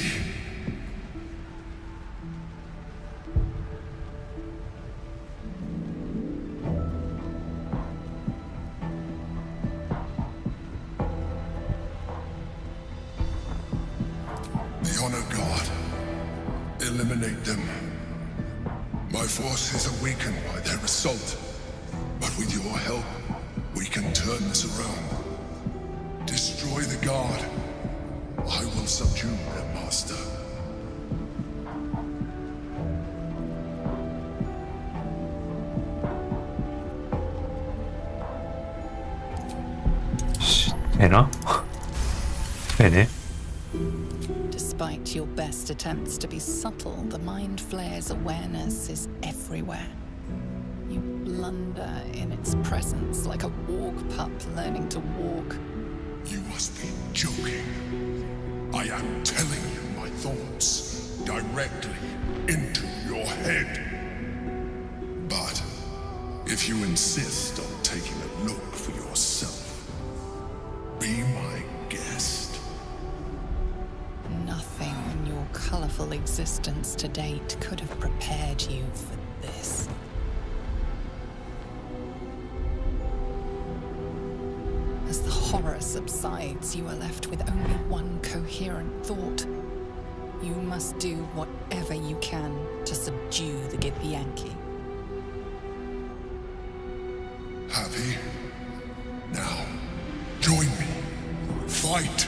The Honor God. Eliminate them. My force is awakened by their assault. But with your help, we can turn this around. Destroy the guard. I will subdue their master. 되나? 되네. Despite your best attempts to be subtle, the Mind Flayer's awareness is everywhere. You blunder in its presence like a walk pup learning to walk. You must be joking. I am telling you my thoughts directly into your head. But if you insist on taking a look for yourself, be my guest. Nothing in your colourful existence to date could have prepared you for this. As the horror subsides, you are left with only one coherent thought. You must do whatever you can to subdue the Githyanki. Happy? Now, join me. Fight!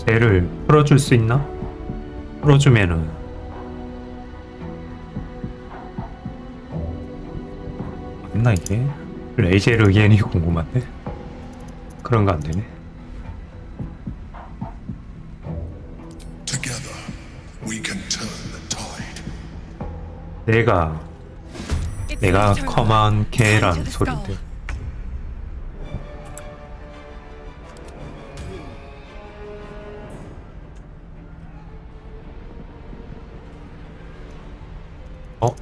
쟤를 풀어줄 수 있나? 풀어주면은 맞나 이게? 레이젤 의견이 궁금한데? 그런 거 안 되네. Together, we can turn the tide. 내가 컴한 개라는 소리인데. 어?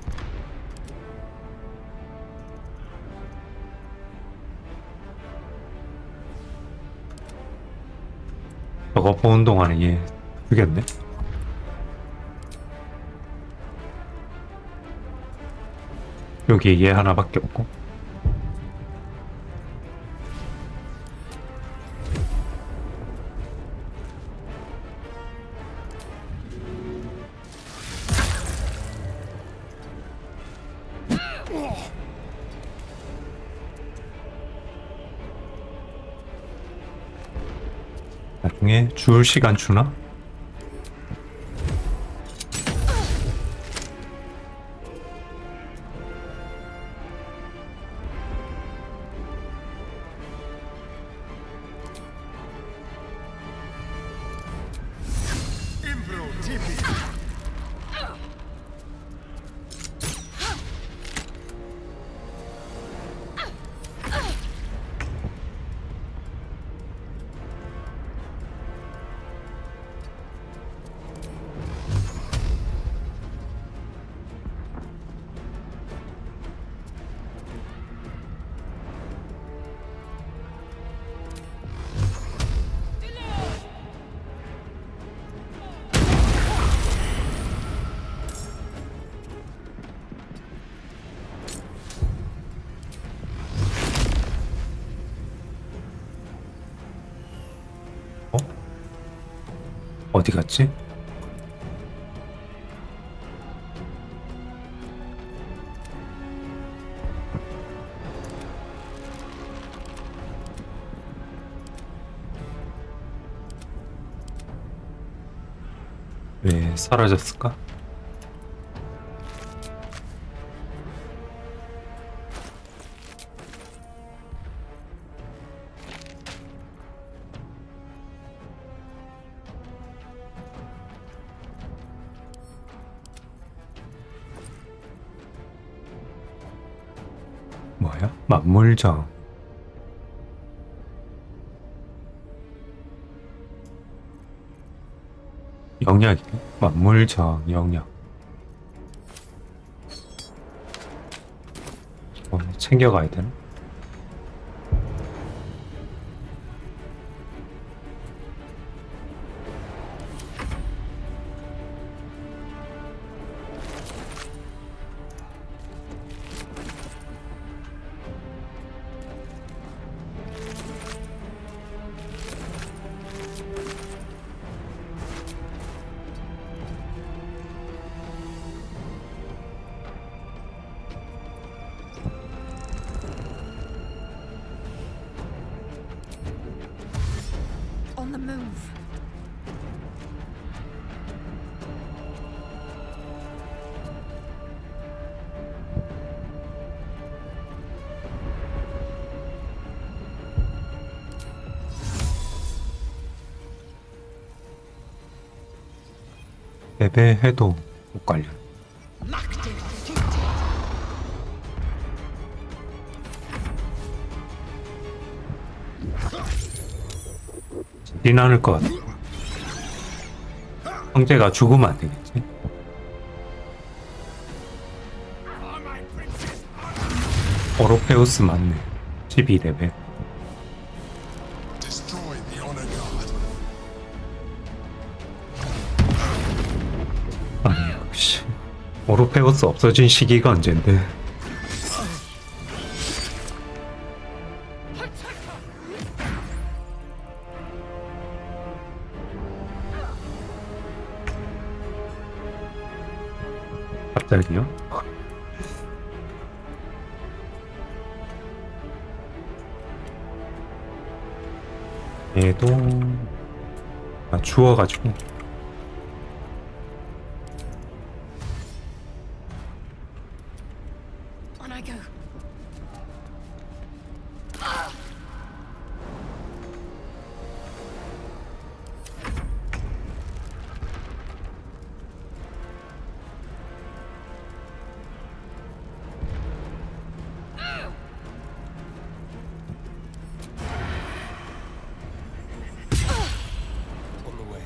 저거 보는 동안에 얘 죽였네? 여기 얘 하나밖에 없고. 나중에 줄 시간 주나? 어디 갔지? 왜 사라졌을까? 뭐야? 만물장. 영약이네. 만물장 영약. 챙겨가야 되나? On the move. 패배해도 못 관련. Locked 이 나눌 것 같아. 형제가 죽으면 안 되겠지? 오로페우스 맞네. 12레벨. Destroy the honor guard. 아니 역시 오로페우스 없어진 시기가 언젠데. 갑자기요? 얘도 주워가지고 On I go. On the way.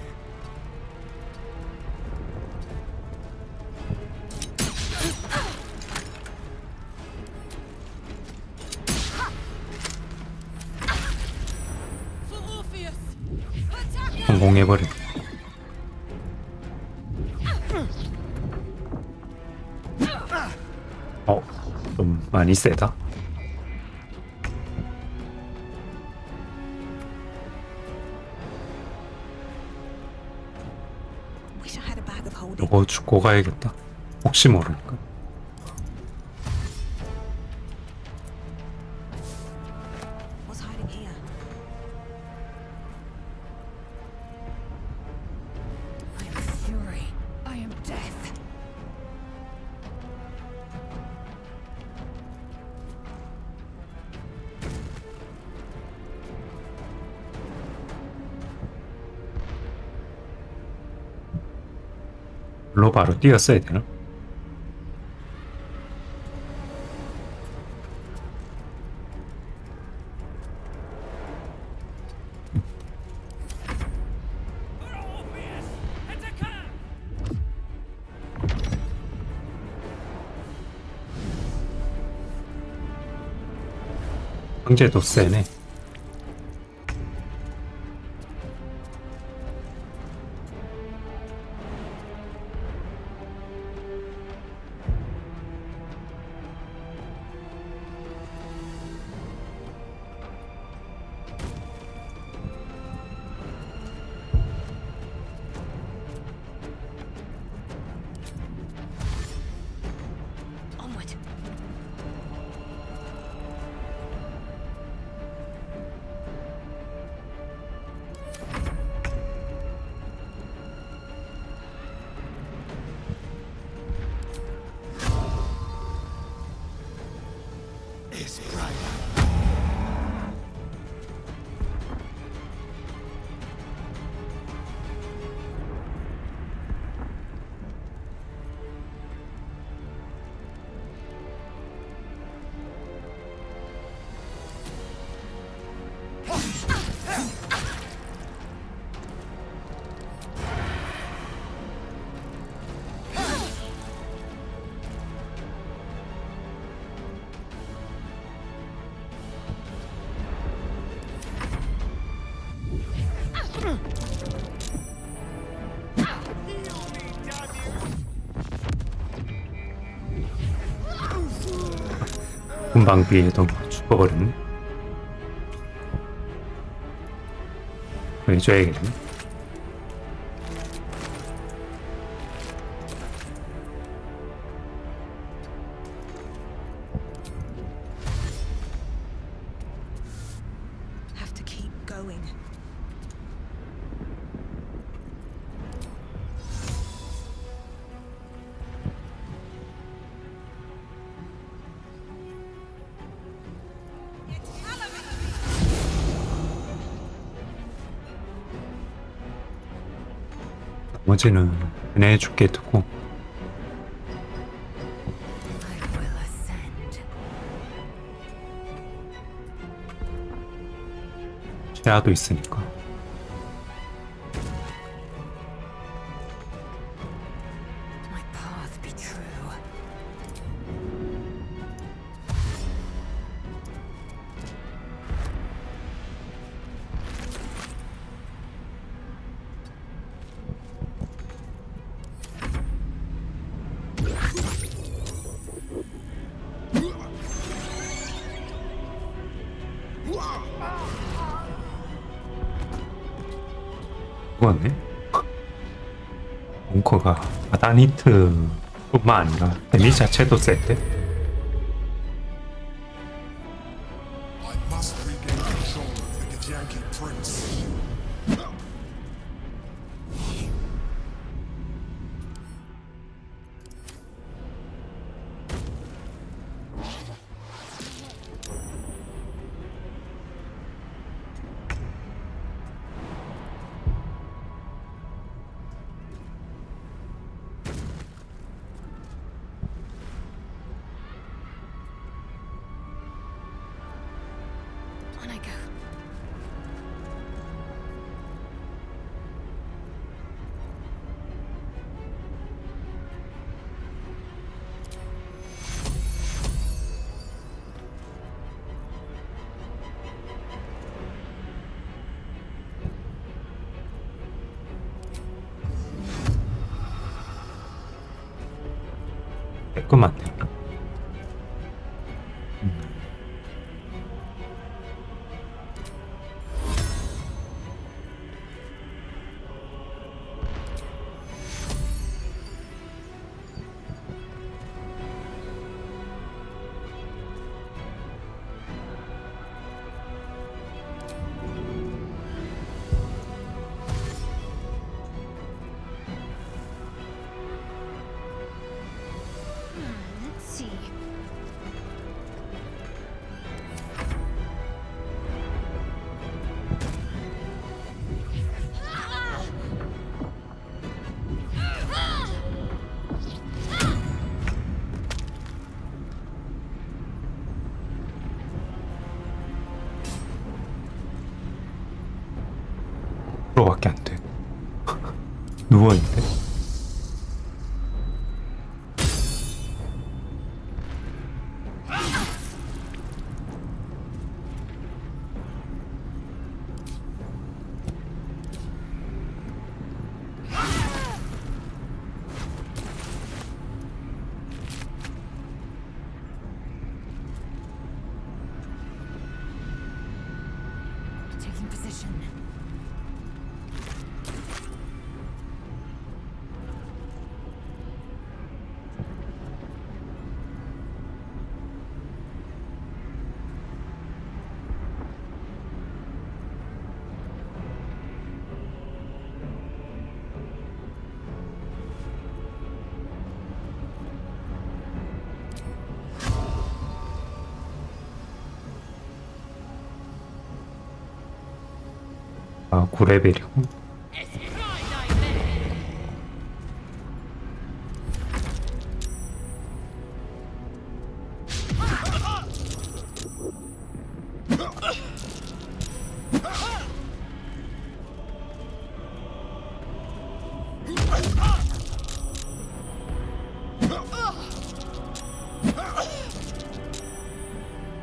For Orpheus! Attack! 성공해버려. 좀 많이 세다. Wish I had a bag of holding. 요거 죽고 가야겠다. 혹시 모르니까. What's hiding here? I am fury. I am death. 물로 바로 뛰었어야 되나? 황제도 세네. Onward. It's bright. 금방비에도 죽어버리네. 해줘야겠네. Have to keep going. 나머지는 그냥 해줄게 두고. 최하도 있으니까. 죽었네. 벙커가 아다니트뿐만 아니라 데미지 자체도 센데. I must regain control of the Githyanki prince. On I go. 깔끔한데. Let's see. 프로밖에 안 돼. 누워있네. Taking position. 아, 9레벨이고.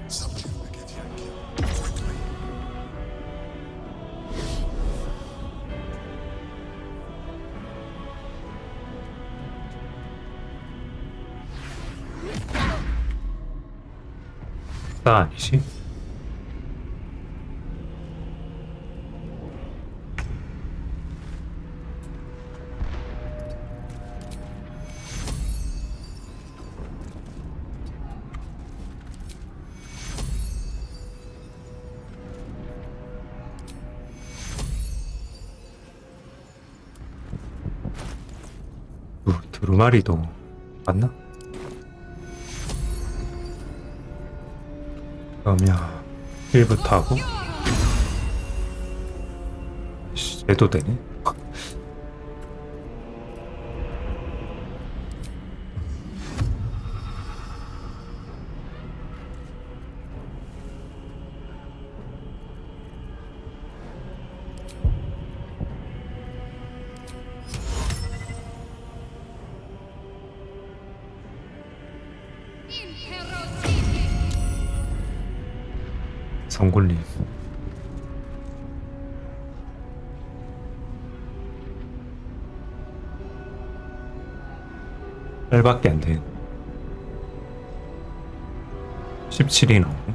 Subdue the Githyanki quickly. 나 아니지? 두루마리도 맞나? 그러면 1부터 하고 얘도 되네? 성굴림 별밖에 안 돼. 17이 나오네.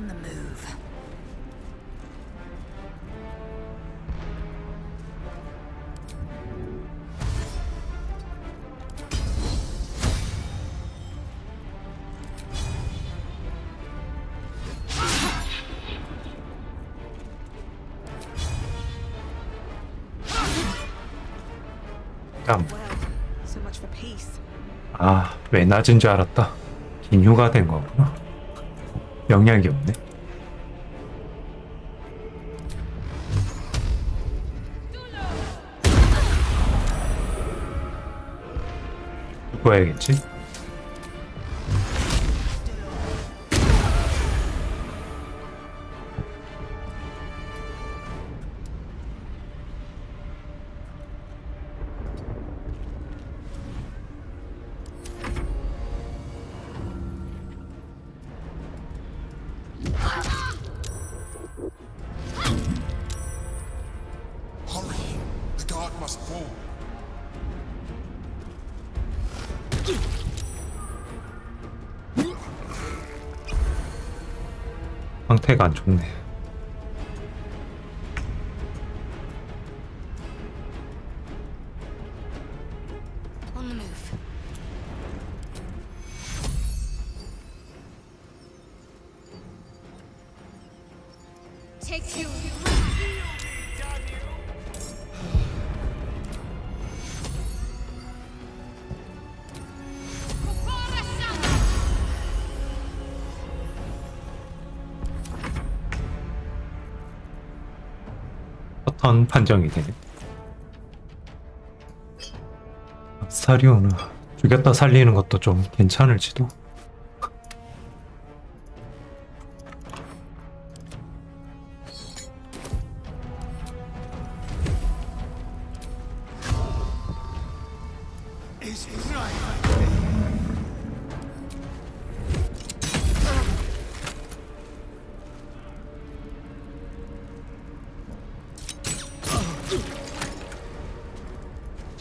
On the move. 참. So much for peace. 아, 왜 낮은 줄 알았다. 기뉴가 된 거구나. 영향이 없네. 죽어야겠지? Hurry! The guard must fall. 상태가 안 좋네. On the move. Take you. 패턴 판정이 되네. 사리오는 죽였다 살리는 것도 좀 괜찮을지도.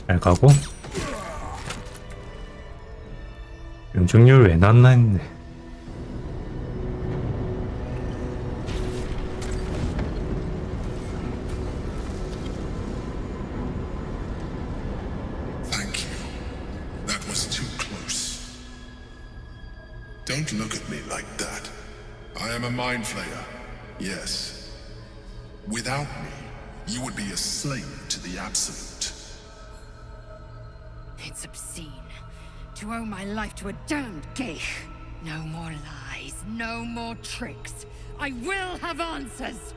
잘 가고. 명중률 왜 났나 했네. Thank you. That was too close. Don't look at me like that. I am a mind flayer, yes. Without me, you would be a slave to the Absolute. It's obscene. To owe my life to a damned geich. No more lies, no more tricks. I will have answers!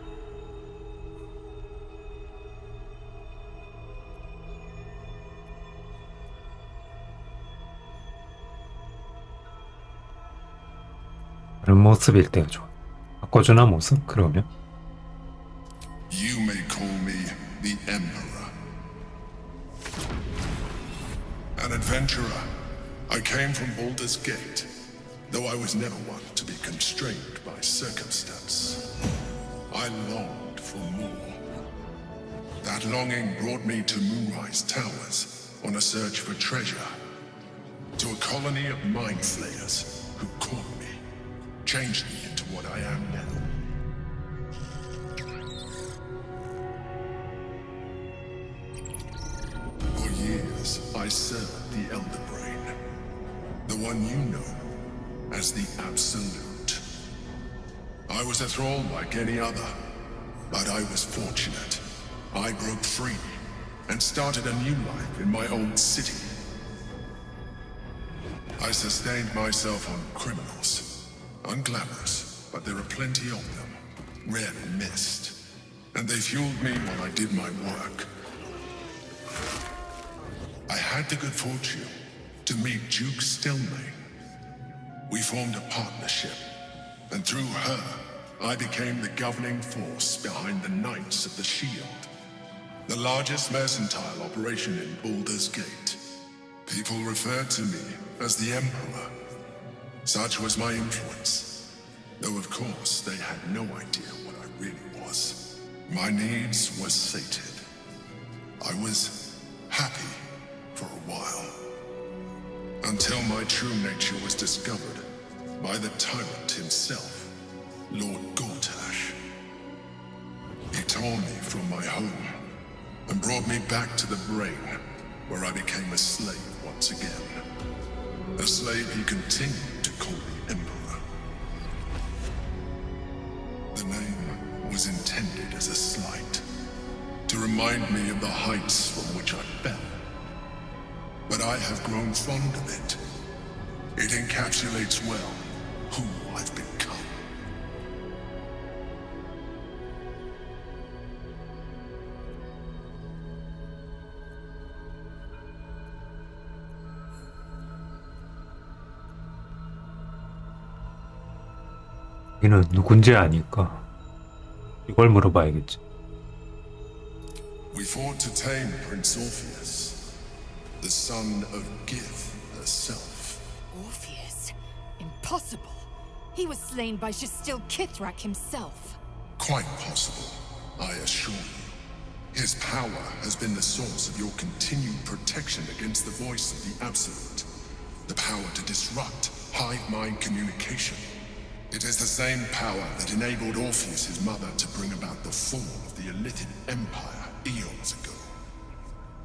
다른 모습일 때가 좋아. 바꿔주나 모습? 그러면? You may call me the Emperor. An adventurer. I came from Baldur's Gate, though I was never one to be constrained by circumstance. I longed for more. That longing brought me to Moonrise Towers on a search for treasure. To a colony of mind flayers who caught me, changed me into what I am now. For years, I served the Elder Brain, the one you know as the Absolute. I was a thrall like any other, but I was fortunate. I broke free and started a new life in my own city. I sustained myself on criminals, unglamorous, but there are plenty of them, rarely missed, and they fueled me while I did my work. I had the good fortune to meet Duke Stelmane. We formed a partnership, and through her, I became the governing force behind the Knights of the Shield, the largest mercantile operation in Baldur's Gate. People referred to me as the Emperor. Such was my influence, though of course they had no idea what I really was. My needs were sated. I was happy for a while, until my true nature was discovered by the tyrant himself. Lord Gortash. He tore me from my home and brought me back to the brain, where I became a slave once again. A slave he continued to call the Emperor. The name was intended as a slight, to remind me of the heights from which I fell. But I have grown fond of it. It encapsulates well who I've become. 이는 누군지 아니까 이걸 물어봐야겠지. We fought to tame Prince Orpheus, the son of Gith herself. Orpheus? Impossible. He was slain by Shastil Kithrak himself. Quite possible, I assure you. His power has been the source of your continued protection against the voice of the Absolute. The power to disrupt hive mind communication. It is the same power that enabled Orpheus' mother to bring about the fall of the Illithid Empire eons ago.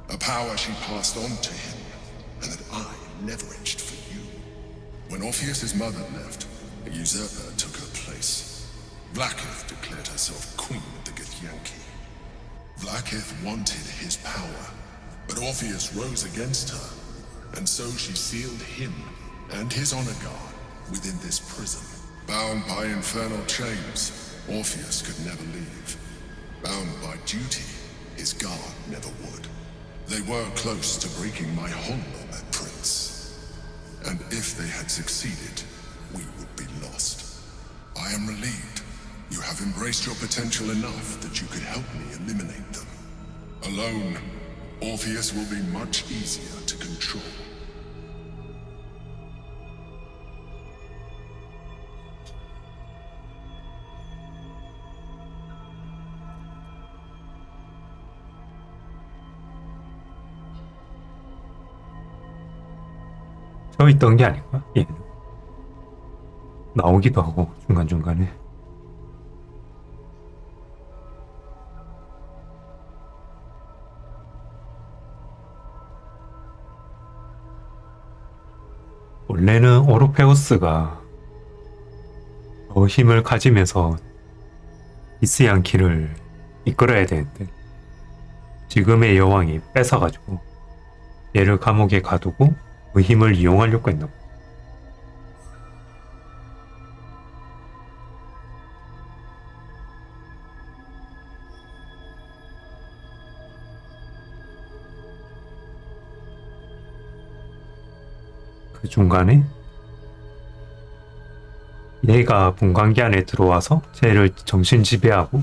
A power she passed on to him, and that I leveraged for you. When Orpheus' mother left, a usurper took her place. Vlaakith declared herself queen of the Githyanki. Vlaakith wanted his power, but Orpheus rose against her, and so she sealed him and his honor guard within this prison. Bound by infernal chains, Orpheus could never leave. Bound by duty, his guard never would. They were close to breaking my hold on that prince. And if they had succeeded, we would be lost. I am relieved. You have embraced your potential enough that you could help me eliminate them. Alone, Orpheus will be much easier to control. 서 있던 게 아닐까? 얘는 나오기도 하고 중간중간에. 원래는 오르페우스가 더 힘을 가지면서 이스양키를 이끌어야 되는데 지금의 여왕이 뺏어가지고 얘를 감옥에 가두고 그 힘을 이용하려고 했나 봐. 그 중간에 얘가 분광기 안에 들어와서 쟤를 정신 지배하고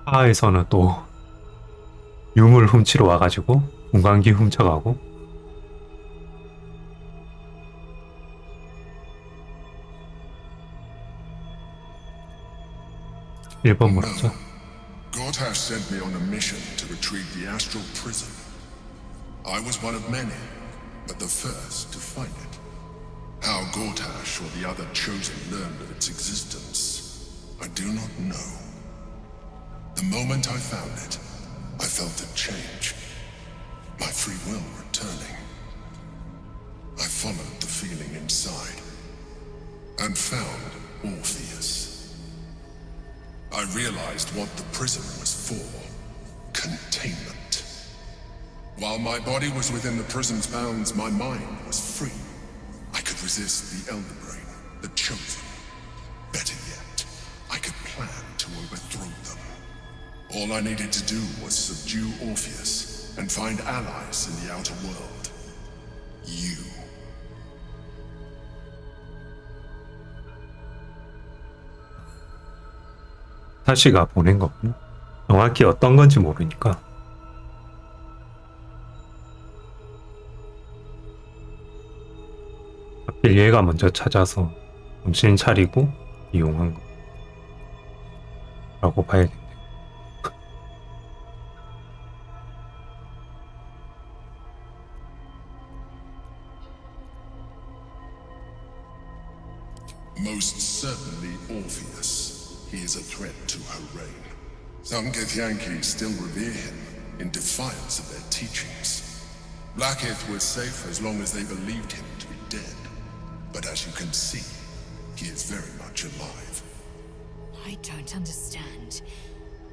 하에서는 또 유물 훔치러 와가지고 분광기 훔쳐가고 일본 뭐라죠? Gortash sent me on a mission to retrieve the astral prison. I was one of many, but the first to find it. How Gortash or the other chosen learned of its existence, I do not know. The moment I found it, I felt a change. My free will returning. I followed the feeling inside and found Orpheus. I realized what the prison was for. Containment. While my body was within the prison's bounds, my mind was free. I could resist the Elder Brain, the Chosen. Better yet, I could plan to overthrow them. All I needed to do was subdue Orpheus and find allies in the outer world. You. 사시가 보낸 거구나. 정확히 어떤 건지 모르니까. 하필 얘가 먼저 찾아서 정신 차리고 이용한 거 라고 봐야겠네. Most certainly Orpheus. He is a threat to her reign. Some Githyanki still revere him in defiance of their teachings. Blackith was safe as long as they believed him to be dead. But as you can see, he is very much alive. I don't understand.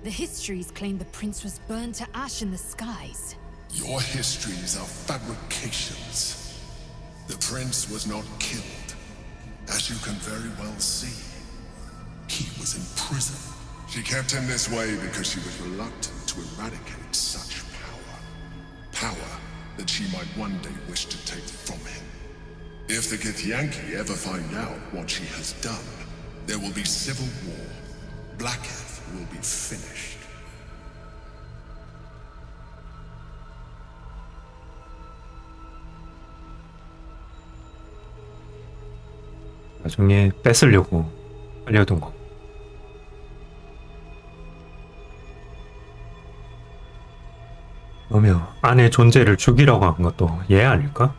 The histories claim the prince was burned to ash in the skies. Your histories are fabrications. The prince was not killed. As you can very well see, he was in prison. She kept him this way because she was reluctant to eradicate such power. Power that she might one day wish to take from him. If the Githyanki ever find out what she has done, there will be civil war. Blackith will be finished. 나중에 뺏으려고 하려던 거. 그러면 아내 존재를 죽이라고 한 것도 얘 아닐까?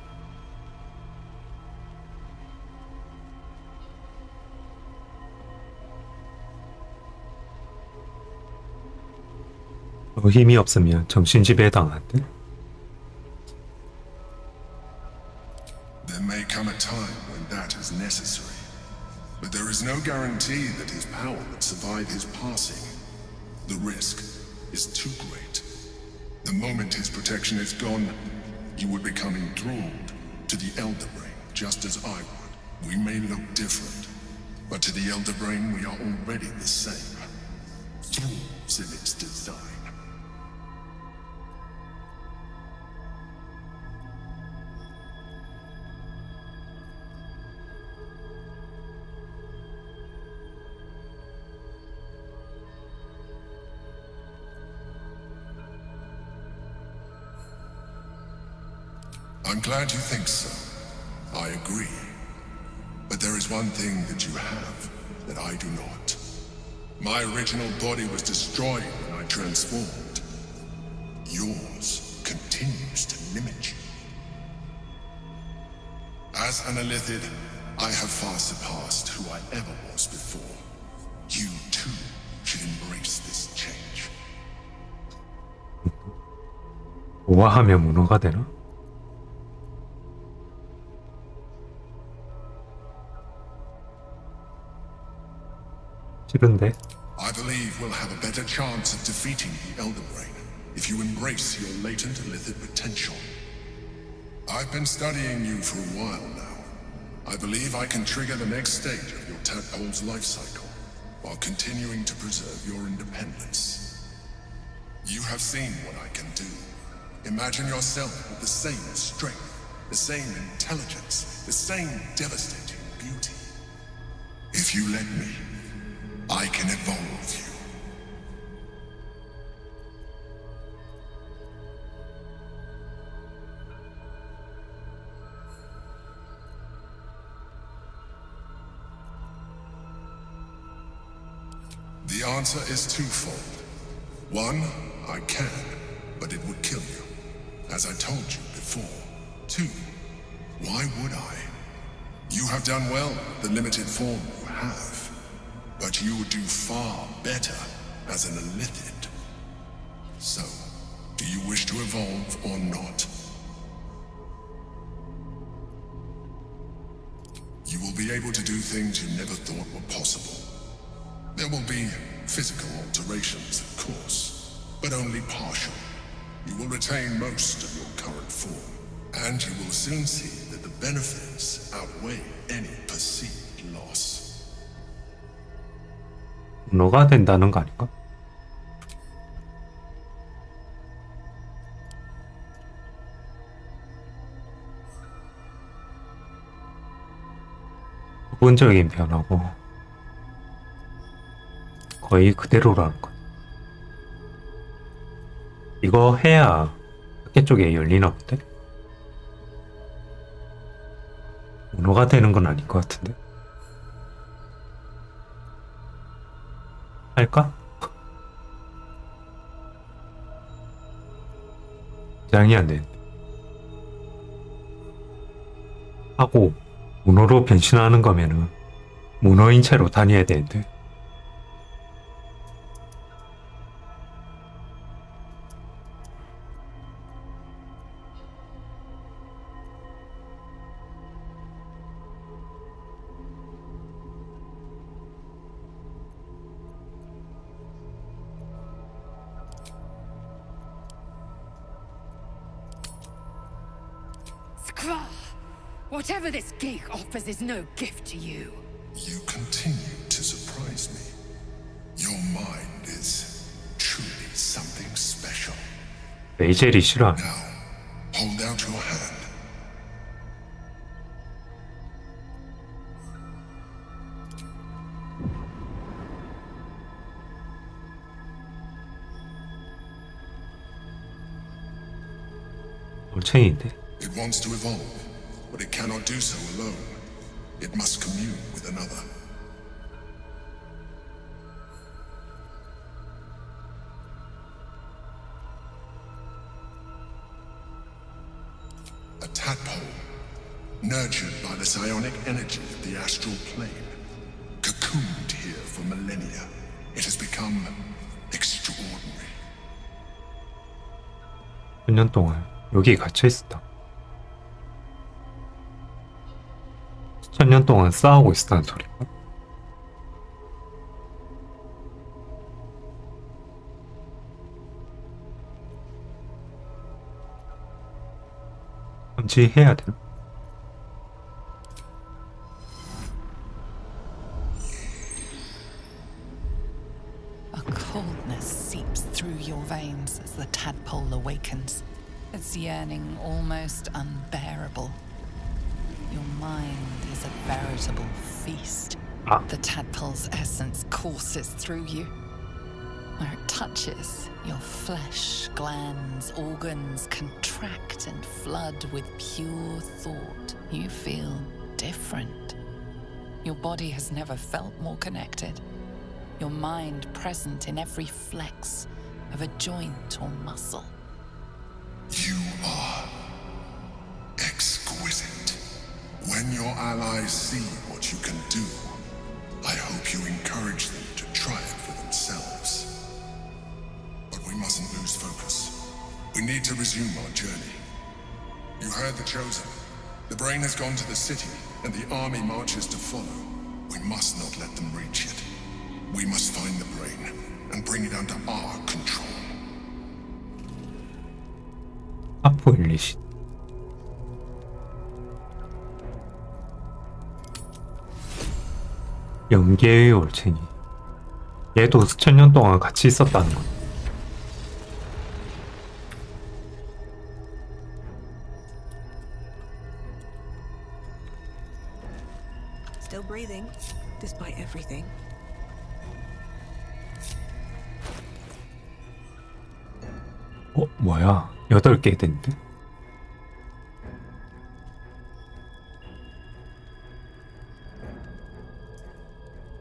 힘이 없으면 정신지배에 당한대? There may come a time when that is necessary, but there is no guarantee that his power would survive his passing. The risk is too great. The moment his protection is gone, you would become enthralled to the Elder Brain, just as I would. We may look different, but to the Elder Brain we are already the same. Thralls in its design. I'm glad you think so. I agree. But there is one thing that you have that I do not. My original body was destroyed when I transformed. Yours continues to limit you. As an Illithid, I have far surpassed who I ever was before. You too should embrace this change. 우아하면 문어가 되나? 싫은데? I believe we'll have a better chance of defeating the Elder Brain if you embrace your latent Illithid potential. I've been studying you for a while now. I believe I can trigger the next stage of your tadpole's life cycle while continuing to preserve your independence. You have seen what I can do. Imagine yourself with the same strength, the same intelligence, the same devastating beauty. If you let me, I can evolve you. The answer is twofold. One, I can, but it would kill you, as I told you before. Two, why would I? You have done well with the limited form you have. But you would do far better as an Illithid. So, do you wish to evolve or not? You will be able to do things you never thought were possible. There will be physical alterations, of course, but only partial. You will retain most of your current form, and you will soon see that the benefits outweigh any perceived loss. 문어가 된다는 거 아닐까? 부분적인 변화고 거의 그대로라는 거. 이거 해야 밖에 쪽에 열리나 본데? 문어가 되는 건 아닐 것 같은데? 할까? 장이 안 되는데. 하고 문어로 변신하는 거면은 문어인 채로 다녀야 되는데. Skvar! Whatever this gig offers is no gift to you. You continue to surprise me. Your mind is truly something special. 레이젤이 싫어. Hold out your hand. 올챙이인데. It wants to evolve, but it cannot do so alone. It must commune with another. A tadpole, nurtured by the psionic energy of the astral plane, cocooned here for millennia. It has become extraordinary. 몇 년 동안 여기 갇혀 있었다. 수천 년 동안 싸우고 있었다는 소리가. 감지해야 돼요. A coldness seeps through your veins as the tadpole awakens, its yearning almost unbearable. Your mind is a veritable feast. The tadpole's essence courses through you. Where it touches, your flesh, glands, organs contract and flood with pure thought. You feel different. Your body has never felt more connected. Your mind present in every flex of a joint or muscle. You are exquisite. When your allies see what you can do, I hope you encourage them to try it for themselves. But we mustn't lose focus. We need to resume our journey. You heard the Chosen. The brain has gone to the city, and the army marches to follow. We must not let them reach it. We must find the brain and bring it under our control. 하프일리시. 영계의 올챙이. 얘도 수천 년 동안 같이 있었다는 거. Still breathing, despite everything. 뭐야? 8개 됐는데?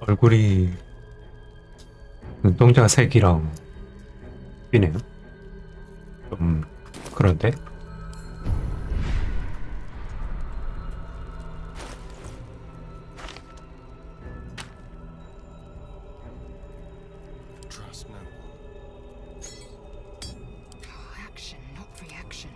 얼굴이 눈동자 색이랑 비네요. 좀 그런데? Trust no one. Action, not reaction.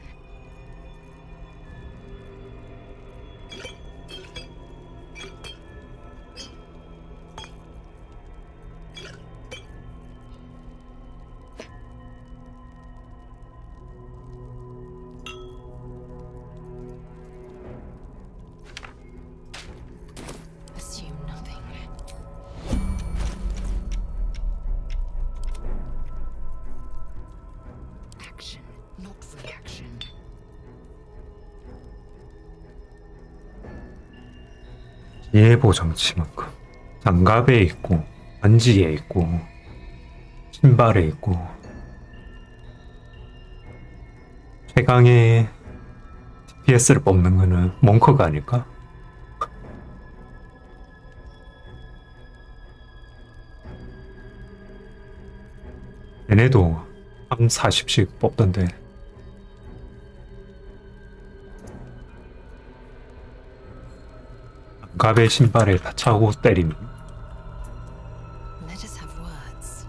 Assume nothing. Action, not reaction. 예보 장치만큼 장갑에 있고 반지에 있고 신발에 있고 최강의 DPS를 뽑는 거는 몽커가 아닐까? 얘네도 한 40씩 뽑던데. 갑의 신발에 다 차고 때리는. Let us have words.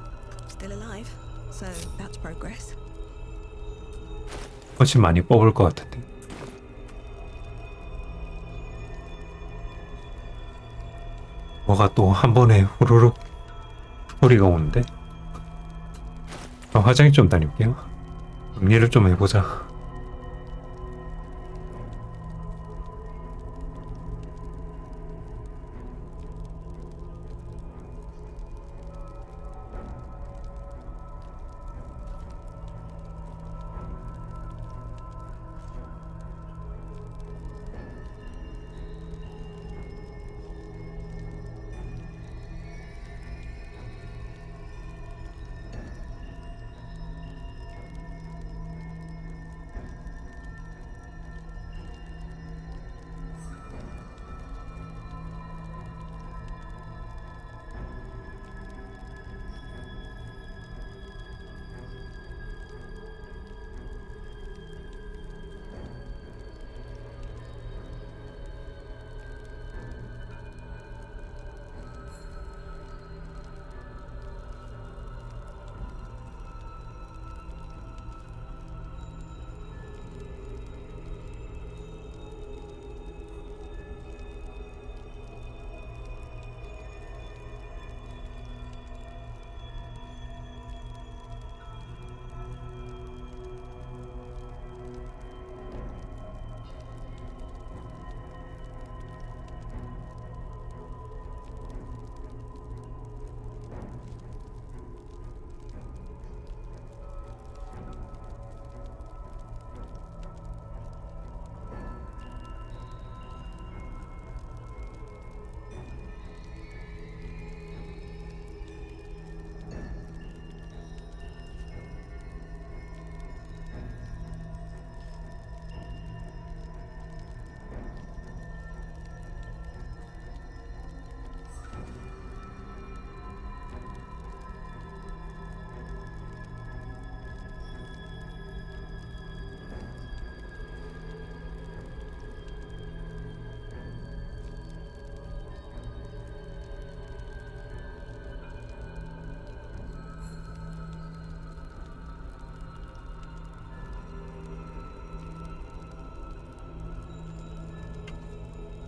Still alive, so that's progress. 훨씬 많이 뽑을 것 같은데. 뭐가 또 한 번에 후루룩 소리가 오는데. 화장실 좀 다녀올게요. 정리를 좀 해보자.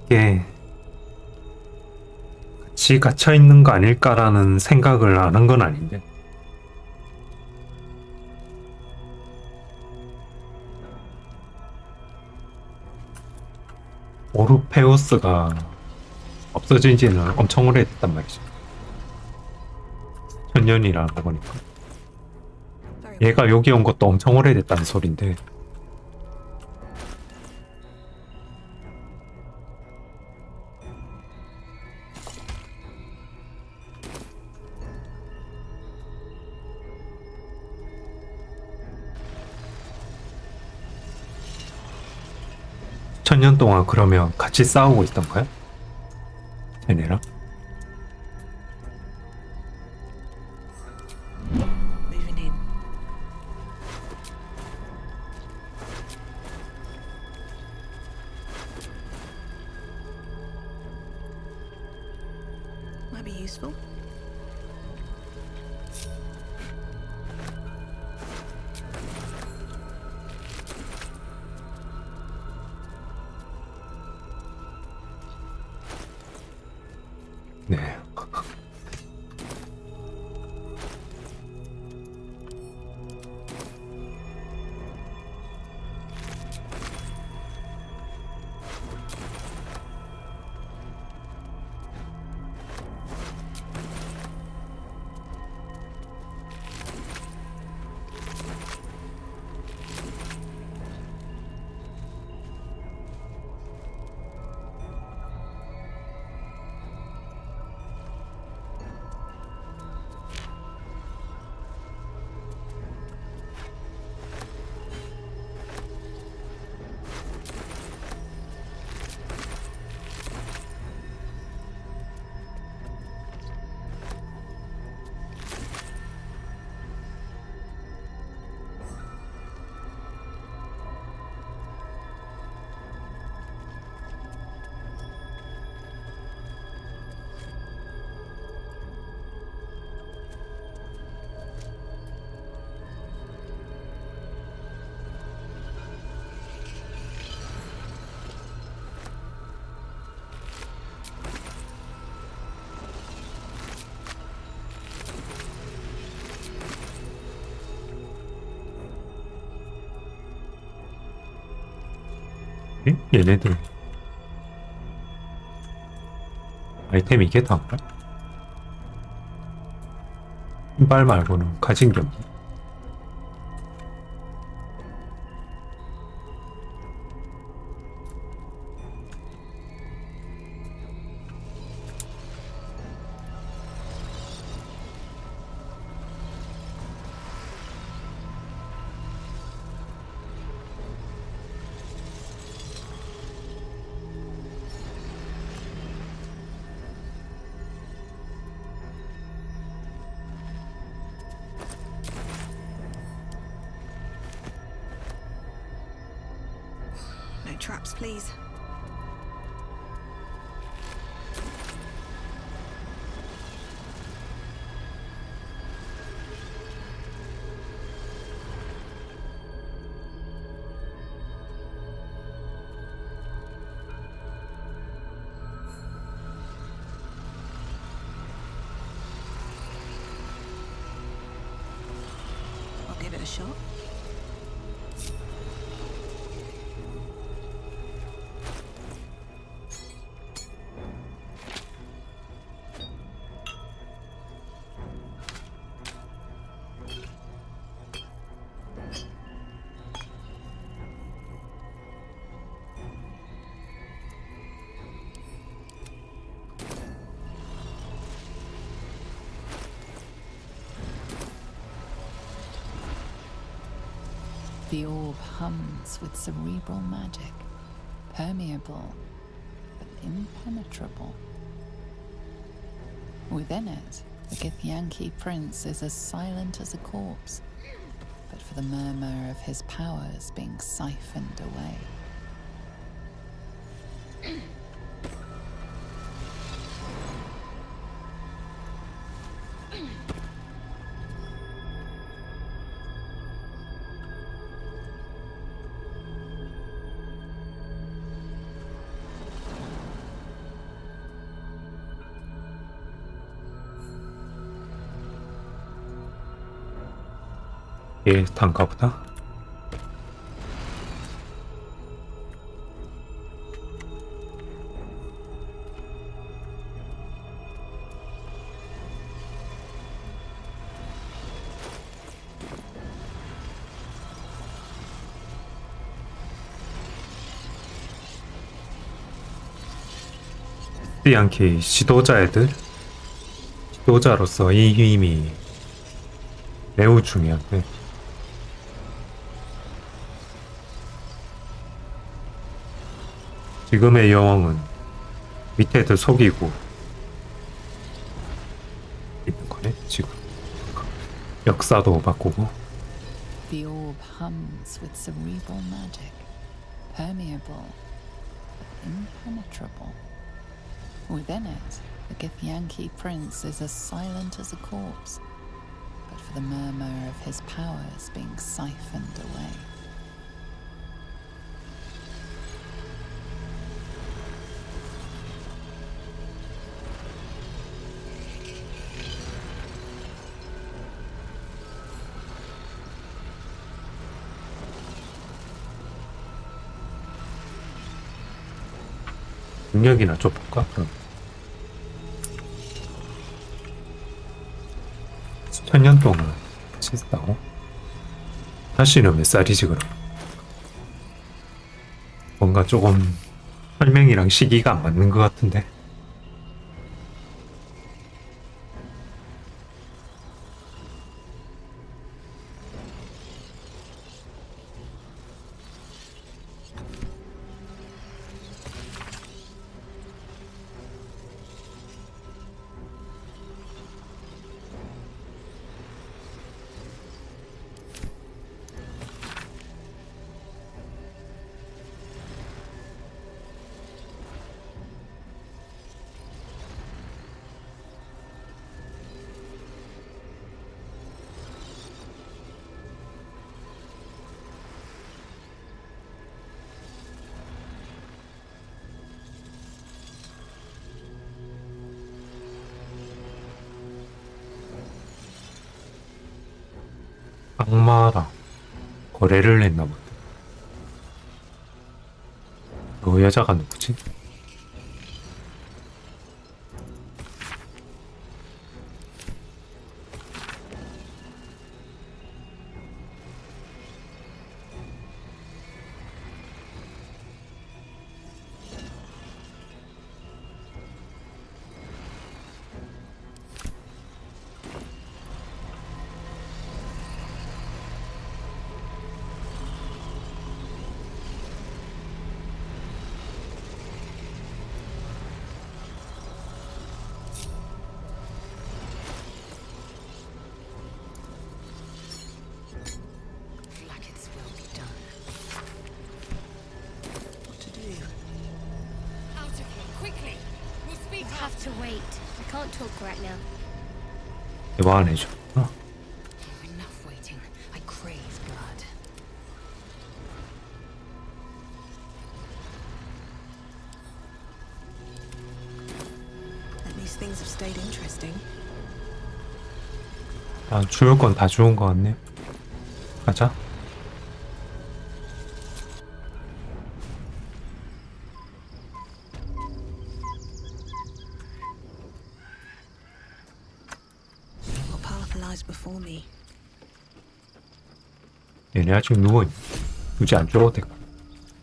이게 같이 갇혀 있는 거 아닐까라는 생각을 안 한 건 아닌데. 오르페우스가 없어진 지는 엄청 오래됐단 말이죠. 천년이라고 보니까. 얘가 여기 온 것도 엄청 오래됐다는 소린데. 천년 동안 그러면 같이 싸우고 있던 거야? 쟤네랑? Moving in. Might be useful. 네. 에? 얘네들 아이템 이게 다인가? 신발 말고는 가진 게 없네. No traps, please. I'll give it a shot. The orb hums with cerebral magic, permeable but impenetrable. Within it, the Githyanki prince is as silent as a corpse, but for the murmur of his powers being siphoned away. 얘 단가 보다. 양키 지도자로서 이 힘이 매우 중요한데 지금의 여왕은 밑에들 속이고 있는 거네. 지금 역사도 바꾸고. The orb hums with cerebral magic, permeable but impenetrable. Within it, the Githyanki prince is as silent as a corpse, but for the murmur of his powers being siphoned away. 능력이나 좀 볼까? 그럼 수천 년 동안 씻다고? 다시는 몇 살이지 그럼? 뭔가 조금 설명이랑 시기가 안 맞는 것 같은데. 악마랑 거래를 했나 보다. 저 여자가 누구지? Blacketh's will be done. What to do? Out of here, quickly! We'll speak You have to wait. I can't talk right now. 대화 안 해줘. Enough waiting. I crave blood. At least things have stayed interesting. 아, 죽을 건 다 죽은 것 같네. 가자. What path lies before me? 얘네 아직 누워있네. 굳이 안 죽어도 되고.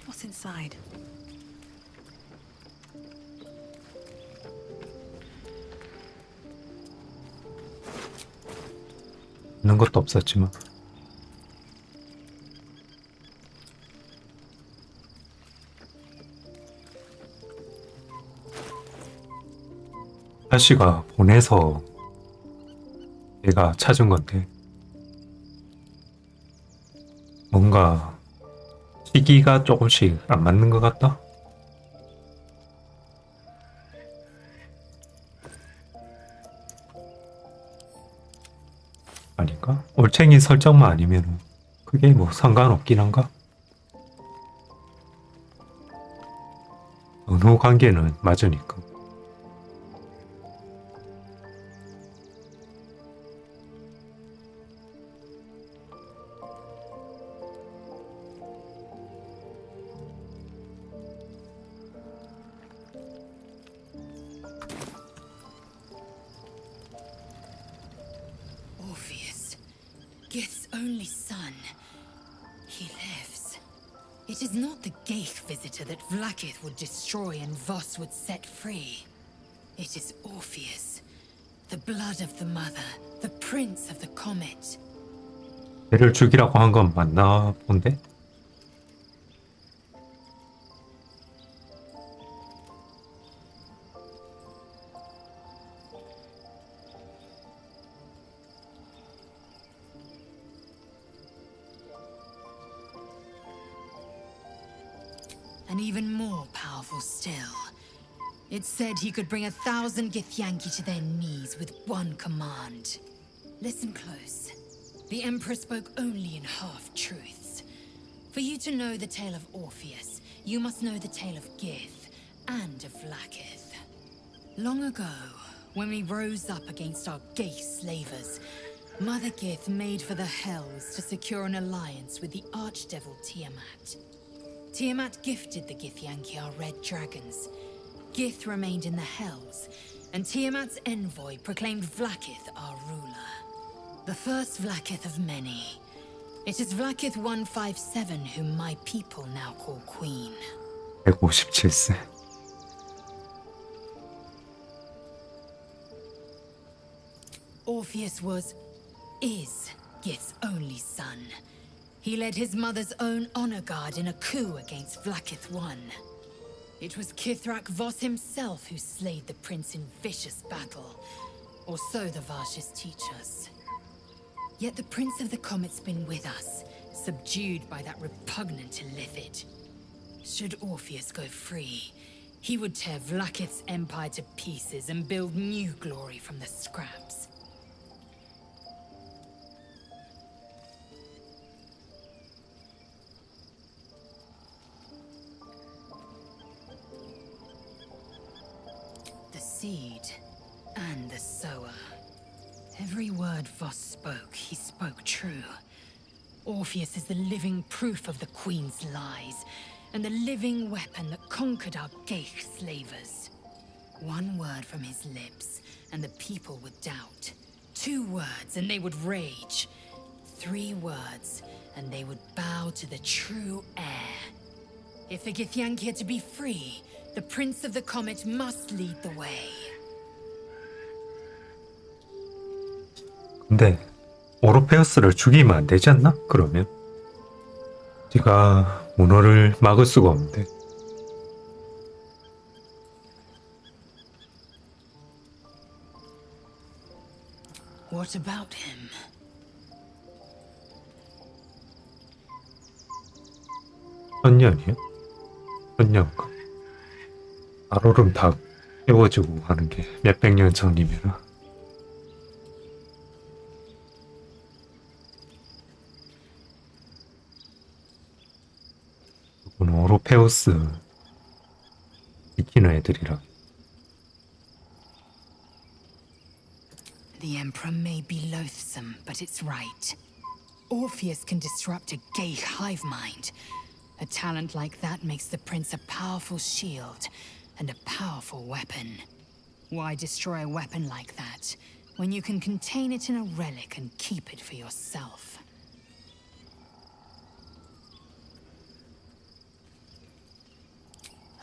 What's inside? 있는 것도 없었지만. 아씨가 보내서 내가 찾은 건데 뭔가 시기가 조금씩 안 맞는 것 같다? 아닌가? 올챙이 설정만 아니면 그게 뭐 상관없긴 한가? 은호 관계는 맞으니까. Orpheus, Gith's only son. He lives. It is not the Geich visitor that Vlaakith would destroy and Voss would set free. It is Orpheus, the blood of the mother, the prince of the comet. 얘를 죽이라고 한 건 맞나 본데? And even more powerful still. It said he could bring 1,000 Githyanki to their knees with one command. Listen close. The Emperor spoke only in half-truths. For you to know the tale of Orpheus, you must know the tale of Gith and of Vlaakith. Long ago, when we rose up against our Geich slavers, Mother Gith made for the Hells to secure an alliance with the Archdevil Tiamat. Tiamat gifted the Githyanki our red dragons. Gith remained in the Hells, and Tiamat's envoy proclaimed Vlaakith our ruler. The first Vlaakith of many. It is Vlaakith 157 whom my people now call Queen. 157세. Orpheus is Gith's only son. He led his mother's own honor guard in a coup against Vlaakith I. It was Kithrak Voss himself who slayed the prince in vicious battle, or so the Varshas teach us. Yet the Prince of the Comet's been with us, subdued by that repugnant Illithid. Should Orpheus go free, he would tear Vlaakith's empire to pieces and build new glory from the scraps. The seed and the sower. Every word Voss spoke, he spoke true. Orpheus is the living proof of the Queen's lies, and the living weapon that conquered our Geich slavers. One word from his lips, and the people would doubt. 2 words, and they would rage. 3 words, and they would bow to the true heir. If the Githyanki are to be free, the Prince of the Comet must lead the way. 근데 오로페우스를 죽이면 안 되지 않나? 그러면 네가 문호를 막을 수가 없는데. What about him? 천년이요? 천년가. 알오름 다 깨워지고 하는 게 몇백 년 전이면. 이건 오로페우스 지키는 애들이라. The Emperor may be loathsome, but it's right. Orpheus can disrupt a gay hive mind. A talent like that makes the Prince a powerful shield and a powerful weapon. Why destroy a weapon like that when you can contain it in a relic and keep it for yourself?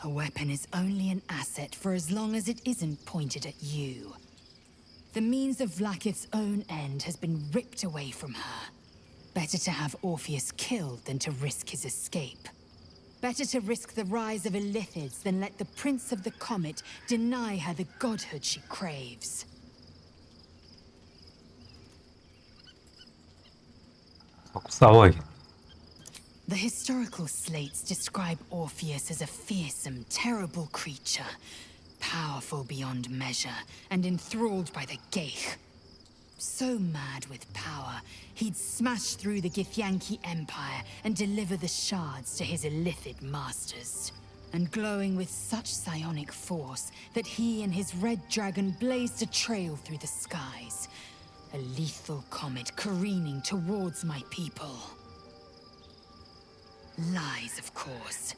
A weapon is only an asset for as long as it isn't pointed at you. The means of Vlaakith's own end has been ripped away from her. Better to have Orpheus killed than to risk his escape. Better to risk the rise of Illithids than let the Prince of the Comet deny her the godhood she craves. 싸워야겠다. The historical slates describe Orpheus as a fearsome, terrible creature. Powerful beyond measure, and enthralled by the Geich. So mad with power, he'd smash through the Githyanki Empire and deliver the shards to his Illithid masters. And glowing with such psionic force that he and his red dragon blazed a trail through the skies. A lethal comet careening towards my people. Lies, of course.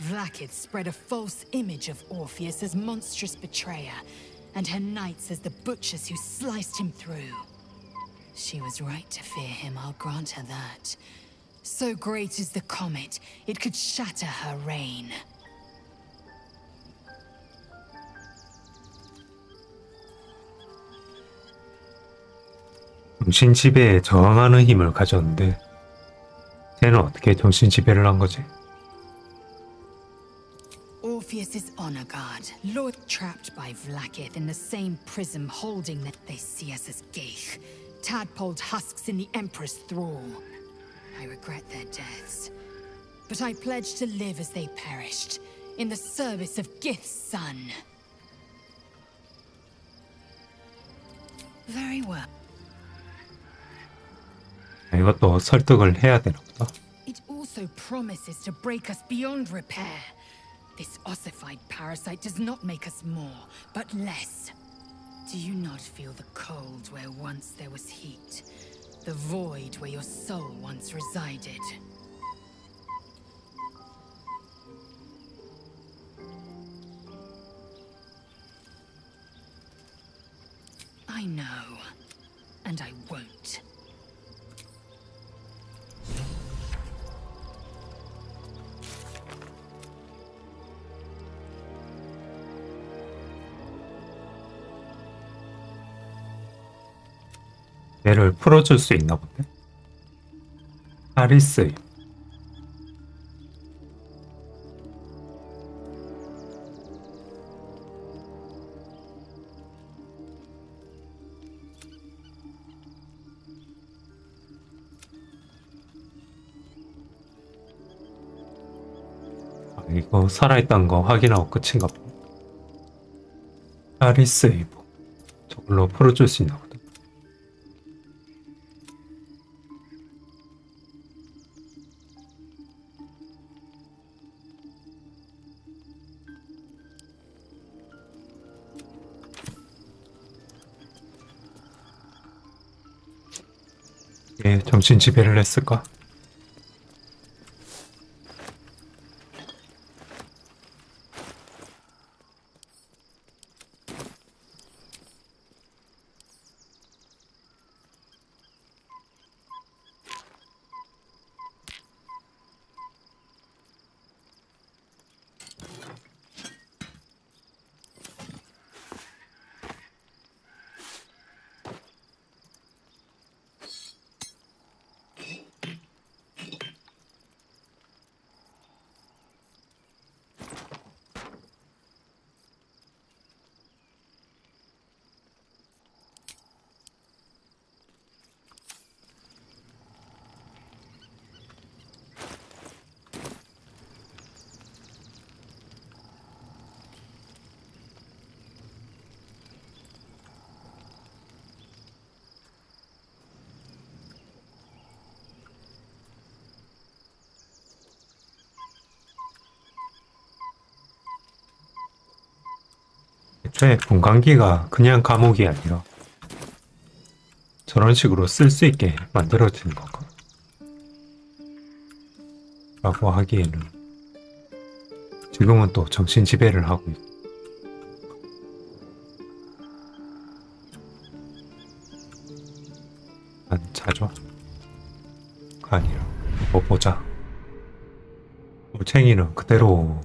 Vlaakith spread a false image of Orpheus as monstrous betrayer, and her knights as the butchers who sliced him through. She was right to fear him, I'll grant her that. So great is the comet, it could shatter her reign. 정신지배에 저항하는 힘을 가졌는데 쟤는 어떻게 정신지배를 한 거지? Orpheus's honor guard, Lord trapped by Vlaakith in the same prism holding that they see us as Geich, tadpoled husks in the Emperor's thrall. I regret their deaths, but I pledge to live as they perished, in the service of Gith's son. Very well. 이것도 설득을 해야 되나 보다. It also promises to break us beyond repair. This ossified parasite does not make us more, but less. Do you not feel the cold where once there was heat? The void where your soul once resided? I know, and I won't. 얘를 풀어줄 수 있나 본데? 하리스. 아, 이거 살아있다는 거 확인하고 끝인가 보네. 하리스이브. 저걸로 풀어줄 수 있나 보다. 정신 지배를 했을까? 애초에 분광기가 그냥 감옥이 아니라 저런 식으로 쓸 수 있게 만들어진 건가? 라고 하기에는 지금은 또 정신 지배를 하고 있고 난 자죠? 가 아니라 뭐 보자. 올챙이는 그대로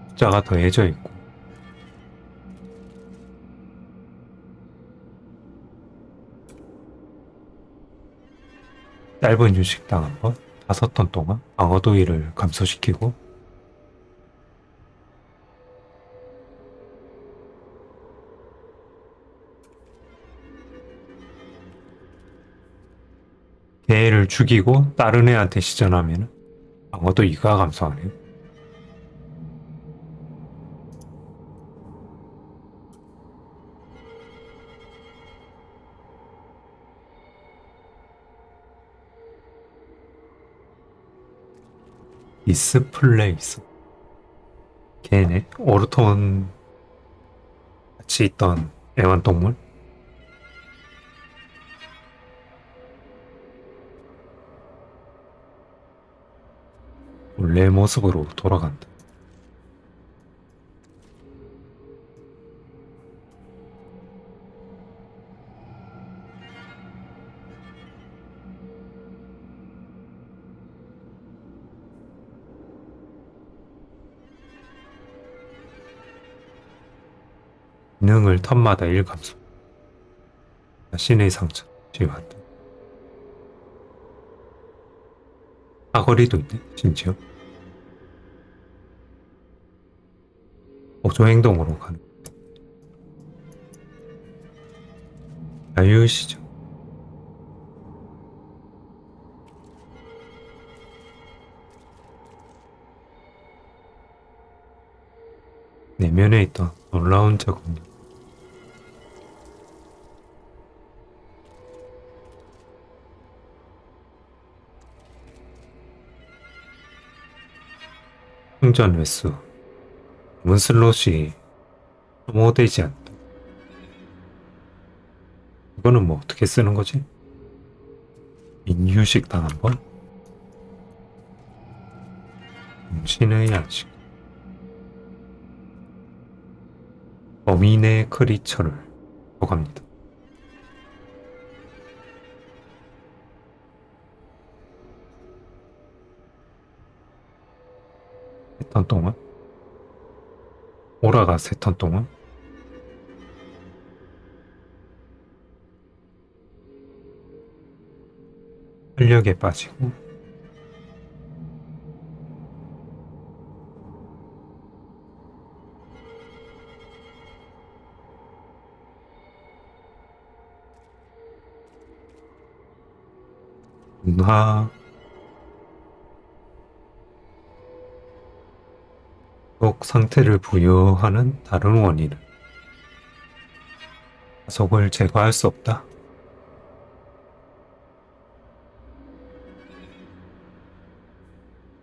숫자가 더해져 있고 짧은 휴식당 한번 5턴 동안 방어도일을 감소시키고 걔를 죽이고 다른 애한테 시전하면 방어도 2가 감소하네요. 디스플레이스 걔네 오르톤 같이 있던 애완동물 원래 모습으로 돌아간다. 기능을 턴마다 1 감소. 자신의 상처 치유한다. 사거리도 있네, 심지어. 보조 행동으로 가는. 자유시죠. 내면에 있던 놀라운 적응력. 충전 횟수. 문슬롯이 소모되지 않다. 이거는 뭐 어떻게 쓰는 거지? 인휴식당 한번? 신의 양식. 범인의 크리처를 보갑니다. 세 턴 동안 오라가 3턴 동안 활력에 빠지고 운하 속 상태를 부여하는 다른 원인은 가속을 제거할 수 없다.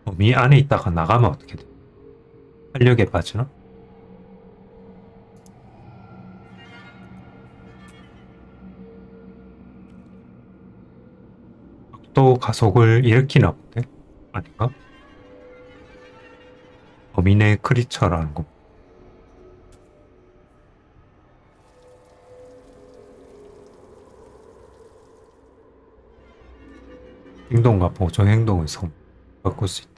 범위 안에 있다가 나가면 어떻게 돼? 활력에 빠지나? 또 가속을 일으키나 본데? 아닌가? 범인의 크리처라는 거. 행동과 보조 행동을 바꿀 수 있다.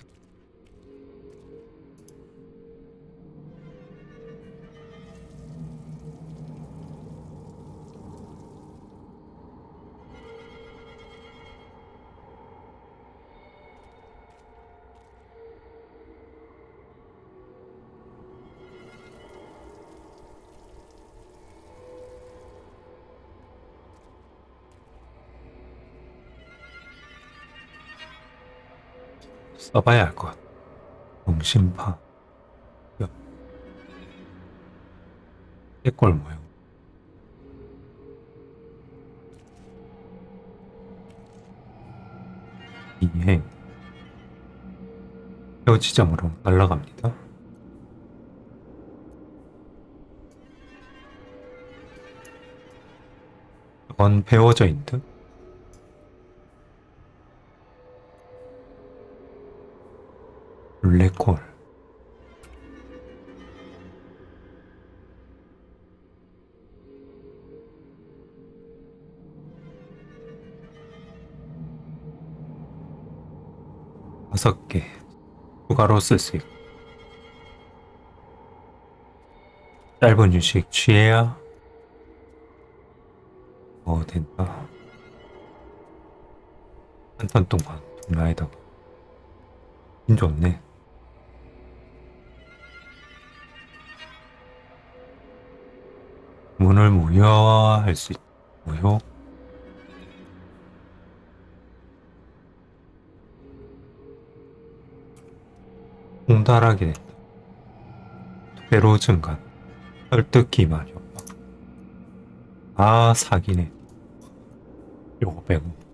써봐야 할 것 같아. 정신파. 깨꼴 모양. 이행. 표 지점으로 날아갑니다. 저건 배워져 있는 듯? 블랙홀. 다섯 개 추가로 쓸 수 있고, 짧은 휴식 취해야 된다. 한턴 동안 동라에다가 인 좋네. 문을 무효화할 수 있다. 무효. 홍달하게 된다. 배로 증간. 설득 기만 효과. 아, 사기네. 요거 빼고.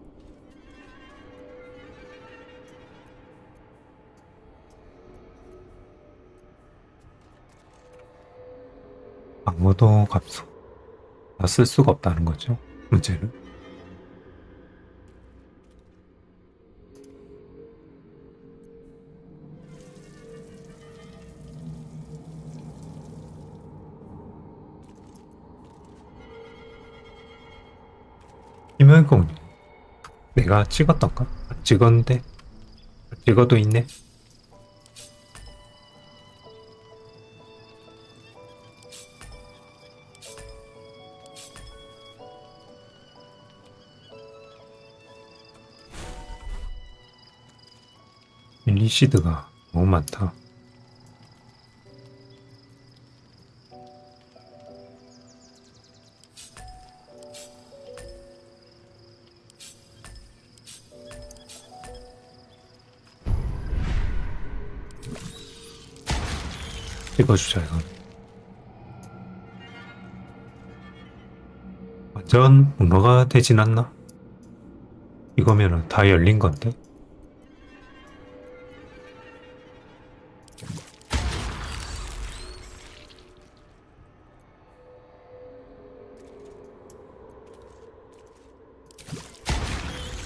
아무도 감소. 다 쓸 수가 없다는 거죠, 문제는. 희망공유. 내가 찍었던가? 안 찍었는데? 찍어도 있네? 리시드가 너무 많다. 찍어주자, 이건. 완전 문어가 되진 않나? 이거면은 다 열린 건데?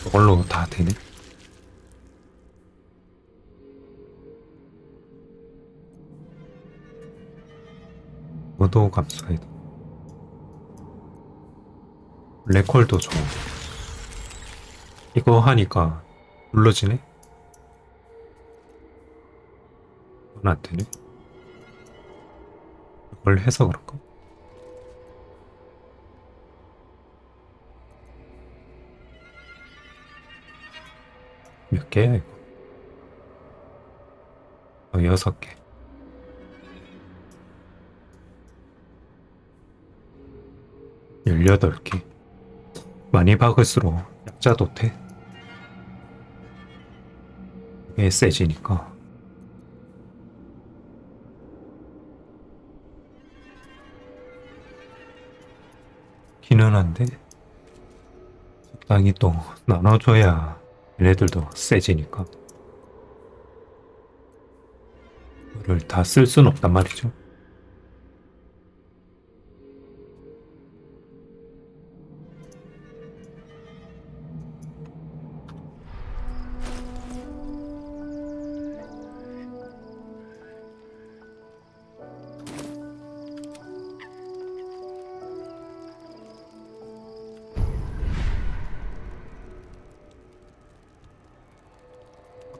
저걸로 다 되네? 이것도 감수해야 돼. 블랙홀도 좋아. 이거 하니까 눌러지네? 이건 안 되네? 이걸 해서 그럴까? 몇 개야, 이거? 6개. 열여덟 개. 많이 박을수록 약자도 돼. 이게 세지니까. 기는 한데 적당히 또 나눠줘야 얘네들도 세지니까. 이거를 다 쓸 순 없단 말이죠.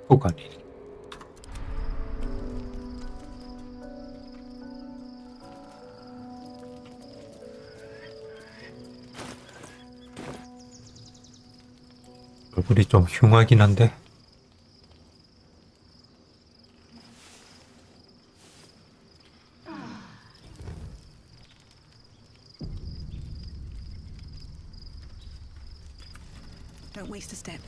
호가니. 얼굴이 좀 흉하긴 한데. Don't waste a step.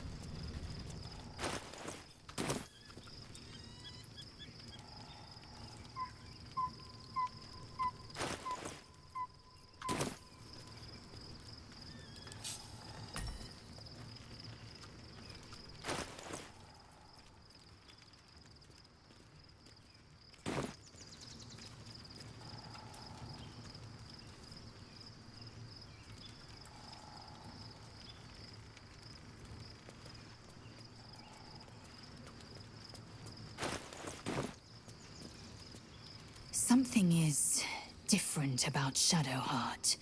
Something is different about Shadowheart.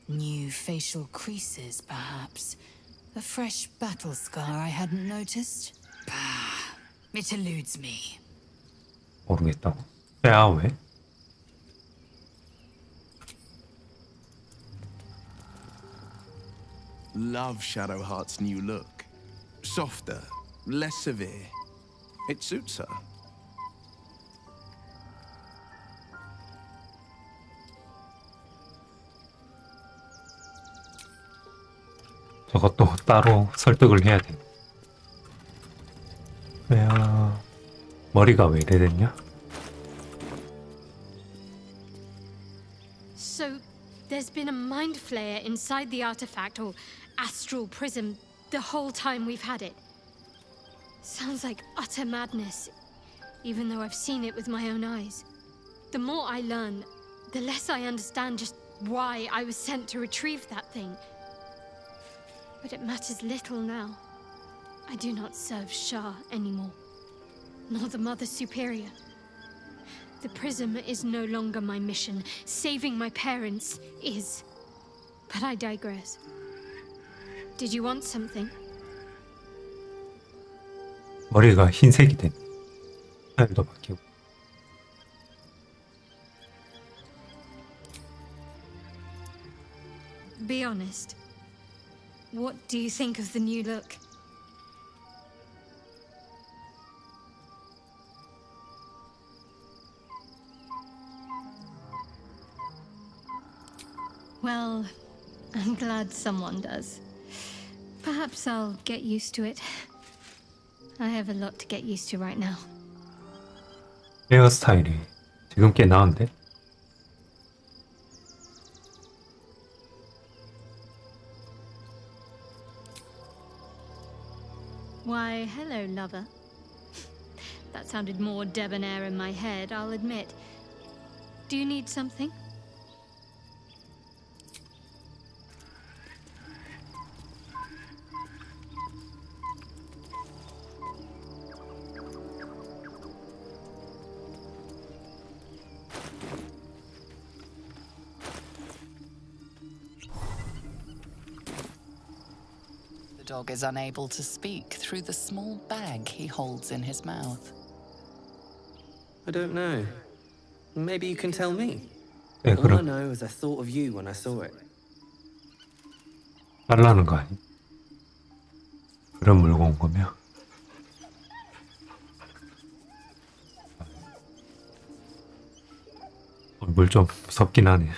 New facial creases, perhaps. A fresh battle scar I hadn't noticed. Bah, it eludes me. 모르겠다고. 야, 왜? Love Shadowheart's new look. Softer, less severe. It suits her. 저것도 따로 설득을 해야 돼. 야, 머리가 왜 이래 됐냐? So, there's been a mind flayer inside the artifact, or astral prism, the whole time we've had it. Sounds like utter madness, even though I've seen it with my own eyes. The more I learn, the less I understand just why I was sent to retrieve that thing. But it matters little now. I do not serve Shah anymore, nor the Mother Superior. The prism is no longer my mission. Saving my parents is. But I digress. Did you want something? 머리가 흰색이 된. 하늘도 바뀌고. Be honest. What do you think of the new look? Well, I'm glad someone does. Perhaps I'll get used to it. I have a lot to get used to right now. 헤어스타일이 지금 꽤 나은데? Why, hello, lover. That sounded more debonair in my head, I'll admit. Do you need something? The dog is unable to speak through the small bag he holds in his mouth. I don't know. Maybe you can tell me. 네, All I know is I thought of you when I saw it. 달라는 거 아니? 그런 물고 온 거면? 얼굴 좀 무섭긴 하네.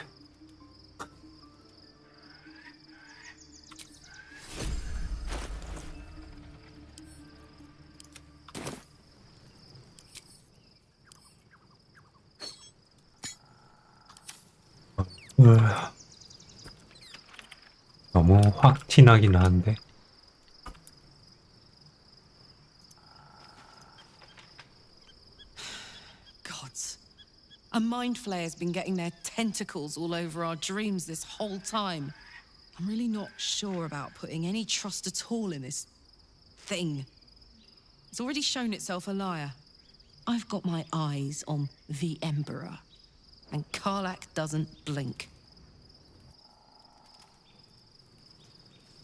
너무 확 티나긴 하는데. Gods. A mind flayer's been getting their tentacles all over our dreams this whole time. I'm really not sure about putting any trust at all in this thing. It's already shown itself a liar. I've got my eyes on the Emperor, and Karlach doesn't blink.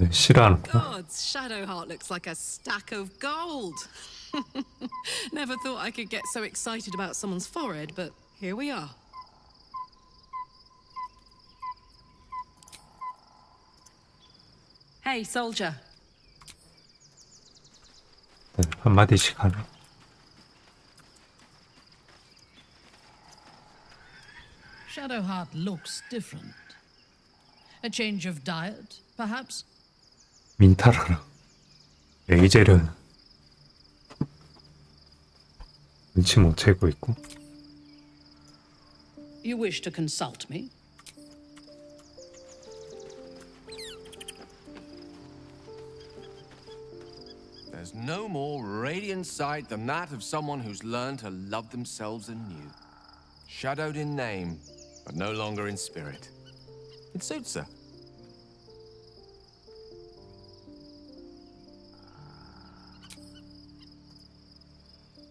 싫어하는구나. Gods, Shadowheart looks like a stack of gold. Never thought I could get so excited about someone's forehead, but here we are. Hey, soldier. 네, 한마디씩 하네. Shadowheart looks different. A change of diet, perhaps? 민타라라. 레이젤은 눈치 못 채고 있고. You wish to consult me? There's no more radiant sight than that of someone who's learned to love themselves anew. Shadowed in name, but no longer in spirit. It suits her.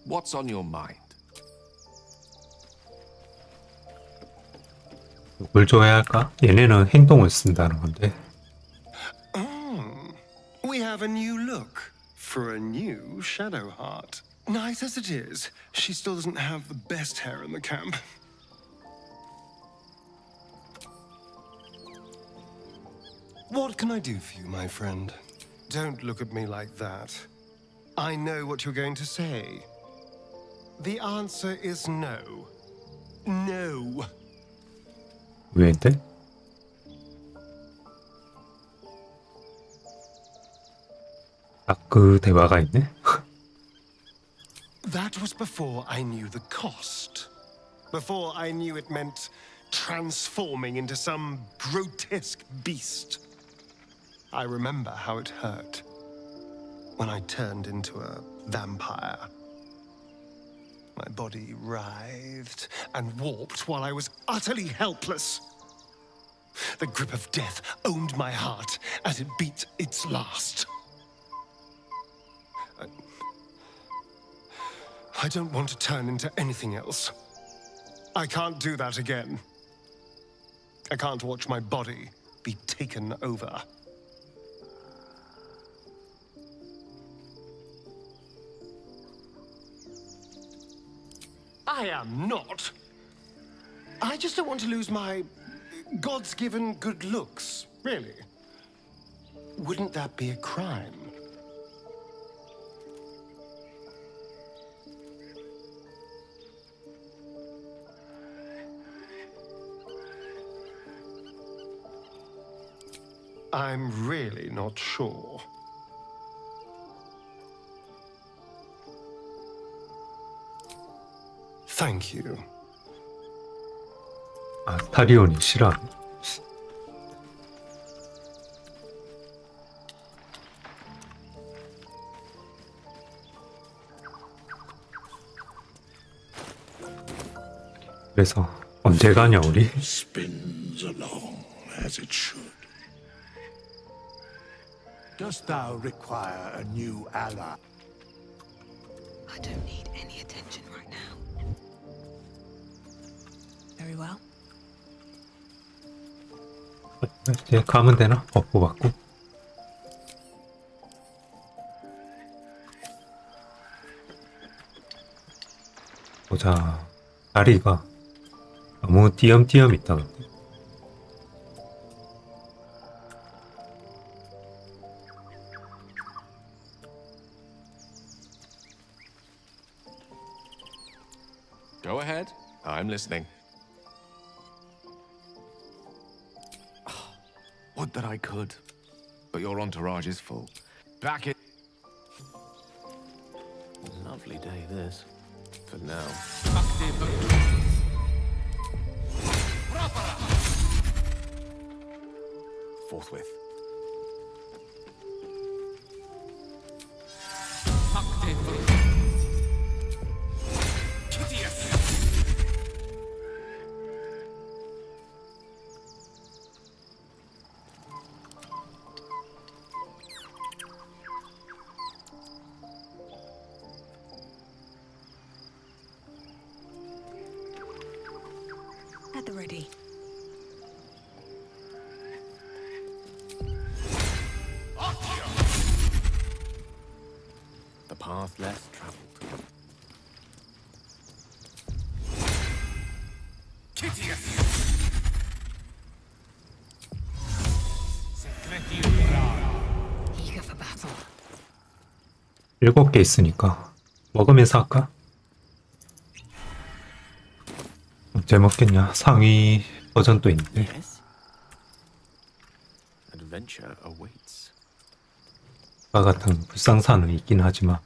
What's on your mind? 누굴 줘야 할까? 얘네는 행동을 쓴다는 건데. Oh, we have a new look for a new Shadow Heart. Nice as it is, she still doesn't have the best hair in the camp. What can I do for you, my friend? Don't look at me like that. I know what you're going to say. The answer is no. No. 왜인데? 딱 그 대화가 있네? That was before I knew the cost. Before I knew it meant transforming into some grotesque beast. I remember how it hurt when I turned into a vampire. My body writhed and warped while I was utterly helpless. The grip of death owned my heart as it beat its last. I don't want to turn into anything else. I can't do that again. I can't watch my body be taken over. I am not. I just don't want to lose my God's given good looks, really. Wouldn't that be a crime? I'm really not sure. Thank you. 아, 타리온이 싫어하네. 그래서 언제 가냐 우리? Spins along as it should. Dost thou require a new ally? I don't need any attention right now. Very well. 이제 가면 되나? 버프 받고. 보자. 다리가 너무 띄엄띄엄 있다 근데. Go ahead. I'm listening. Would that I could, but your entourage is full. Back it. Lovely day, this. For now. Forthwith. At the ready. The path less traveled. Eager for battle. 7개 있으니까 먹으면서 할까? 언제 먹겠냐? 상위 버전도 있는데. Adventure awaits. 과 같은 불상사는 있긴 하지만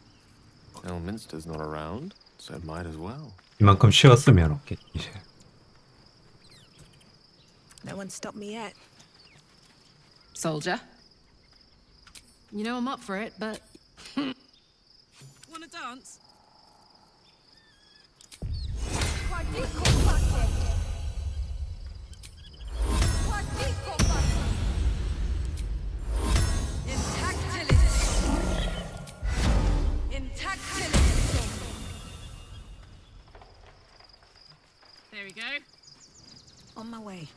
Elminster's not around, so might as well. 이만큼 쉬었으면 없겠지. No one stopped me yet. Soldier. You know I'm up for it, but... Wanna dance? There we go. On my way.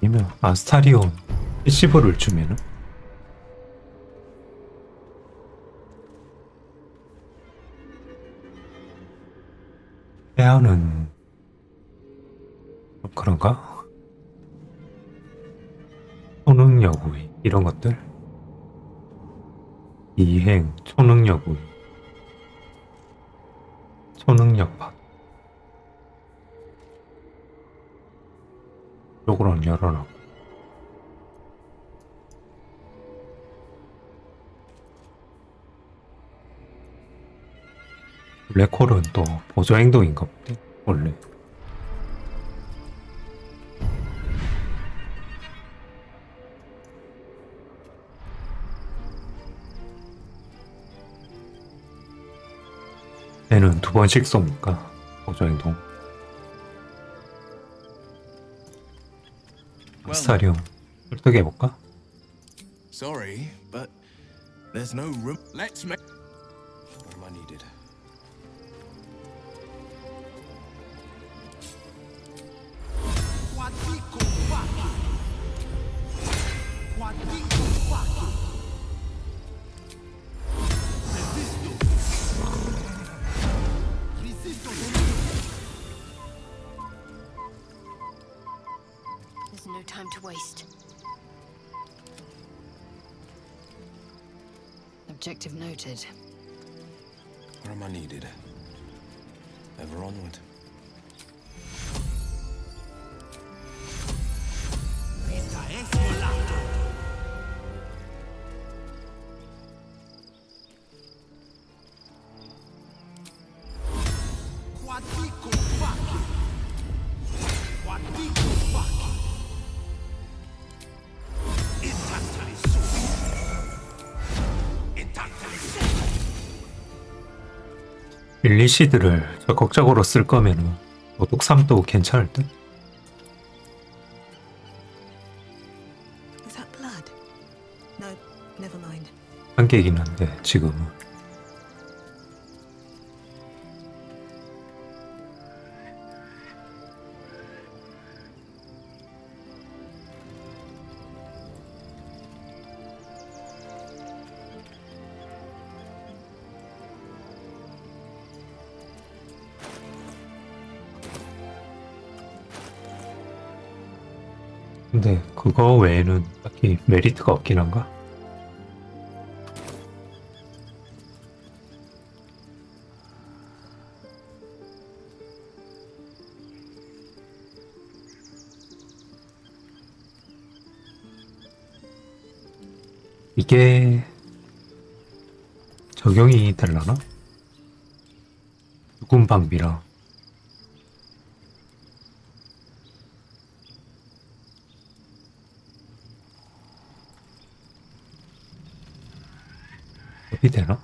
아니면 아스타리온 패시브를 주면은 페아는 좀 그런가? 초능력 우위 이런 것들 이행 초능력 우위 초능력 박 쪽으로는 열어놨고 블랙홀은 또 보조 행동인가 보대 원래. 얘는 2번씩 쏩니까 보조 행동. 아스타리온 설득해 볼까? Sorry, but there's no room. Let's make. What am I needed? There's no time to waste. Objective noted. Where am I needed? Ever onward. 일리시드를 적극적으로 쓸 거면은 도둑삼도 괜찮을 듯? Is that blood? No, never mind. 한계이긴 한데 지금은 근데 그거 외에는 딱히 메리트가 없긴 한가? 이게 적용이 될라나? 죽음 방비랑 협이 되나?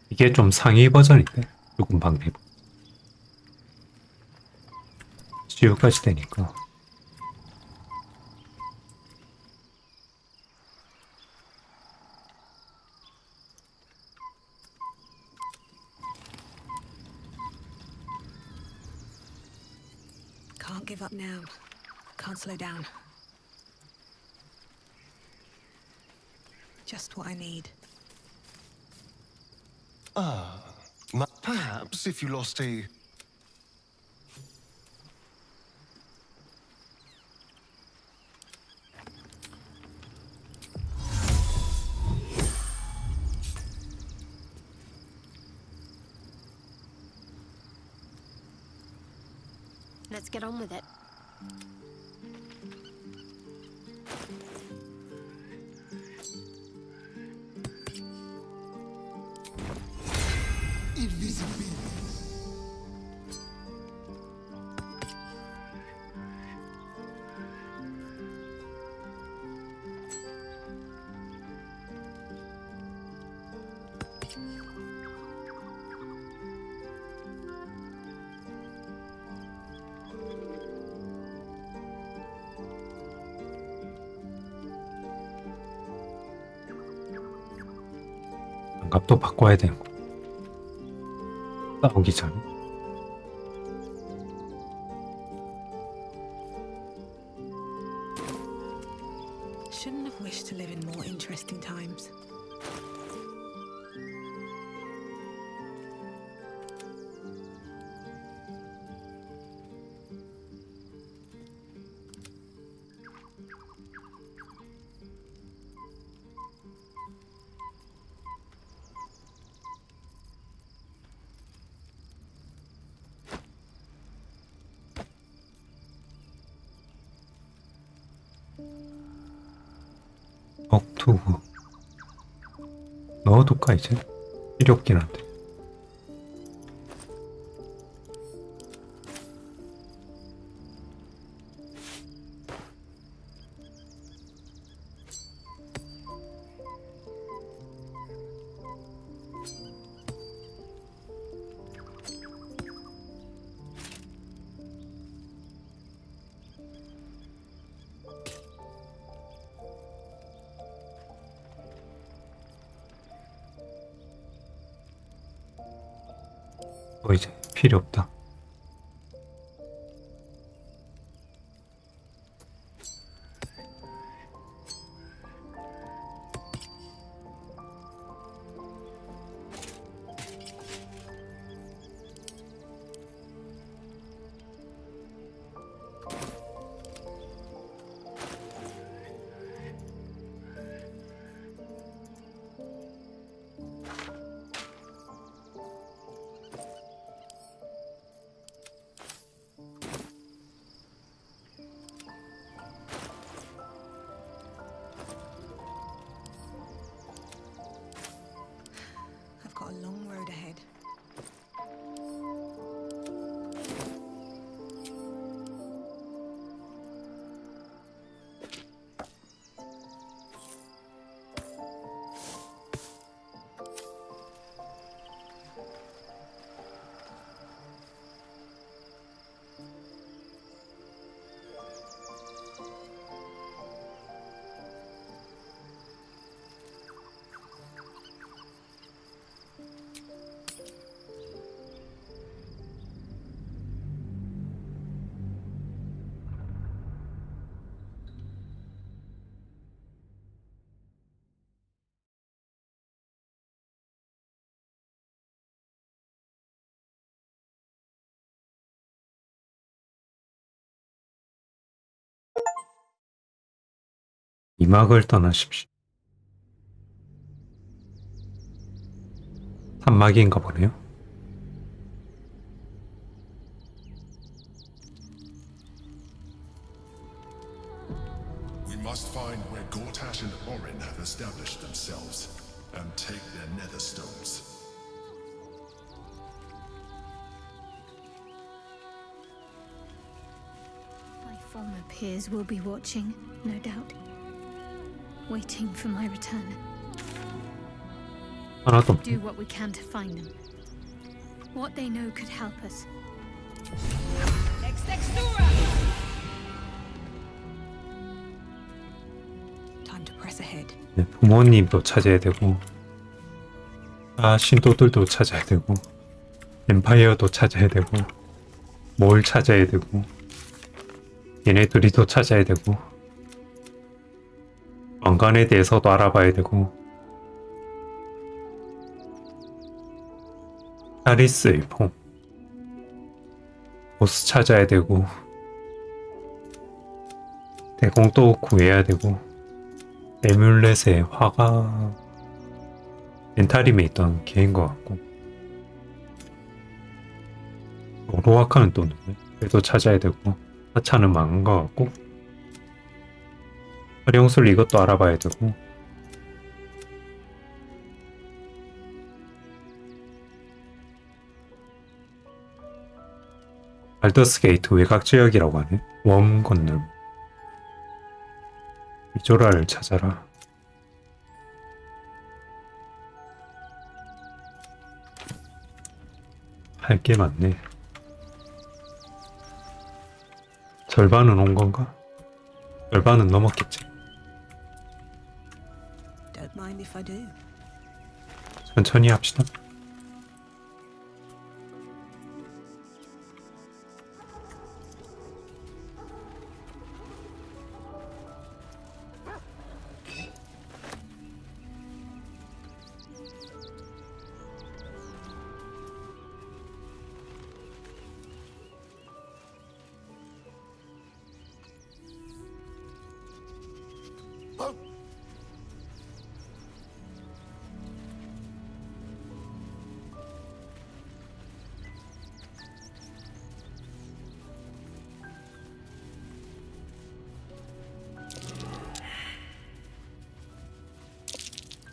이게 좀 상위 버전인데 죽음 방비 치유까지 되니까 Can't give up now. Can't slow down. Just what I need. Perhaps if you lost a... Let's get on with it. 장갑도 바꿔야 되는 거. 싸우기 전에. Shouldn't have wished to live in more interesting times. 억투구 넣어둘까 이제? 필요 없긴 한데. 이제 필요 없다. I've got a long road ahead. 이막을 떠나십시오. 산막인가 보네요. We must find where Gortash and Orin have established themselves and take their nether stones. My former peers will be watching, no doubt. Waiting for my return. 하나도 Do what we can to find them. What they know could help us. Time to press ahead. 네, 부모님도 찾아야 되고, 신도들도 찾아야 되고, 엠파이어도 찾아야 되고, 뭘 찾아야 되고, 얘네들이 또 찾아야 되고, 왕관에 대해서도 알아봐야 되고, 하리스의 폼, 보스 찾아야 되고, 대공도 구해야 되고, 에뮬렛의 화가 멘타림에 있던 개인 것 같고, 로아카는 또 누구야? 얘도 찾아야 되고, 하차는 망한 것 같고, 활용술 이것도 알아봐야 되고, 발더스 게이트 외곽 지역이라고 하네. 웜 건널. 이조라를 찾아라. 할 게 많네. 절반은 온 건가? 절반은 넘었겠지. Don't mind if I do. 천천히 합시다.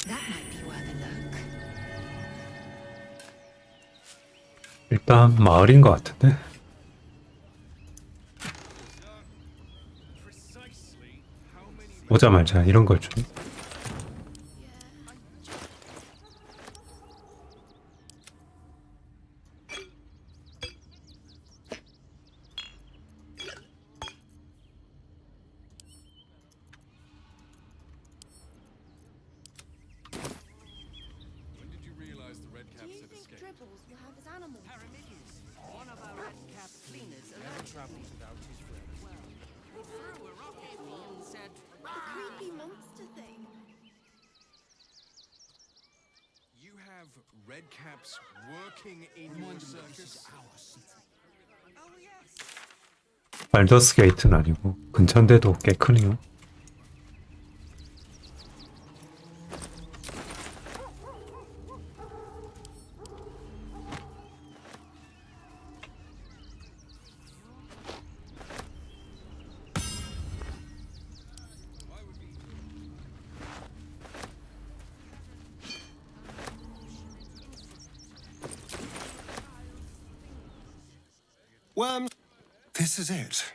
That might be worth a look. 일단 마을인 것 같은데. 오자마자 이런 걸 좀. Dribbles will have his animals. One of our red-cap cleaners never travels without his friends. Well, he threw a rock at me and said, The creepy monster thing. You have red caps working in your circus? "Oh yes." 발더스 게이트는 아니고 근처인데도 꽤 크네요. Worms, this is it.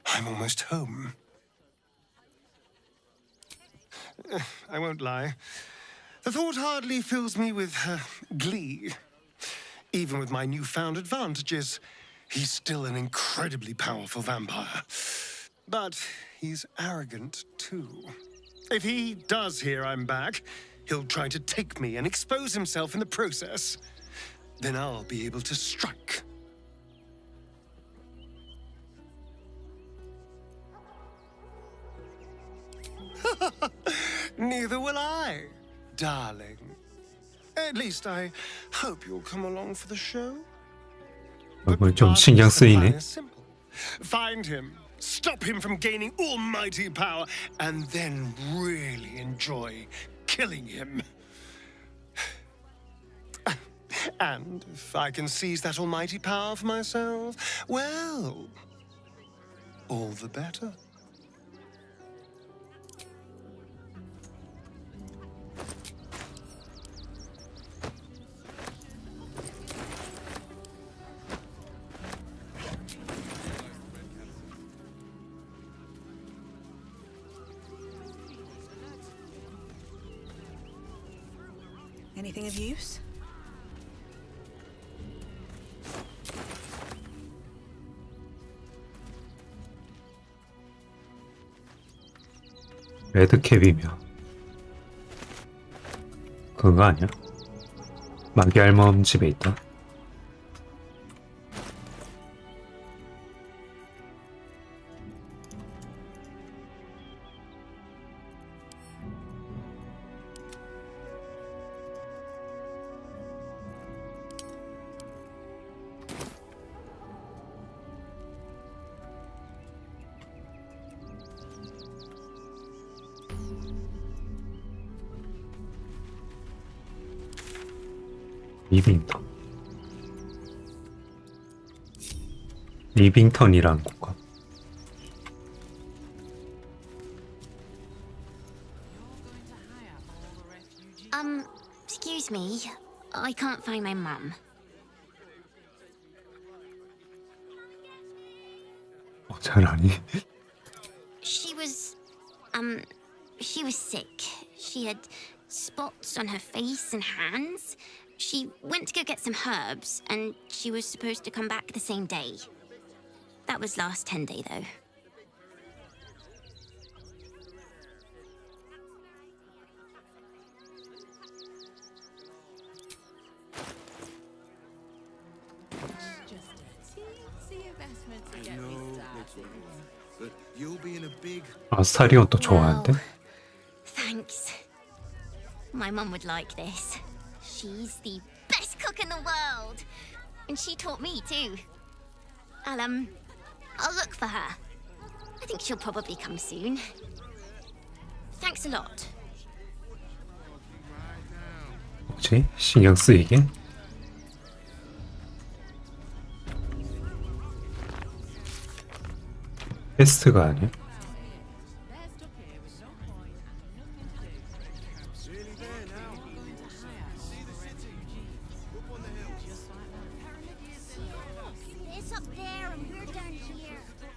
I'm almost home. I won't lie. The thought hardly fills me with glee. Even with my newfound advantages, he's still an incredibly powerful vampire. But he's arrogant too. If he does hear I'm back, he'll try to take me and expose himself in the process. Then I'll be able to strike. Neither will I, darling. At least I hope you'll come along for the show. 뭘 좀 신경 쓰이네. Simple. Find him, stop him from gaining almighty power, and then really enjoy killing him. And if I can seize that almighty power for myself, well, all the better. Anything of use? 레드캡이면 그거 아니야? 마기알몸 집에 있다. 리빙턴이라는 곳가. Excuse me. I can't find my mum. 잘하니? She was sick. She had spots on her face and hands. She went to go get some herbs, and she was supposed to come back the same day. That was last 10-day, though. But you'll be in a big. 아스타리온 또 좋아하는데? Thanks. My mum would like this. She's the best cook in the world. And she taught me too. I'll look for her. I think she'll probably come soon. Thanks a lot. 뭐지? 신경 쓰이게? 퀘스트가 아니야?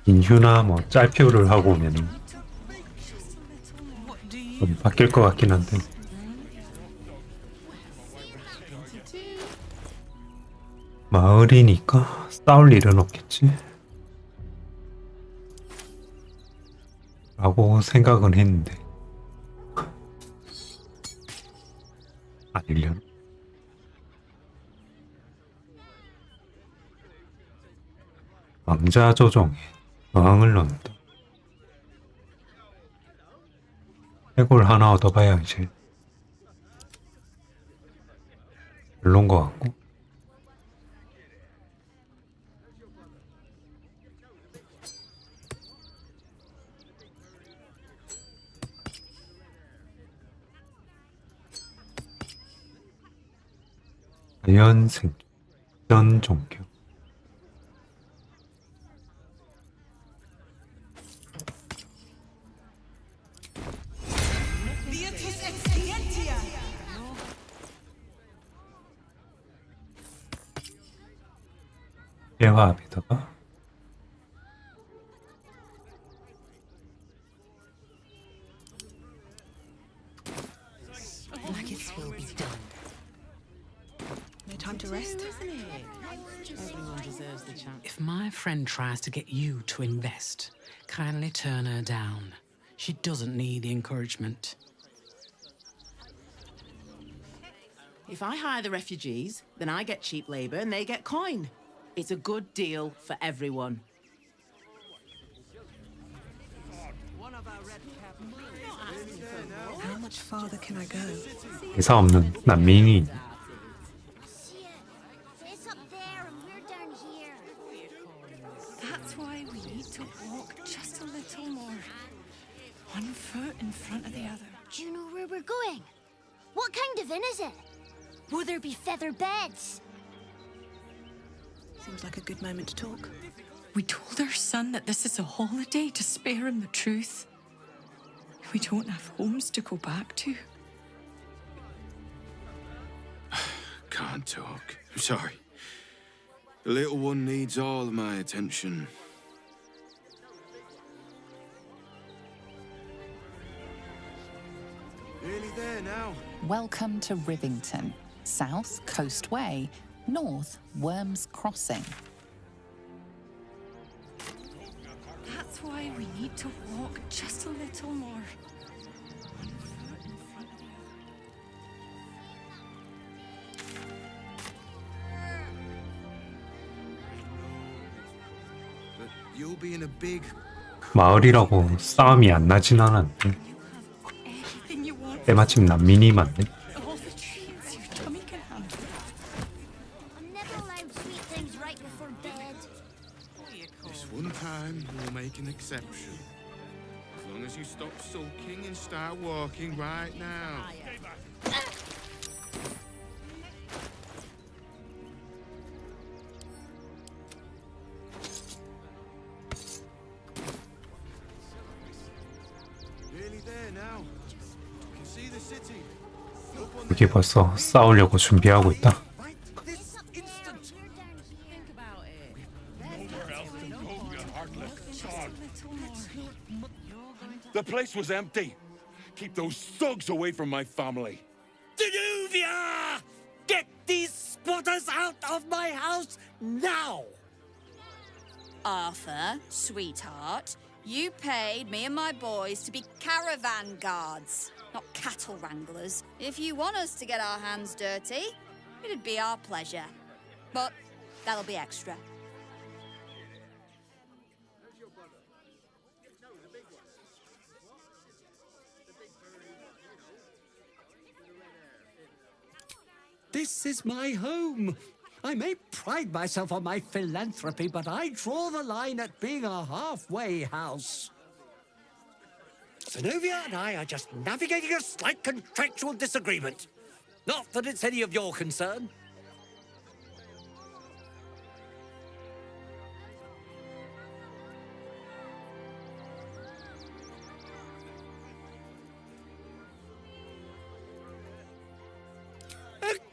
인휴나 뭐 짤표를 하고 오면은 좀 바뀔 것 같긴 한데. 마을이니까 싸울 일은 없겠지? 라고 생각은 했는데 아니려나? 왕자 조정에 저항을 넣는다. 해골 하나 얻어봐야 이제 별론 것 같고. 자연생 전 종교. 대화합에다가 Time to rest. If my friend tries to get you to invest, kindly turn her down. She doesn't need the encouragement. If I hire the refugees, then I get cheap labor and they get coin. It's a good deal for everyone. How much farther can I go? 대사 없는 난민이 있네. That's why we need to walk just a little more. One foot in front of the other. Do you know where we're going? What kind of inn is it? Will there be feather beds? Seems like a good moment to talk. We told our son that this is a holiday to spare him the truth. We don't have homes to go back to. Can't talk. I'm sorry. The little one needs all of my attention. Nearly there now. Welcome to Rivington. South, Coast Way. North, Worms Crossing. That's why we need to walk just a little more. But you'll be in a big. 마을이라고 싸움이 안 나진 않았는데 때마침 난민이 많네. All the treats your tummy can handle. I'm never allowed sweet things right before bed. This one time we'll make an exception. As long as you stop sulking and start walking right now. Nearly there now. You can see the city. 여기 벌써 싸우려고 준비하고 있다. The place was empty. Keep those thugs away from my family. Danuvia! Get these squatters out of my house now! Arthur, sweetheart, you paid me and my boys to be caravan guards, not cattle wranglers. If you want us to get our hands dirty, it'd be our pleasure. But that'll be extra. This is my home. I may pride myself on my philanthropy, but I draw the line at being a halfway house. Zenobia and I are just navigating a slight contractual disagreement. Not that it's any of your concern.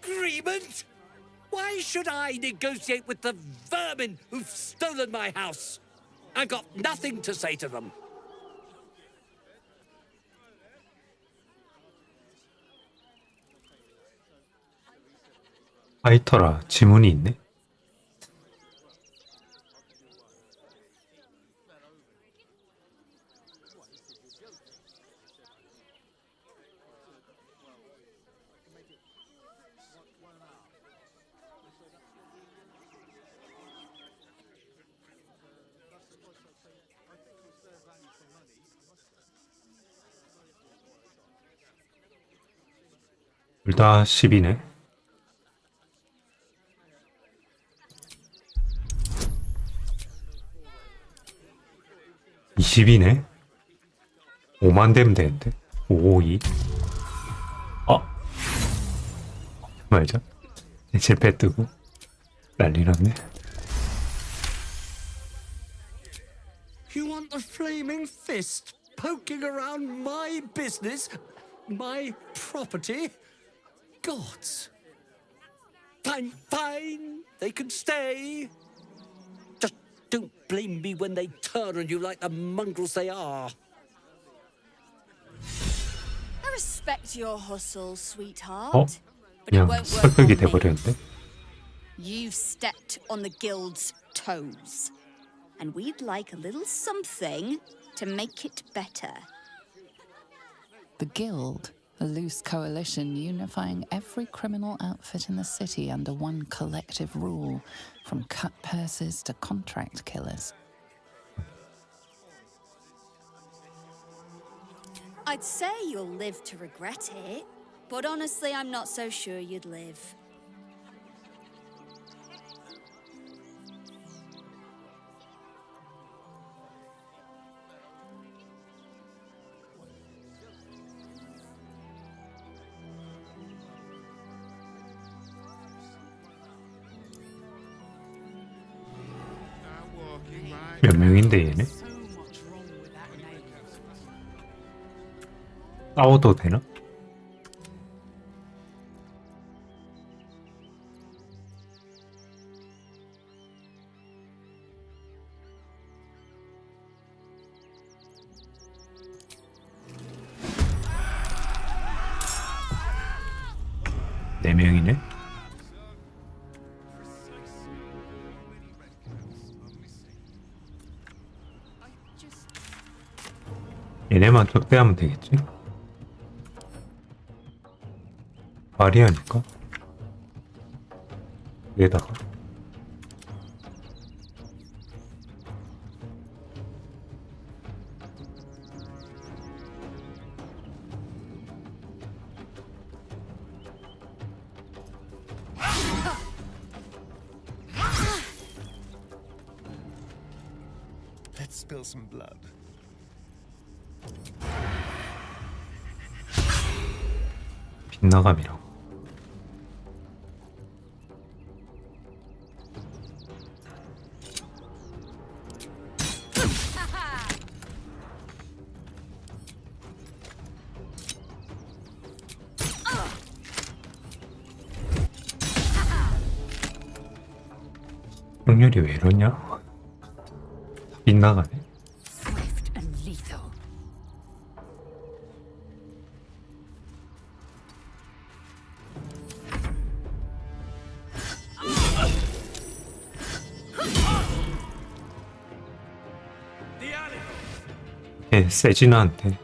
Agreement? Why should I negotiate with the vermin who've stolen my house? I've got nothing to say to them. 아이터라 지문이 있네. 둘 다 10이네. (20이네) 5만 되면 되는데. 552. 말자. 실패 뜨고 난리 났네. You want the flaming fist poking around my business, my property? Gods. Fine, fine. They can stay. Just don't blame me when they turn on you like the mongrels they are. I respect your hustle, sweetheart. But it 그냥 won't work 설득이 on me. 돼버렸는데. You've stepped on the guild's toes. And we'd like a little something to make it better. The Guild, a loose coalition unifying every criminal outfit in the city under one collective rule, from cut purses to contract killers. I'd say you'll live to regret it, but honestly, I'm not so sure you'd live. 몇 명인데 얘네? 싸워도 되나? 네 명이네? 얘네만 적대하면 되겠지? 바리아니까? 얘다가 Let's spill some blood. 빗나감이라고. 확률이 왜 이러냐? 빗나가네. Swift and lethal. 예, 세지는 않대.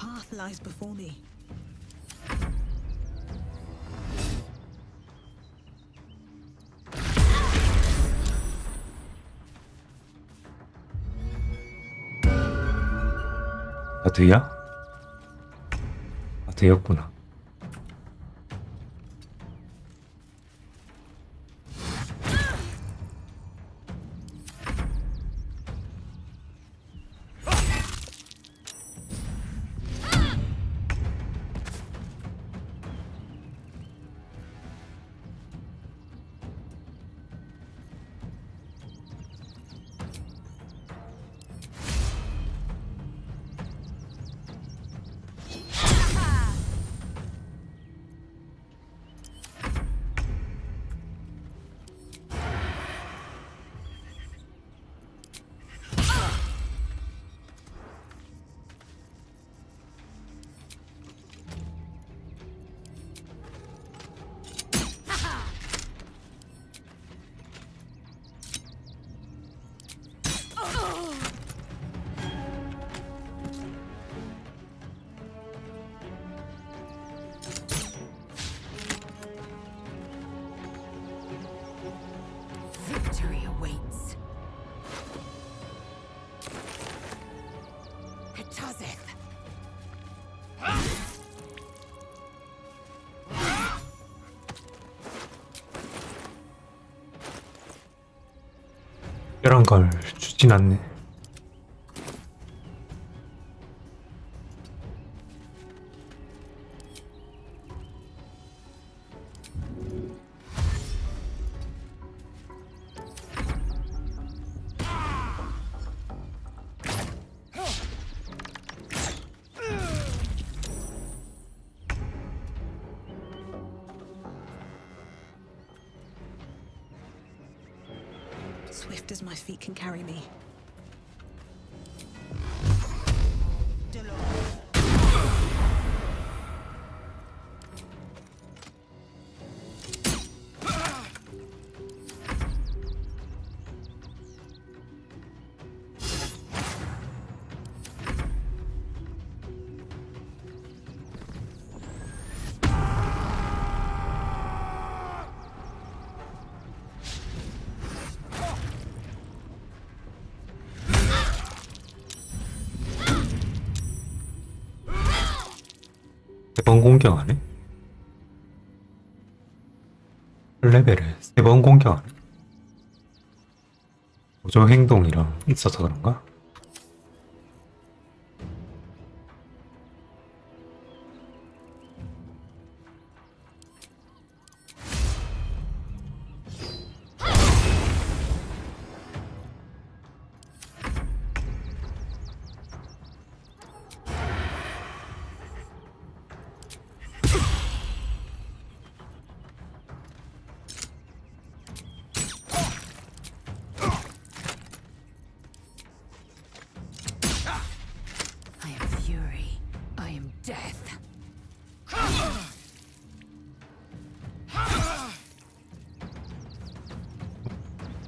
path lies before me. 드야? 드였구나. Victory awaits. Hetazeth. 특별한 걸 주진 않네. Swift as my feet can carry me. 세 번 공격하네? 레벨을 3번 공격하네? 보조 행동이랑 있어서 그런가? I am fury. I am death.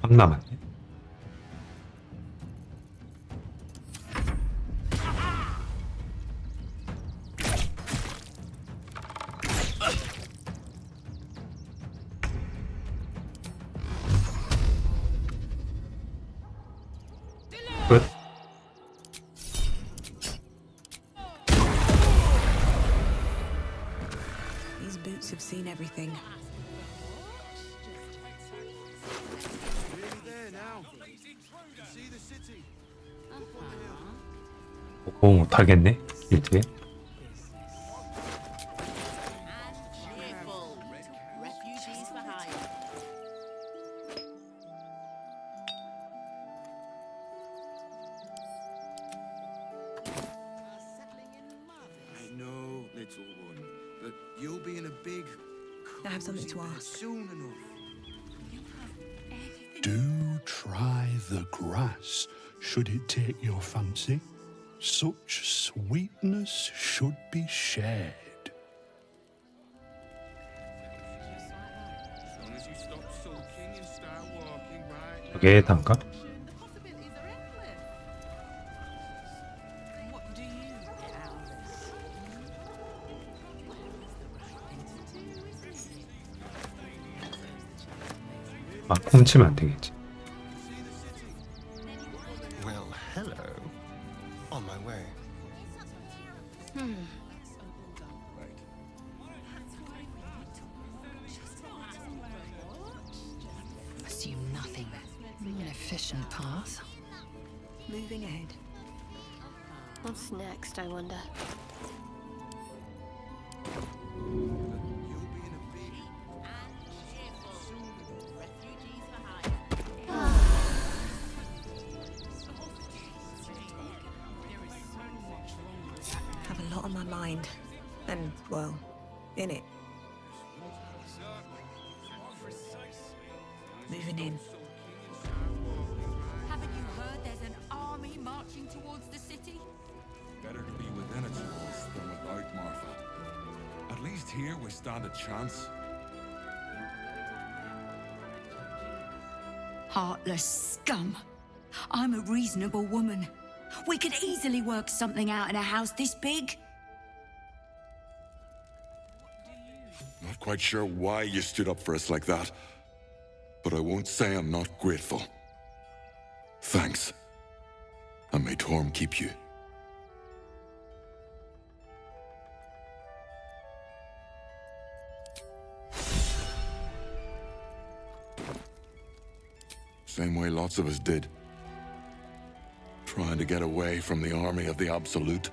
3 남았네. 끝. These boots have seen everything. 보고 못하겠네. 일주에. Refugees for hire. I know, little one, but you'll be in a big. I have something to cozy bed ask. soon enough. Do try the grass, should it take your fancy. Such sweetness should be shared. As long as you stop sulking and start walking right now. 저게 단가? What do you get out of this? 훔치면 안 되겠지. Well, hello. On my way. Assume nothing. An efficient path. Moving ahead. What's next, I wonder? Have a lot on my mind. And, well, in it. Moving in. Haven't you heard there's an army marching towards the city? Better to be within its walls than without, Martha. At least here we stand a chance. Heartless scum. I'm a reasonable woman. We could easily work something out in a house this big. Not quite sure why you stood up for us like that, but I won't say I'm not grateful. Thanks. And may Torm keep you. Same way lots of us did. Trying to get away from the army of the Absolute.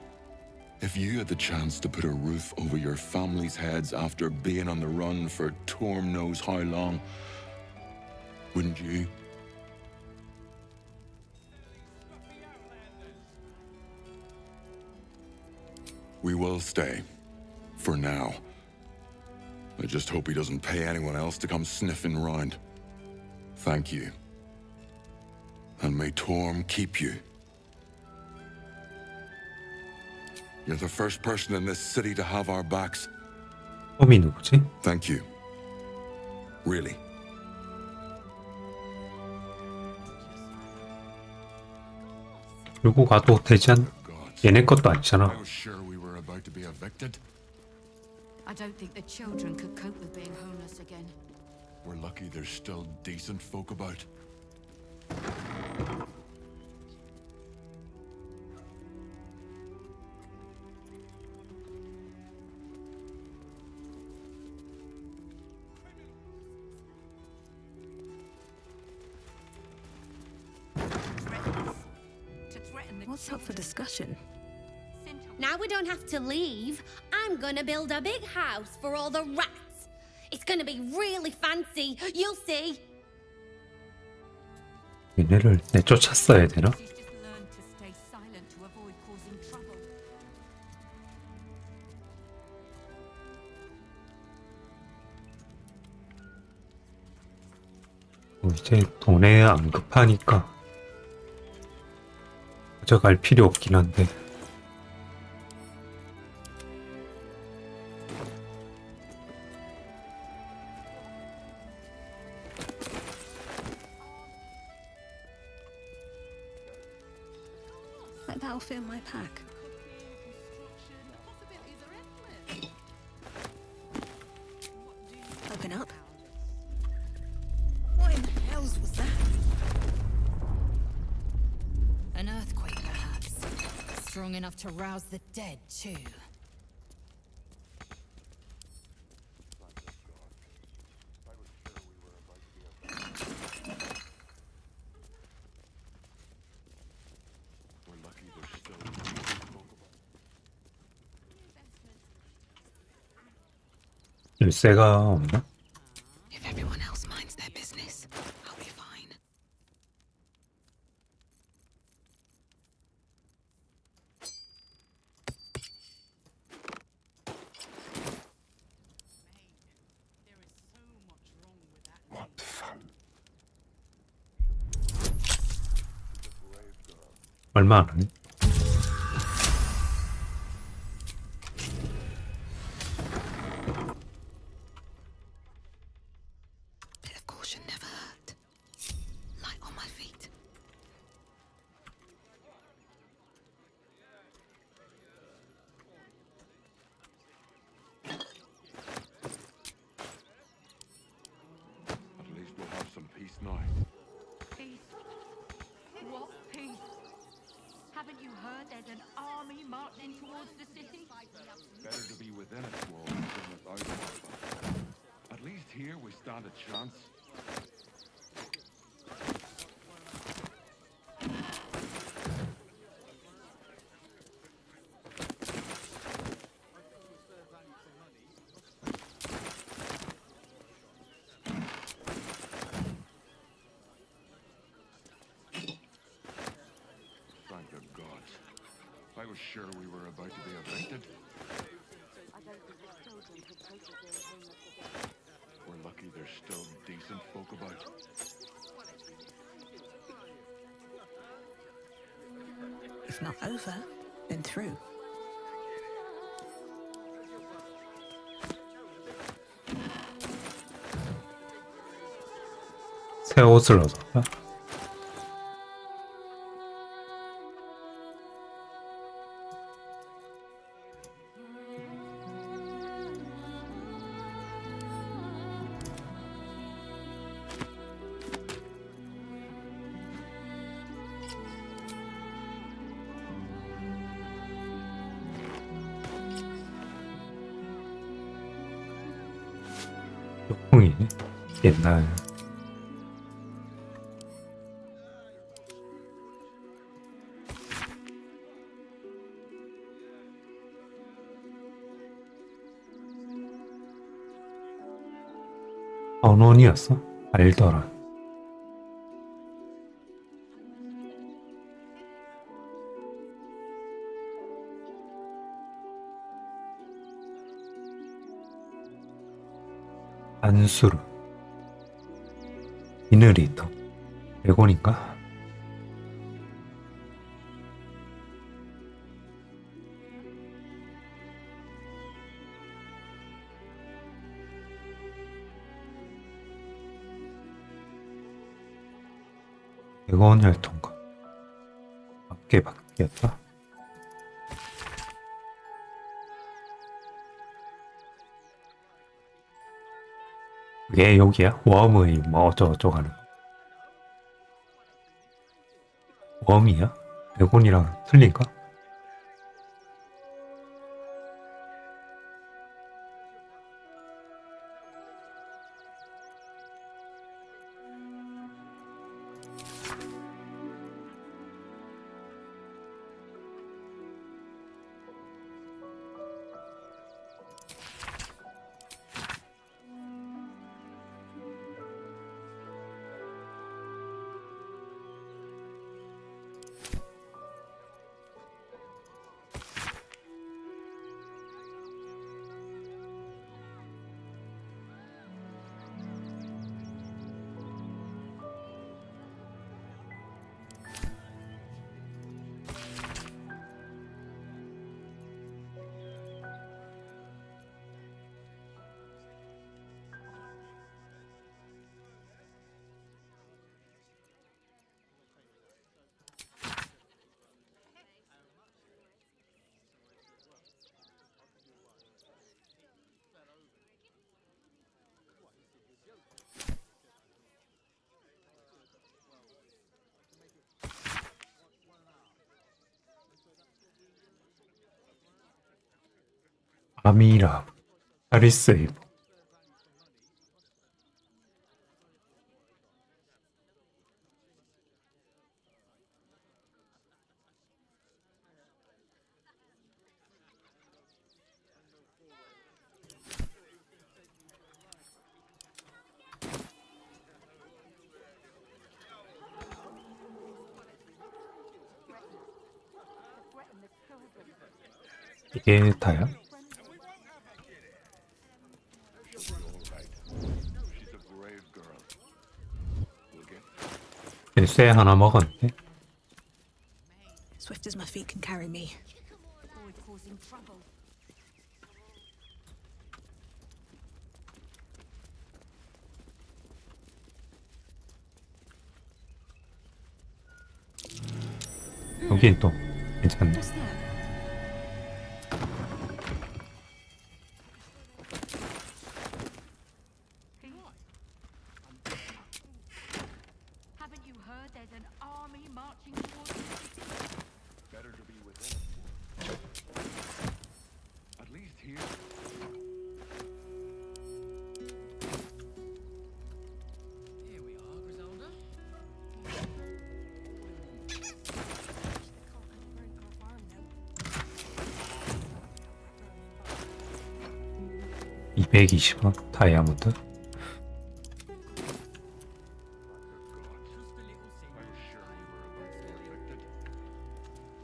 If you had the chance to put a roof over your family's heads after being on the run for Torm knows how long, wouldn't you? We will stay. For now. I just hope he doesn't pay anyone else to come sniffing round. Thank you. And may Torm keep you. You're the first person in this city to have our backs. 톰이 누구지? Thank you. Really. 들고 가도 되지 않? 얘네 것도 아니잖아. I was sure we were about to be evicted. I don't think the children could cope with being homeless again. We're lucky there's still decent folk about. What's up for discussion? Now we don't have to leave. I'm gonna build a big house for all the rats. It's gonna be really fancy. You'll see. 얘네를 내쫓았어야 되나? Learn to stay silent to avoid causing trouble. 이제 돈에 안 급하니까 가져갈 필요 없긴 한데. Like that'll fit in my pack. Open up. What in the hells was that? An earthquake, perhaps. Strong enough to rouse the dead, too. 열쇠가 없나? If everyone else minds their business, I'll be fine. What fun. 얼마 안 하네. Bit of caution never hurt. Light on my feet. At least we'll have some peace now. heard there's an army marching towards the city? Better to be within its walls than without it. At least here we stand a chance. Thank the gods. I was sure we were about to be evicted. We're lucky there's still decent folk about. If not over, then through. 새 옷을 얻었다. 역풍이네. 옛날. 언원이었어? 알더라. 안수르 이늘이터 100원인가? 백원 혈통가 밖에 바뀌었다. 그게 여기야? 웜의 뭐 어쩌고저쩌고 하는 거. 웜이야? 100원이랑 틀린가? 아미라 아리세이브 이게 다야? 쇠 하나 먹었네. Swift as my feet can carry me. 여긴 또 괜찮네. Better to be within it. At least here. Here we are, Griselda. $220원 다이아몬드.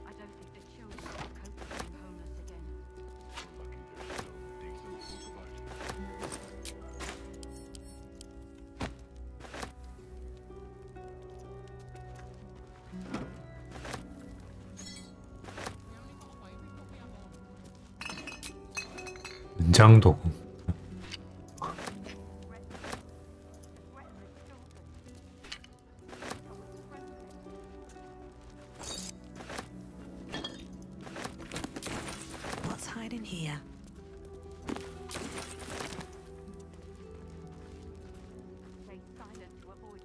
I don't think the children will cope with being homeless again. Lucky there's still decent folk about. 은장도구. What's hiding here? Stay silent to avoid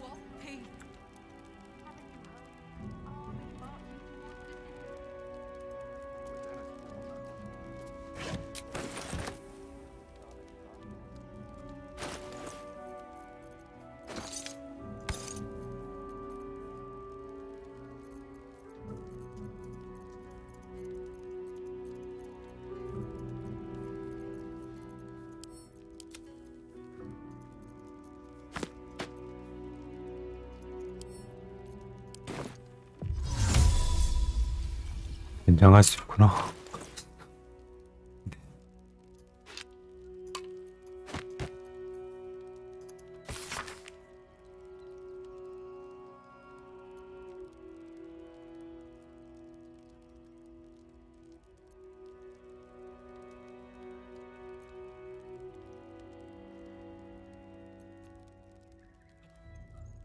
what peace? 연장할 수 있구나.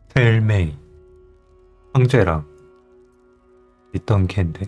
텔메이 황제랑 있던 캔데.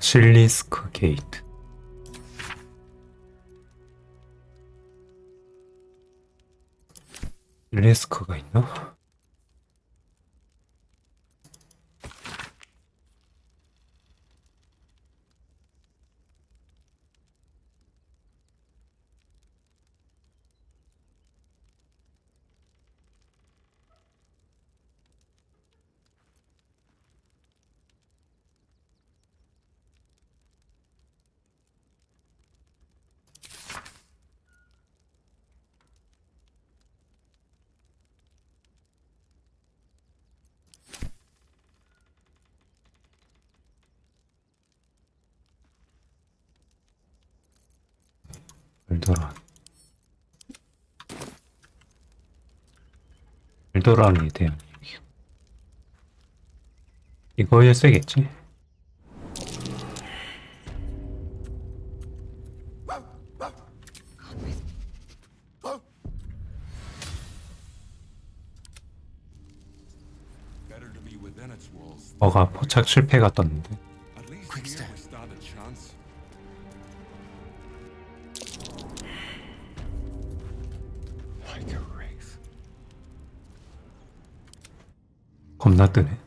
실리스크 게이트. 실리스크가 있나? 엘도란에 대한 얘기. 이거에 쓰겠지? better to be within its walls. 뭐가 포착 실패가 떴는데. At least here we stand a chance. Like a wraith. 겁나 뜨네.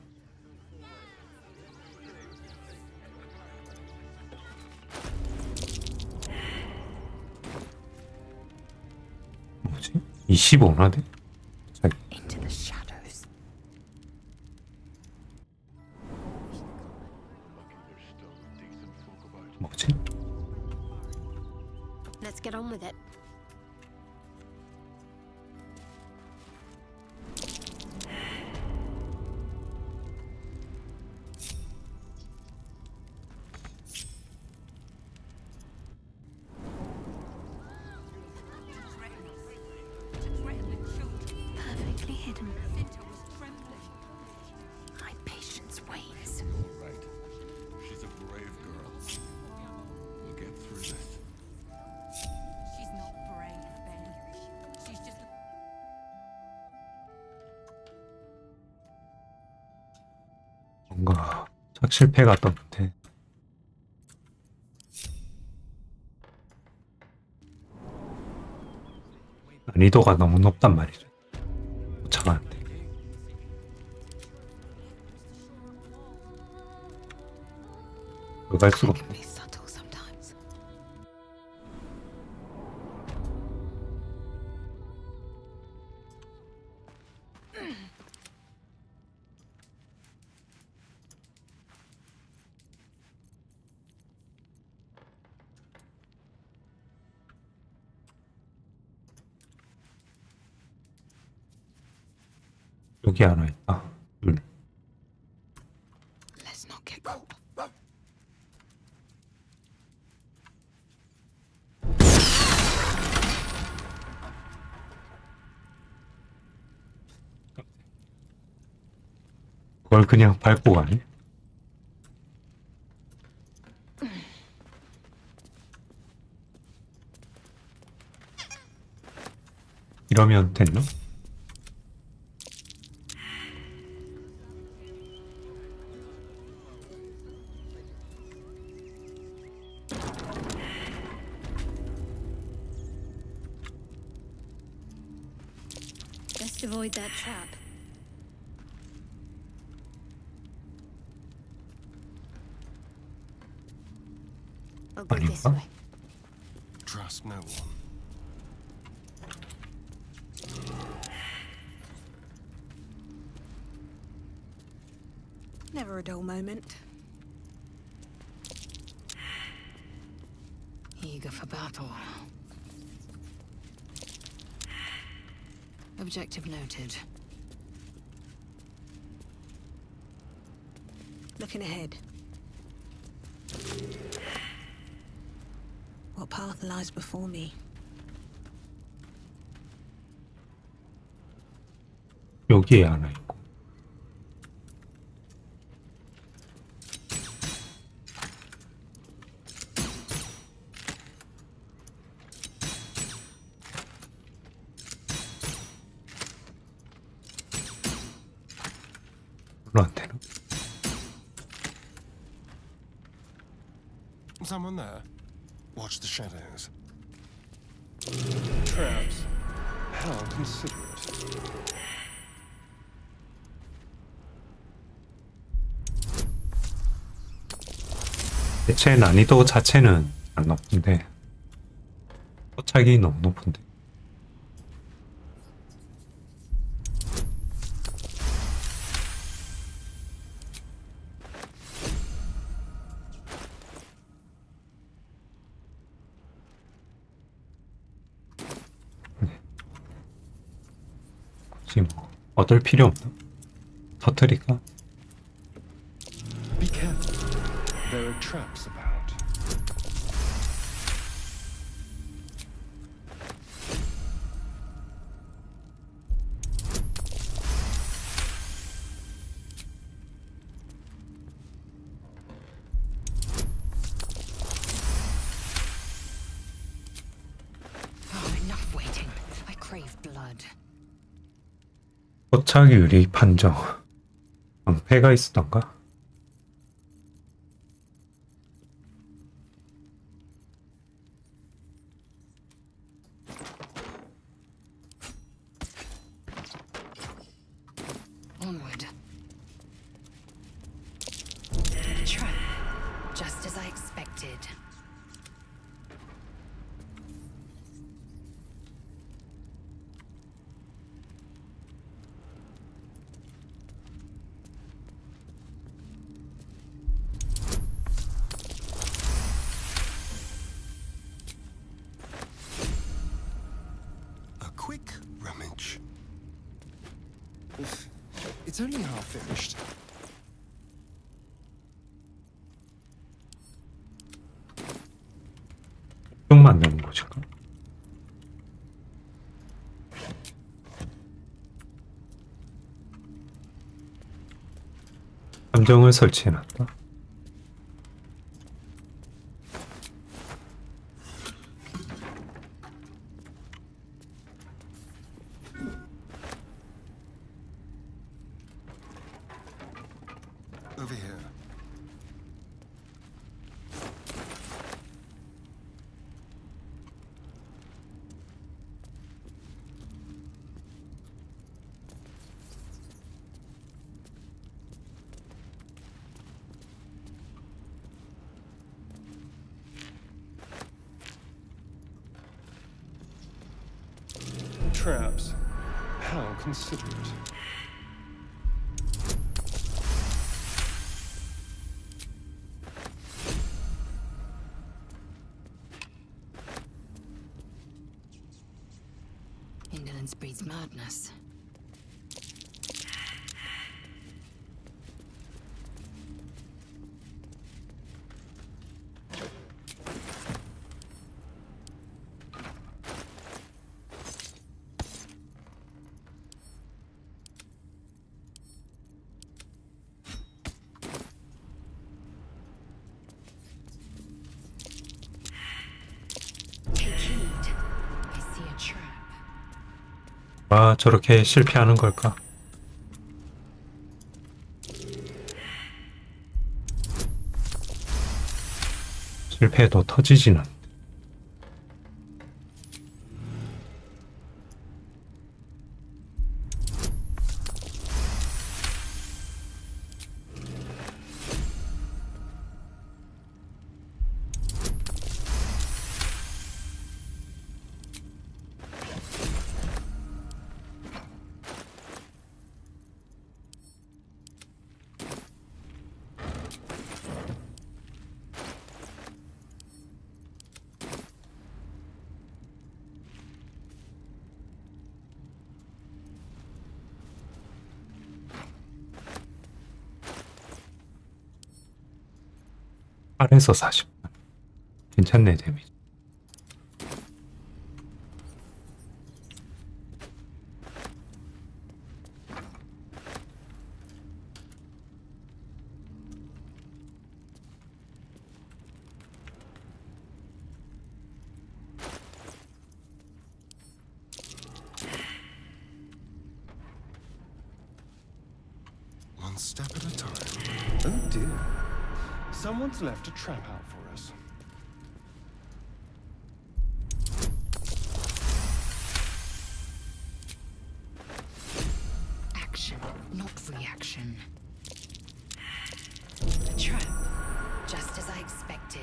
뭐지? 25나 돼? 자기. Into the shadows. 뭐지? Let's get on with it. Perfectly hidden. My patience wanes. All right. She's a brave girl. We'll get through this. She's not brave, Ben. She's just 뭔가 착 실패가 떴는데. 난이도가 너무 높단 말이죠. 포착하는데. 그갈 수가 없네. Subtle sometimes. 여기 하나 있다. 둘. Let's not get caught. 그걸 그냥 밟고 가네. 이러면 됐나? Best avoid that trap. I'll go this 아닌가? way. Trust no one. Never a dull moment. Eager for battle. Objective noted. Looking ahead. What path lies before me? 여기에 하나 있고. 별로 안 되나? Someone there. Watch the shadows. Traps. How considerate. 대체 난이도 자체는 안 높은데 포착이 너무 높은데. 굳이 뭐 얻을 필요 없나? 터트릴까? Be careful. There are traps about. Oh, enough waiting. I crave blood. 포착 유리 판정. 방패가 있었던가? Onward. Trap, just as I expected. A quick rummage. It's only half finished. 쭉 만드는 곳일까? 함정을 설치해놨다. Over here. Traps. How considerate. Indolence breeds madness. Take heed. I see a trap. 아, 저렇게 실패하는 걸까? 실패해도 터지지는. 팔에서 40. 괜찮네, 데미지. One step at a time. Oh dear. Someone's left a trap out for us. Action, not reaction. A trap, just as I expected.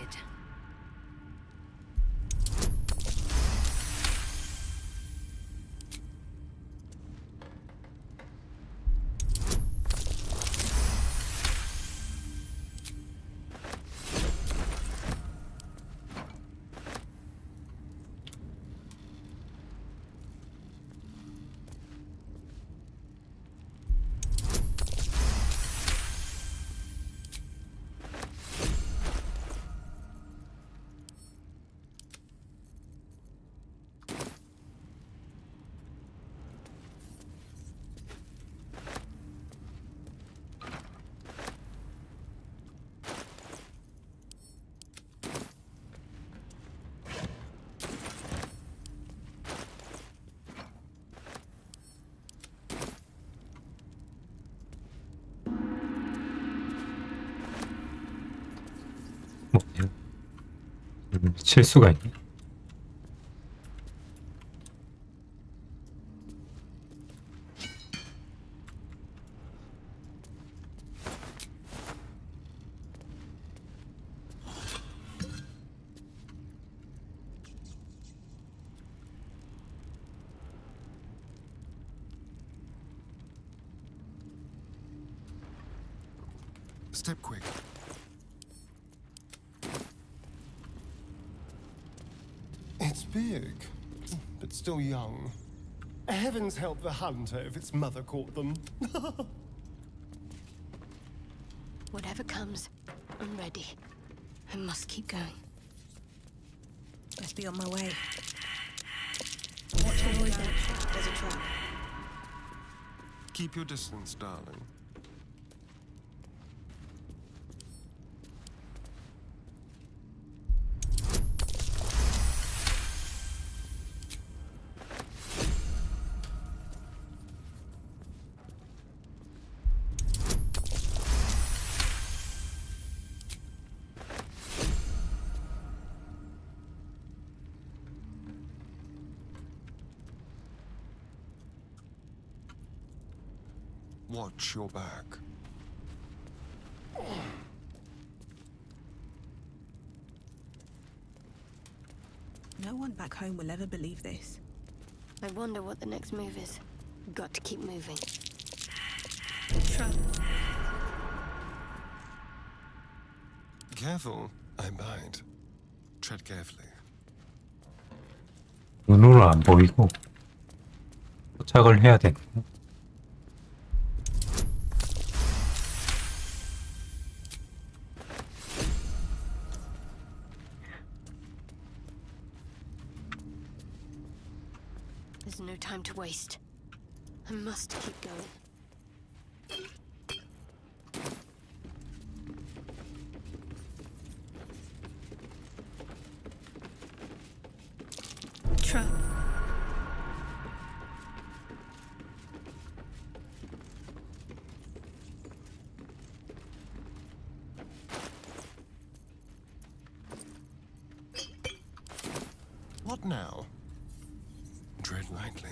칠 수가 있네. Step quick. It's big, but still young. Heavens help the hunter if its mother caught them. Whatever comes, I'm ready. I must keep going. Best be on my way. Watch the noise there. There's a trap. Keep your distance, darling. Watch your back. No one back home will ever believe this. I wonder what the next move is. Got to keep moving. Careful, I bite. Tread carefully. 눈으로 안 보이고 포착을 해야 되는. There's no time to waste. I must keep going. Trap. What now? Tread lightly.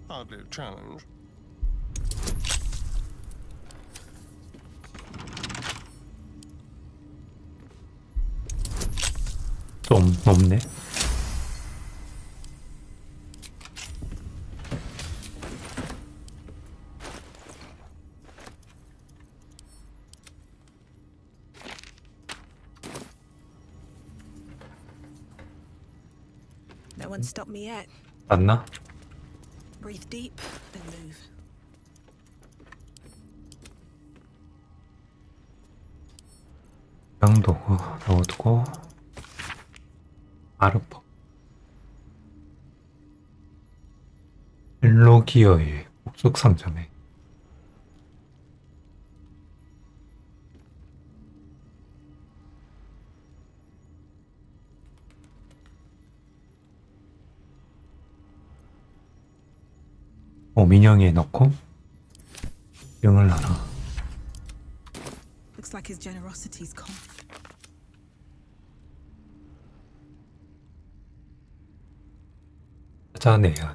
Hardly a challenge. 좀 높네. No one stopped me yet. 맞나? Breathe deep, then move. 양도 넣어두고 아르퍼 헬로기어의 복속 상점에 민영이에 넣고 병을 하나. Looks like his generosity's gone. 찾아내야.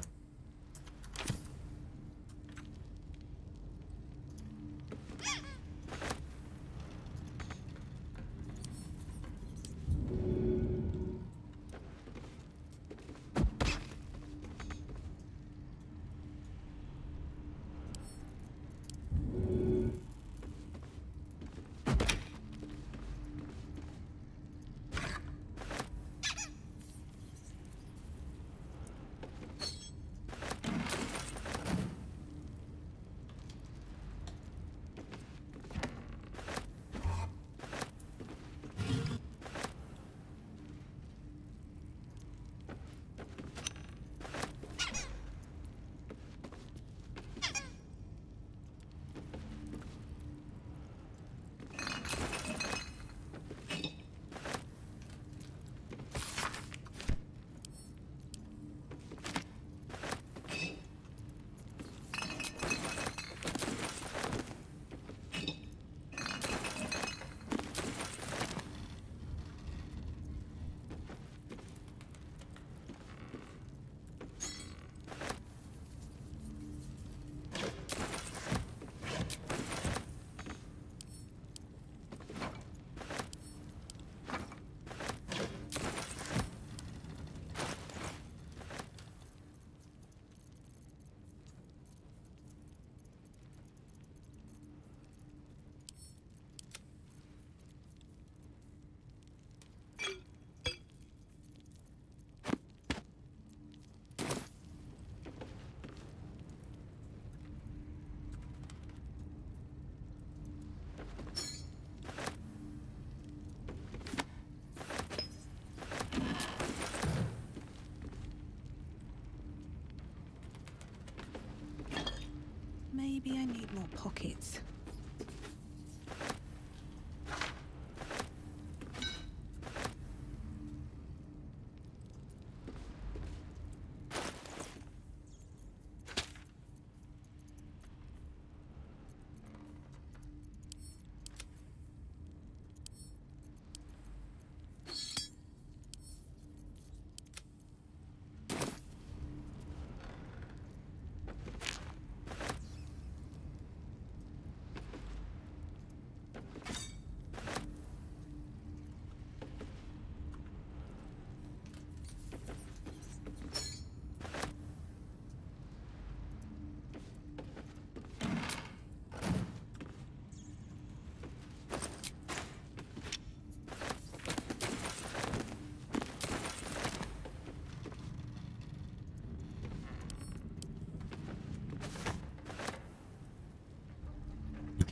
Maybe I need more pockets.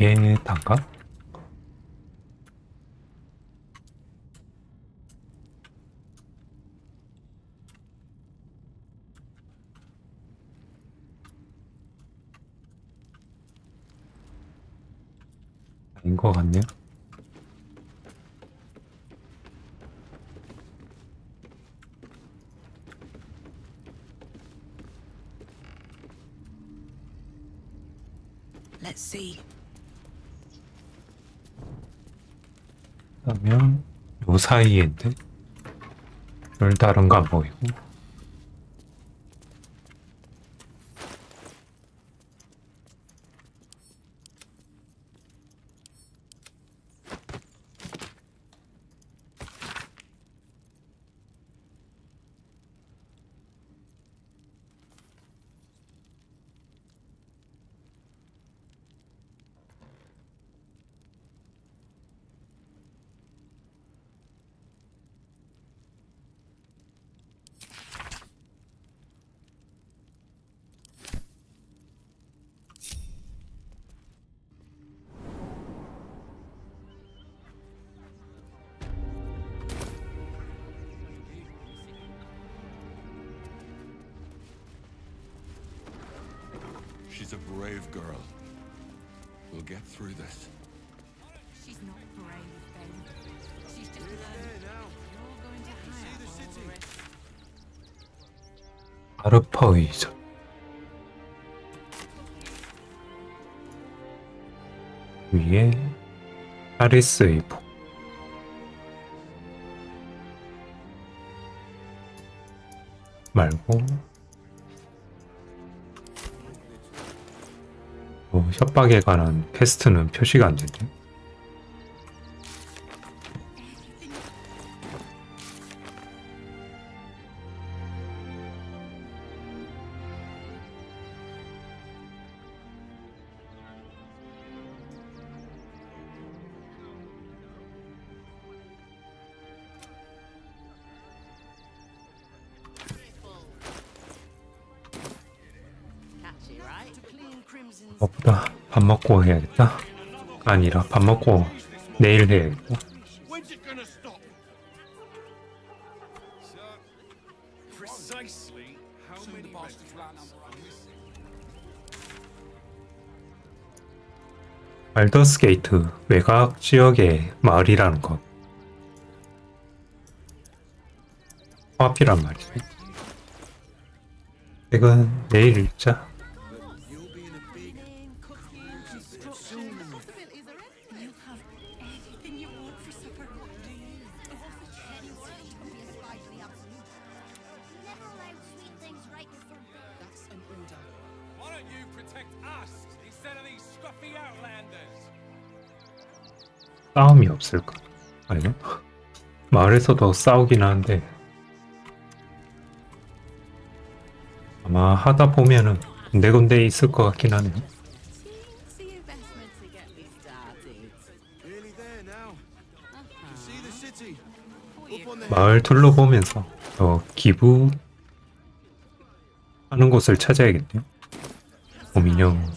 이게 단가? 아닌 것 같네요. Let's see. 그러면 요 사이인데 별 다른 거 안 보이고. She's a brave girl. We'll get through this. She's not brave, Ben. She's just learned. You're going to have all the rest. 아르파 의전. 위에 하리스의 복. 말고 협박에 관한 퀘스트는 표시가 안 되네. 무엇보다 밥 먹고 해야겠다. 아니라 밥 먹고 내일 해야겠다. When's it gonna stop? Precisely how many bastards are missing? 발더스 게이트 외곽 지역의 마을이라는 것. 화피란 말이지. 이건 내일 읽자. Why don't you protect us instead of these scruffy outlanders? 싸움이 없을까? 아니요. 마을에서도 싸우긴 하는데 아마 하다 보면은 군데군데 있을 것 같긴 하네요. 마을 둘러보면서 기부 하는 곳을 찾아야겠네요. 곰인형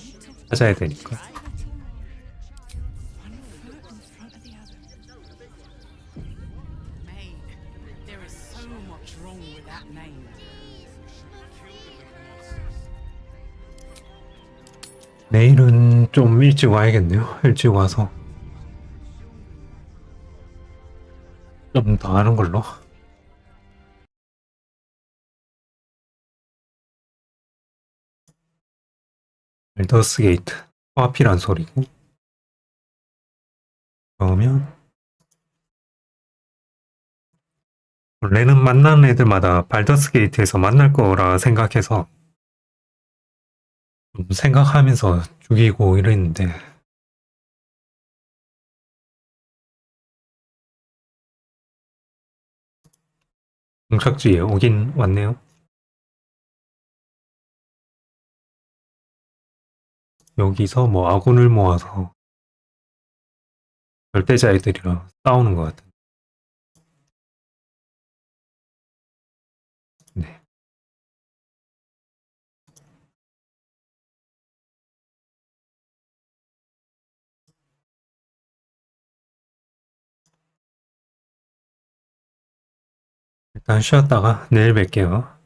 찾아야 되니까. There is so much wrong with that name. 내일은 좀 일찍 와야겠네요. 일찍 와서 좀 더 하는 걸로. 발더스 게이트. 화필한 소리고. 그러면 원래는 만나는 애들마다 발더스 게이트에서 만날 거라 생각해서 좀 생각하면서 죽이고 이랬는데 공착지에 오긴 왔네요. 여기서 뭐 아군을 모아서 절대자 애들이랑 싸우는 것 같은. 네. 일단 쉬었다가 내일 뵐게요.